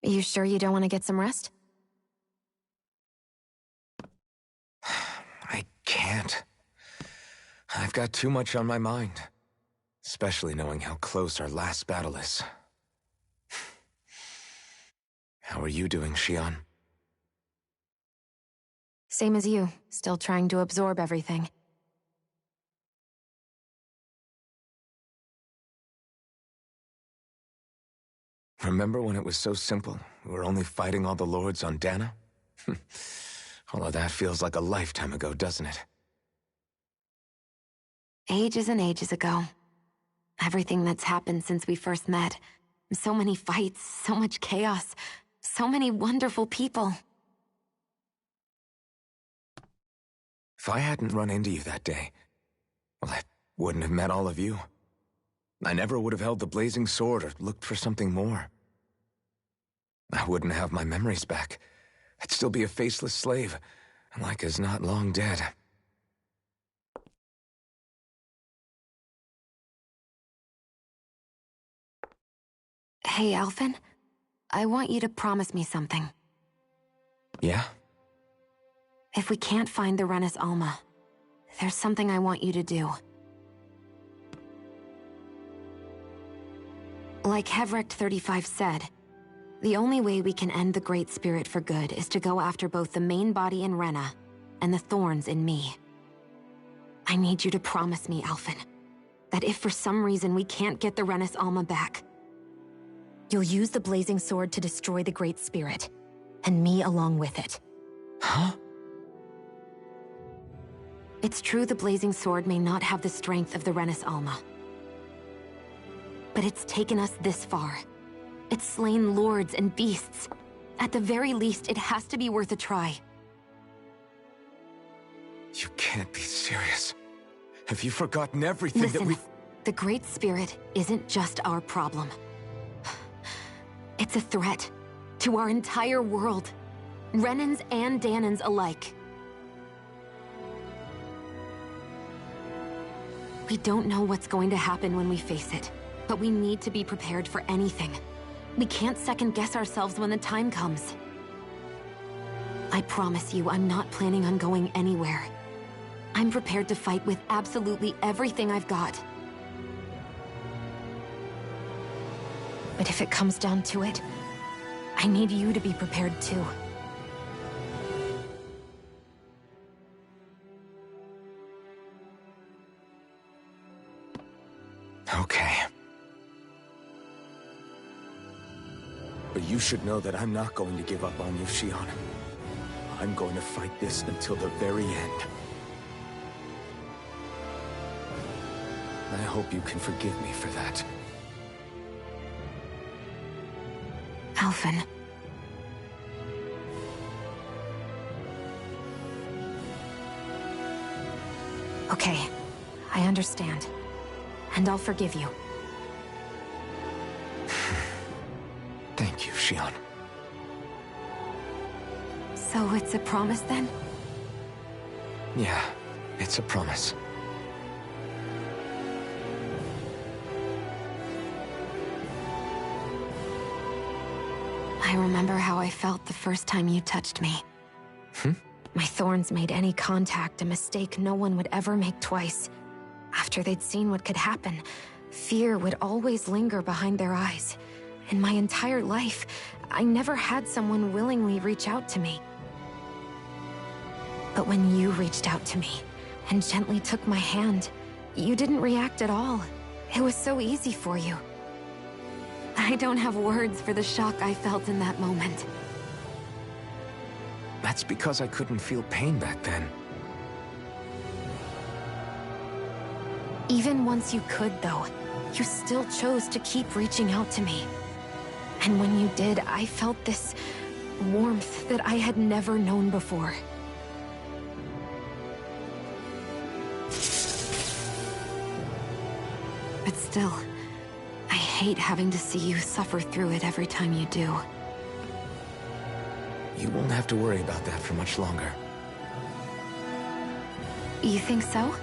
You sure you don't want to get some rest? I can't. I've got too much on my mind. Especially knowing how close our last battle is. How are you doing, Xion? Same as you, still trying to absorb everything. Remember when it was so simple? We were only fighting all the lords on Dana? All of that feels like a lifetime ago, doesn't it? Ages and ages ago. Everything that's happened since we first met. So many fights, so much chaos, so many wonderful people. If I hadn't run into you that day, well, I wouldn't have met all of you. I never would have held the blazing sword or looked for something more. I wouldn't have my memories back. I'd still be a faceless slave, like as not long dead. Hey, Alphen. I want you to promise me something. Yeah? If we can't find the Renis Alma, there's something I want you to do. Like Hevrecht 35 said, the only way we can end the Great Spirit for good is to go after both the main body in Rena and the thorns in me. I need you to promise me, Alphen, that if for some reason we can't get the Renis Alma back, you'll use the Blazing Sword to destroy the Great Spirit, and me along with it. Huh? It's true the Blazing Sword may not have the strength of the Renis Alma. But it's taken us this far. It's slain lords and beasts. At the very least, it has to be worth a try. You can't be serious. Have you forgotten everything Listen, that we've... The Great Spirit isn't just our problem. It's a threat to our entire world. Renans and Danans alike. We don't know what's going to happen when we face it, but we need to be prepared for anything. We can't second-guess ourselves when the time comes. I promise you, I'm not planning on going anywhere. I'm prepared to fight with absolutely everything I've got. But if it comes down to it, I need you to be prepared too. Okay. But you should know that I'm not going to give up on you, Xion. I'm going to fight this until the very end. I hope you can forgive me for that. Alphen. Okay, I understand. And I'll forgive you. Thank you, Xion. So it's a promise then? Yeah, it's a promise. I remember how I felt the first time you touched me. My thorns made any contact a mistake no one would ever make twice. After they'd seen what could happen, fear would always linger behind their eyes. In my entire life, I never had someone willingly reach out to me. But when you reached out to me and gently took my hand, you didn't react at all. It was so easy for you. I don't have words for the shock I felt in that moment. That's because I couldn't feel pain back then. Even once you could, though, you still chose to keep reaching out to me. And when you did, I felt this warmth that I had never known before. But still, I hate having to see you suffer through it every time you do. You won't have to worry about that for much longer. You think so?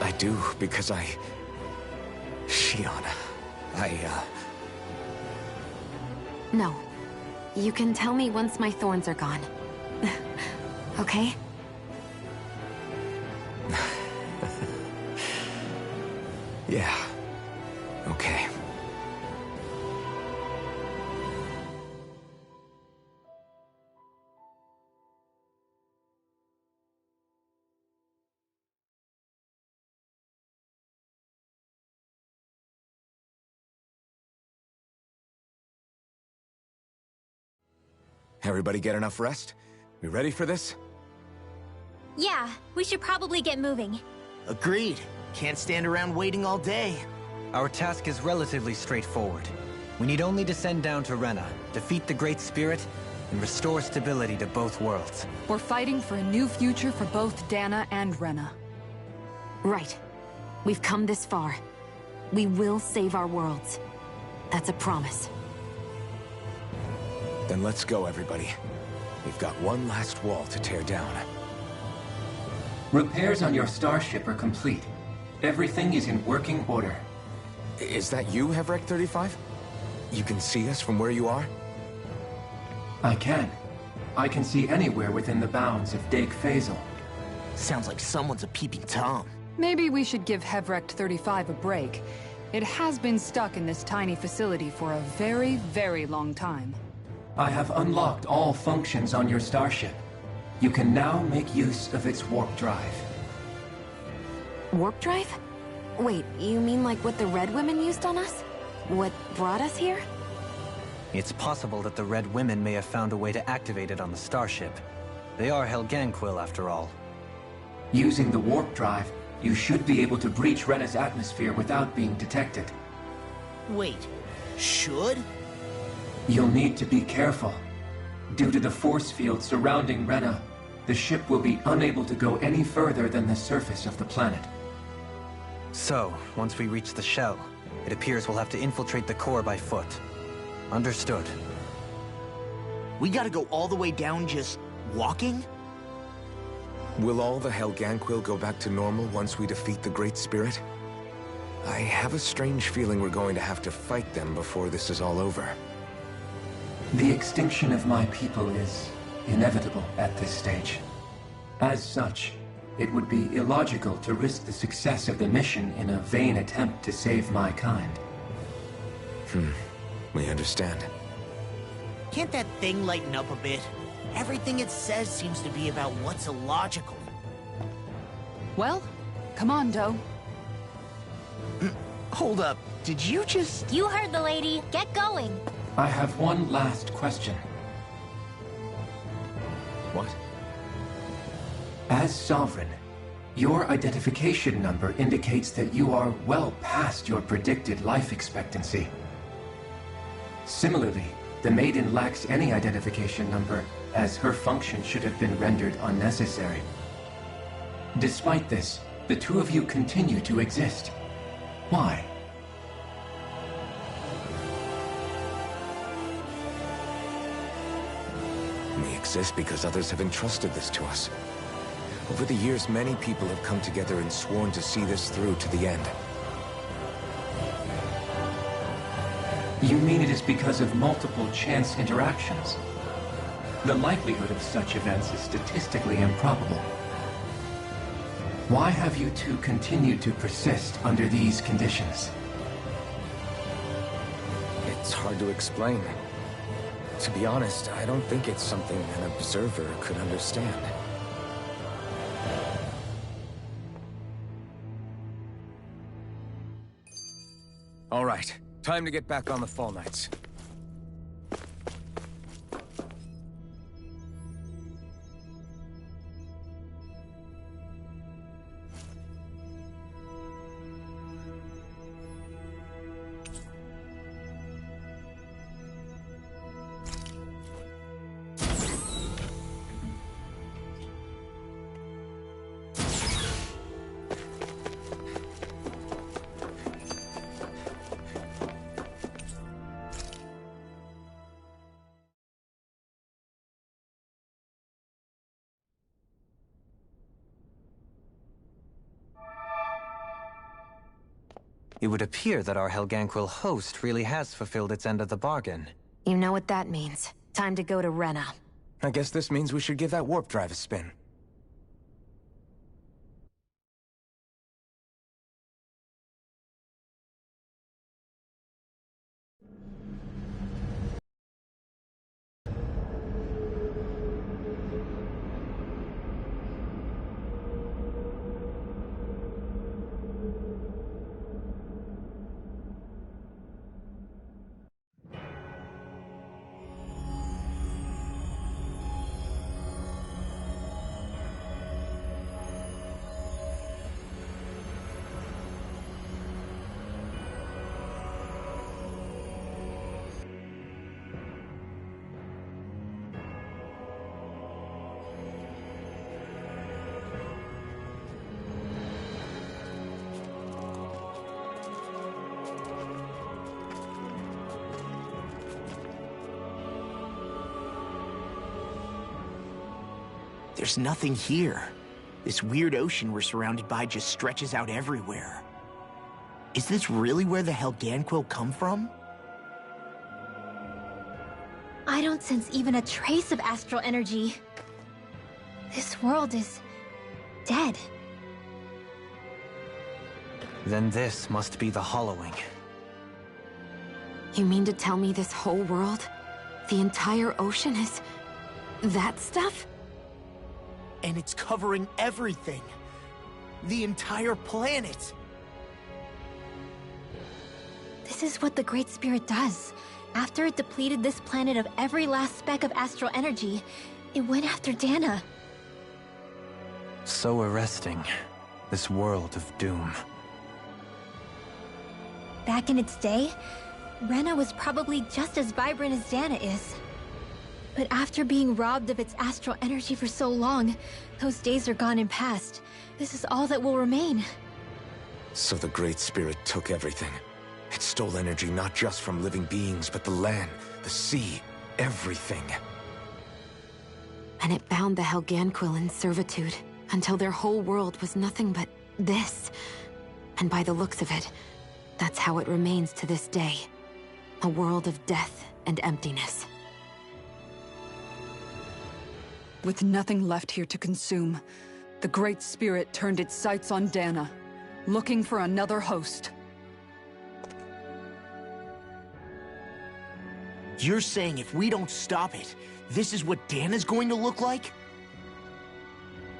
I do, because Xion, No. You can tell me once my thorns are gone. Okay? Yeah. Okay. Everybody get enough rest? We ready for this? Yeah, we should probably get moving. Agreed. Can't stand around waiting all day. Our task is relatively straightforward. We need only descend down to Rena, defeat the Great Spirit, and restore stability to both worlds. We're fighting for a new future for both Dana and Rena. Right. We've come this far. We will save our worlds. That's a promise. Then let's go, everybody. We've got one last wall to tear down. Repairs on your starship are complete. Everything is in working order. Is that you, Hevrek 35? You can see us from where you are? I can. I can see anywhere within the bounds of Dake Faisal. Sounds like someone's a peeping Tom. Maybe we should give Hevrek 35 a break. It has been stuck in this tiny facility for a very, very long time. I have unlocked all functions on your starship. You can now make use of its warp drive. Warp drive? Wait, you mean like what the Red Women used on us? What brought us here? It's possible that the Red Women may have found a way to activate it on the starship. They are Helganquil, after all. Using the warp drive, you should be able to breach Rena's atmosphere without being detected. Wait, should? You'll need to be careful. Due to the force field surrounding Rena, the ship will be unable to go any further than the surface of the planet. So, once we reach the shell, it appears we'll have to infiltrate the core by foot. Understood. We gotta go all the way down just walking? Will all the Helganquil go back to normal once we defeat the Great Spirit? I have a strange feeling we're going to have to fight them before this is all over. The extinction of my people is inevitable at this stage. As such, it would be illogical to risk the success of the mission in a vain attempt to save my kind. We understand. Can't that thing lighten up a bit? Everything it says seems to be about what's illogical. Well, come on, Doe. Hold up, did you just... You heard the lady. Get going. I have one last question. What? As Sovereign, your identification number indicates that you are well past your predicted life expectancy. Similarly, the Maiden lacks any identification number, as her function should have been rendered unnecessary. Despite this, the two of you continue to exist. Why? We exist because others have entrusted this to us. Over the years, many people have come together and sworn to see this through to the end. You mean it is because of multiple chance interactions? The likelihood of such events is statistically improbable. Why have you two continued to persist under these conditions? It's hard to explain. To be honest, I don't think it's something an observer could understand. All right, time to get back on the Fall Knights. It would appear that our Helganquil host really has fulfilled its end of the bargain. You know what that means. Time to go to Rena. I guess this means we should give that warp drive a spin. There's nothing here. This weird ocean we're surrounded by just stretches out everywhere. Is this really where the Helganquil come from? I don't sense even a trace of astral energy. This world is dead. Then this must be the Hollowing. You mean to tell me this whole world, the entire ocean is that stuff? And it's covering everything. The entire planet. This is what the Great Spirit does. After it depleted this planet of every last speck of astral energy, it went after Dana. So arresting. This world of doom. Back in its day, Rena was probably just as vibrant as Dana is. But after being robbed of its astral energy for so long, those days are gone and past. This is all that will remain. So the Great Spirit took everything. It stole energy not just from living beings, but the land, the sea, everything. And it bound the Helganquil in servitude, until their whole world was nothing but this. And by the looks of it, that's how it remains to this day. A world of death and emptiness. With nothing left here to consume, the Great Spirit turned its sights on Dana, looking for another host. You're saying if we don't stop it, this is what Dana's going to look like?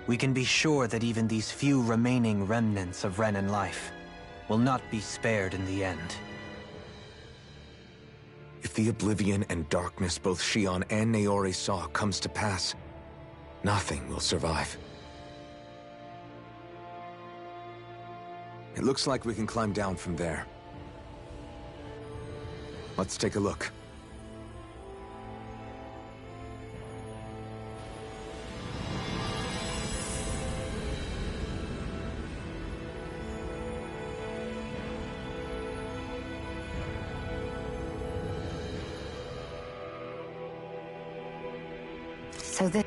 We can be sure that even these few remaining remnants of Renan life will not be spared in the end. If the oblivion and darkness both Shion and Naori saw comes to pass, nothing will survive. It looks like we can climb down from there. Let's take a look. So this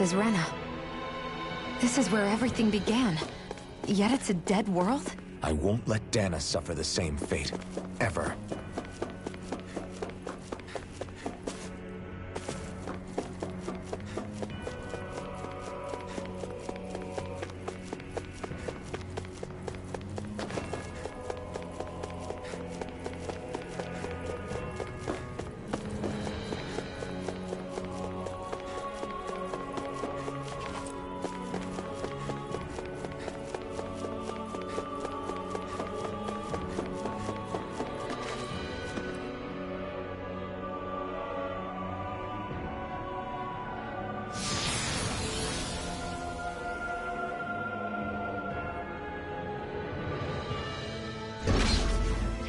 is Rena. This is where everything began. Yet it's a dead world? I won't let Dana suffer the same fate. Ever.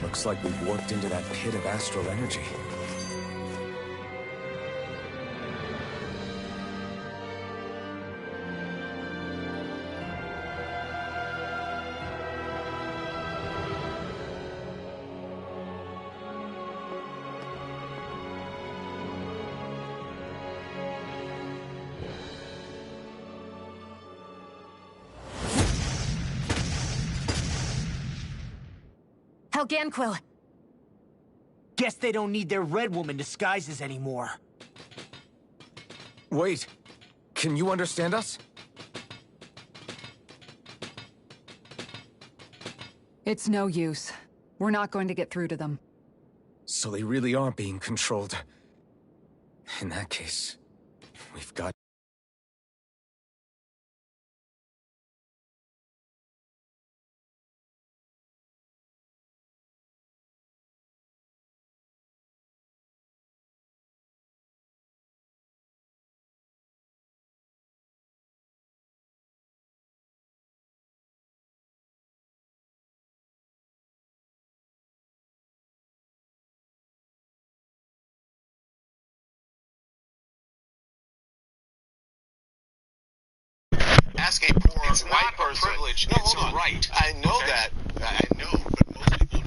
Looks like we've warped into that pit of astral energy. Helganquil! Guess they don't need their Red Woman disguises anymore. Wait, can you understand us? It's no use. We're not going to get through to them. So they really are being controlled. In that case, we've got... Ask a poor white person. Privilege. No, it's a right. I know that. I know, but most people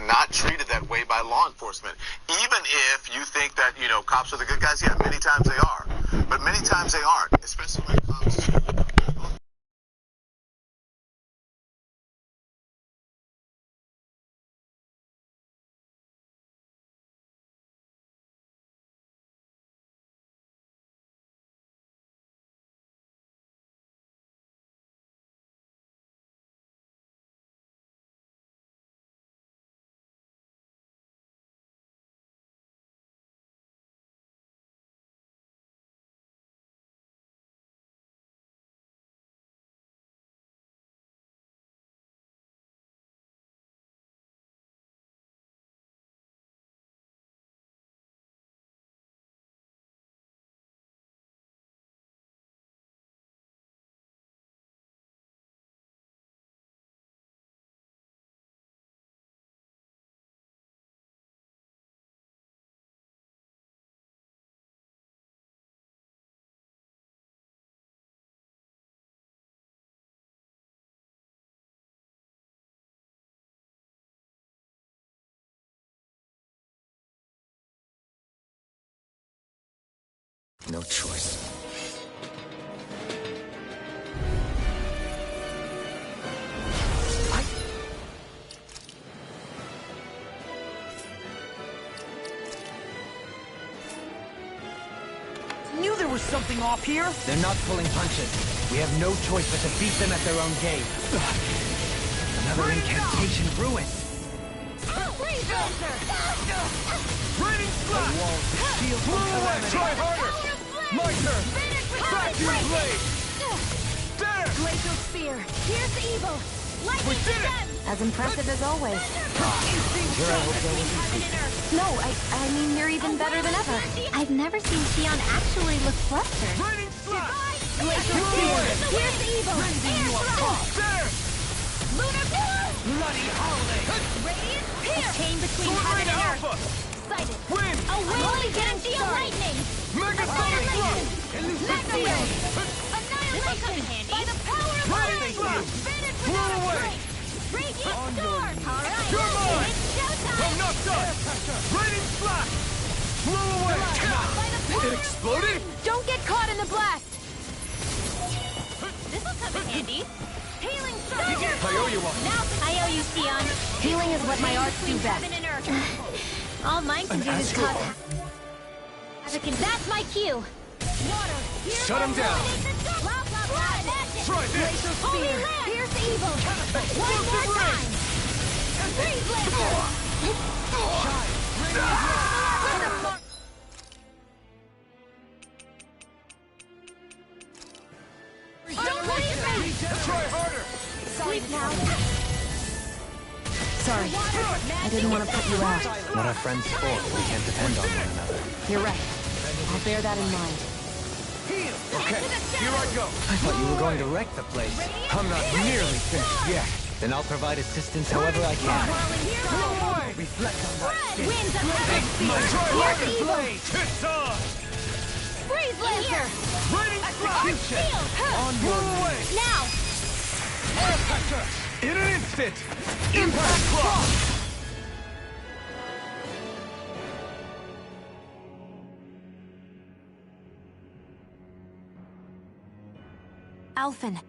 They're not treated that way by law enforcement. Even if you think that, you know, cops are the good guys, yeah, many times they are. But many times they aren't, especially when it comes to... No choice. Knew there was something off here. They're not pulling punches. We have no choice but to beat them at their own game. Another incantation ruined. Raining slash! Blow away! Try harder! My turn! Vacuum blade! There! Glacial Spear! Here's evil! We did it! As impressive as always. No, I mean you're even better than ever. I've never seen Xion actually look flustered. Raining slash! Glacial Spear! Here's evil! There! Lunar Blow! Bloody holiday! Radiant Pierce! A chain between Sword heaven Rain and Alpha! earth. Sighted. Win! A wind against the lightning! Megasonic Thrust! Mega Wave! Annihilation! By the power of Raining slash! Blow away! Radiant Storm! Alright! You're mine! It's showtime! I'm not done! Raining slash! Blow away! It exploded? Don't get caught in the blast! This'll come in handy. Healing Storm! I owe you one. Now I owe you, Xion. Healing is what my arts do best. Heaven and earth. All mine can do is cause havoc, and that's my cue. Water. Shut him down. Blah, blah, blah. That's it. Try this. Glacial Spear. Here's evil. One more time. Freeze Laser. Don't leave me. Try harder! Sleep now. Sorry, I didn't want to put you out. What are friends for if we can't depend on one another? You're right. I'll bear that in mind. Okay, here I go. I thought you were going to wreck the place. I'm not nearly finished yet. Then I'll provide assistance however I can. Blow away! Reflect on that. Winds of heaven. Try Here's harder! evil. It's on! Freeze Laser. Raining slash! Blow away! Now. In an instant! Impact Clock! Alphen.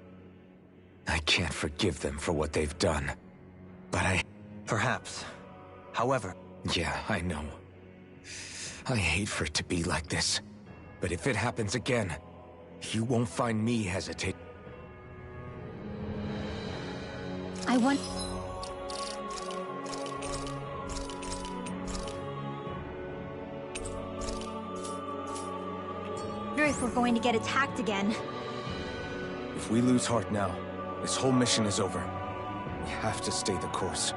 I can't forgive them for what they've done. But Perhaps. However... Yeah, I know. I hate for it to be like this. But if it happens again, you won't find me hesitate. I want... If we're going to get attacked again. If we lose heart now, this whole mission is over. We have to stay the course.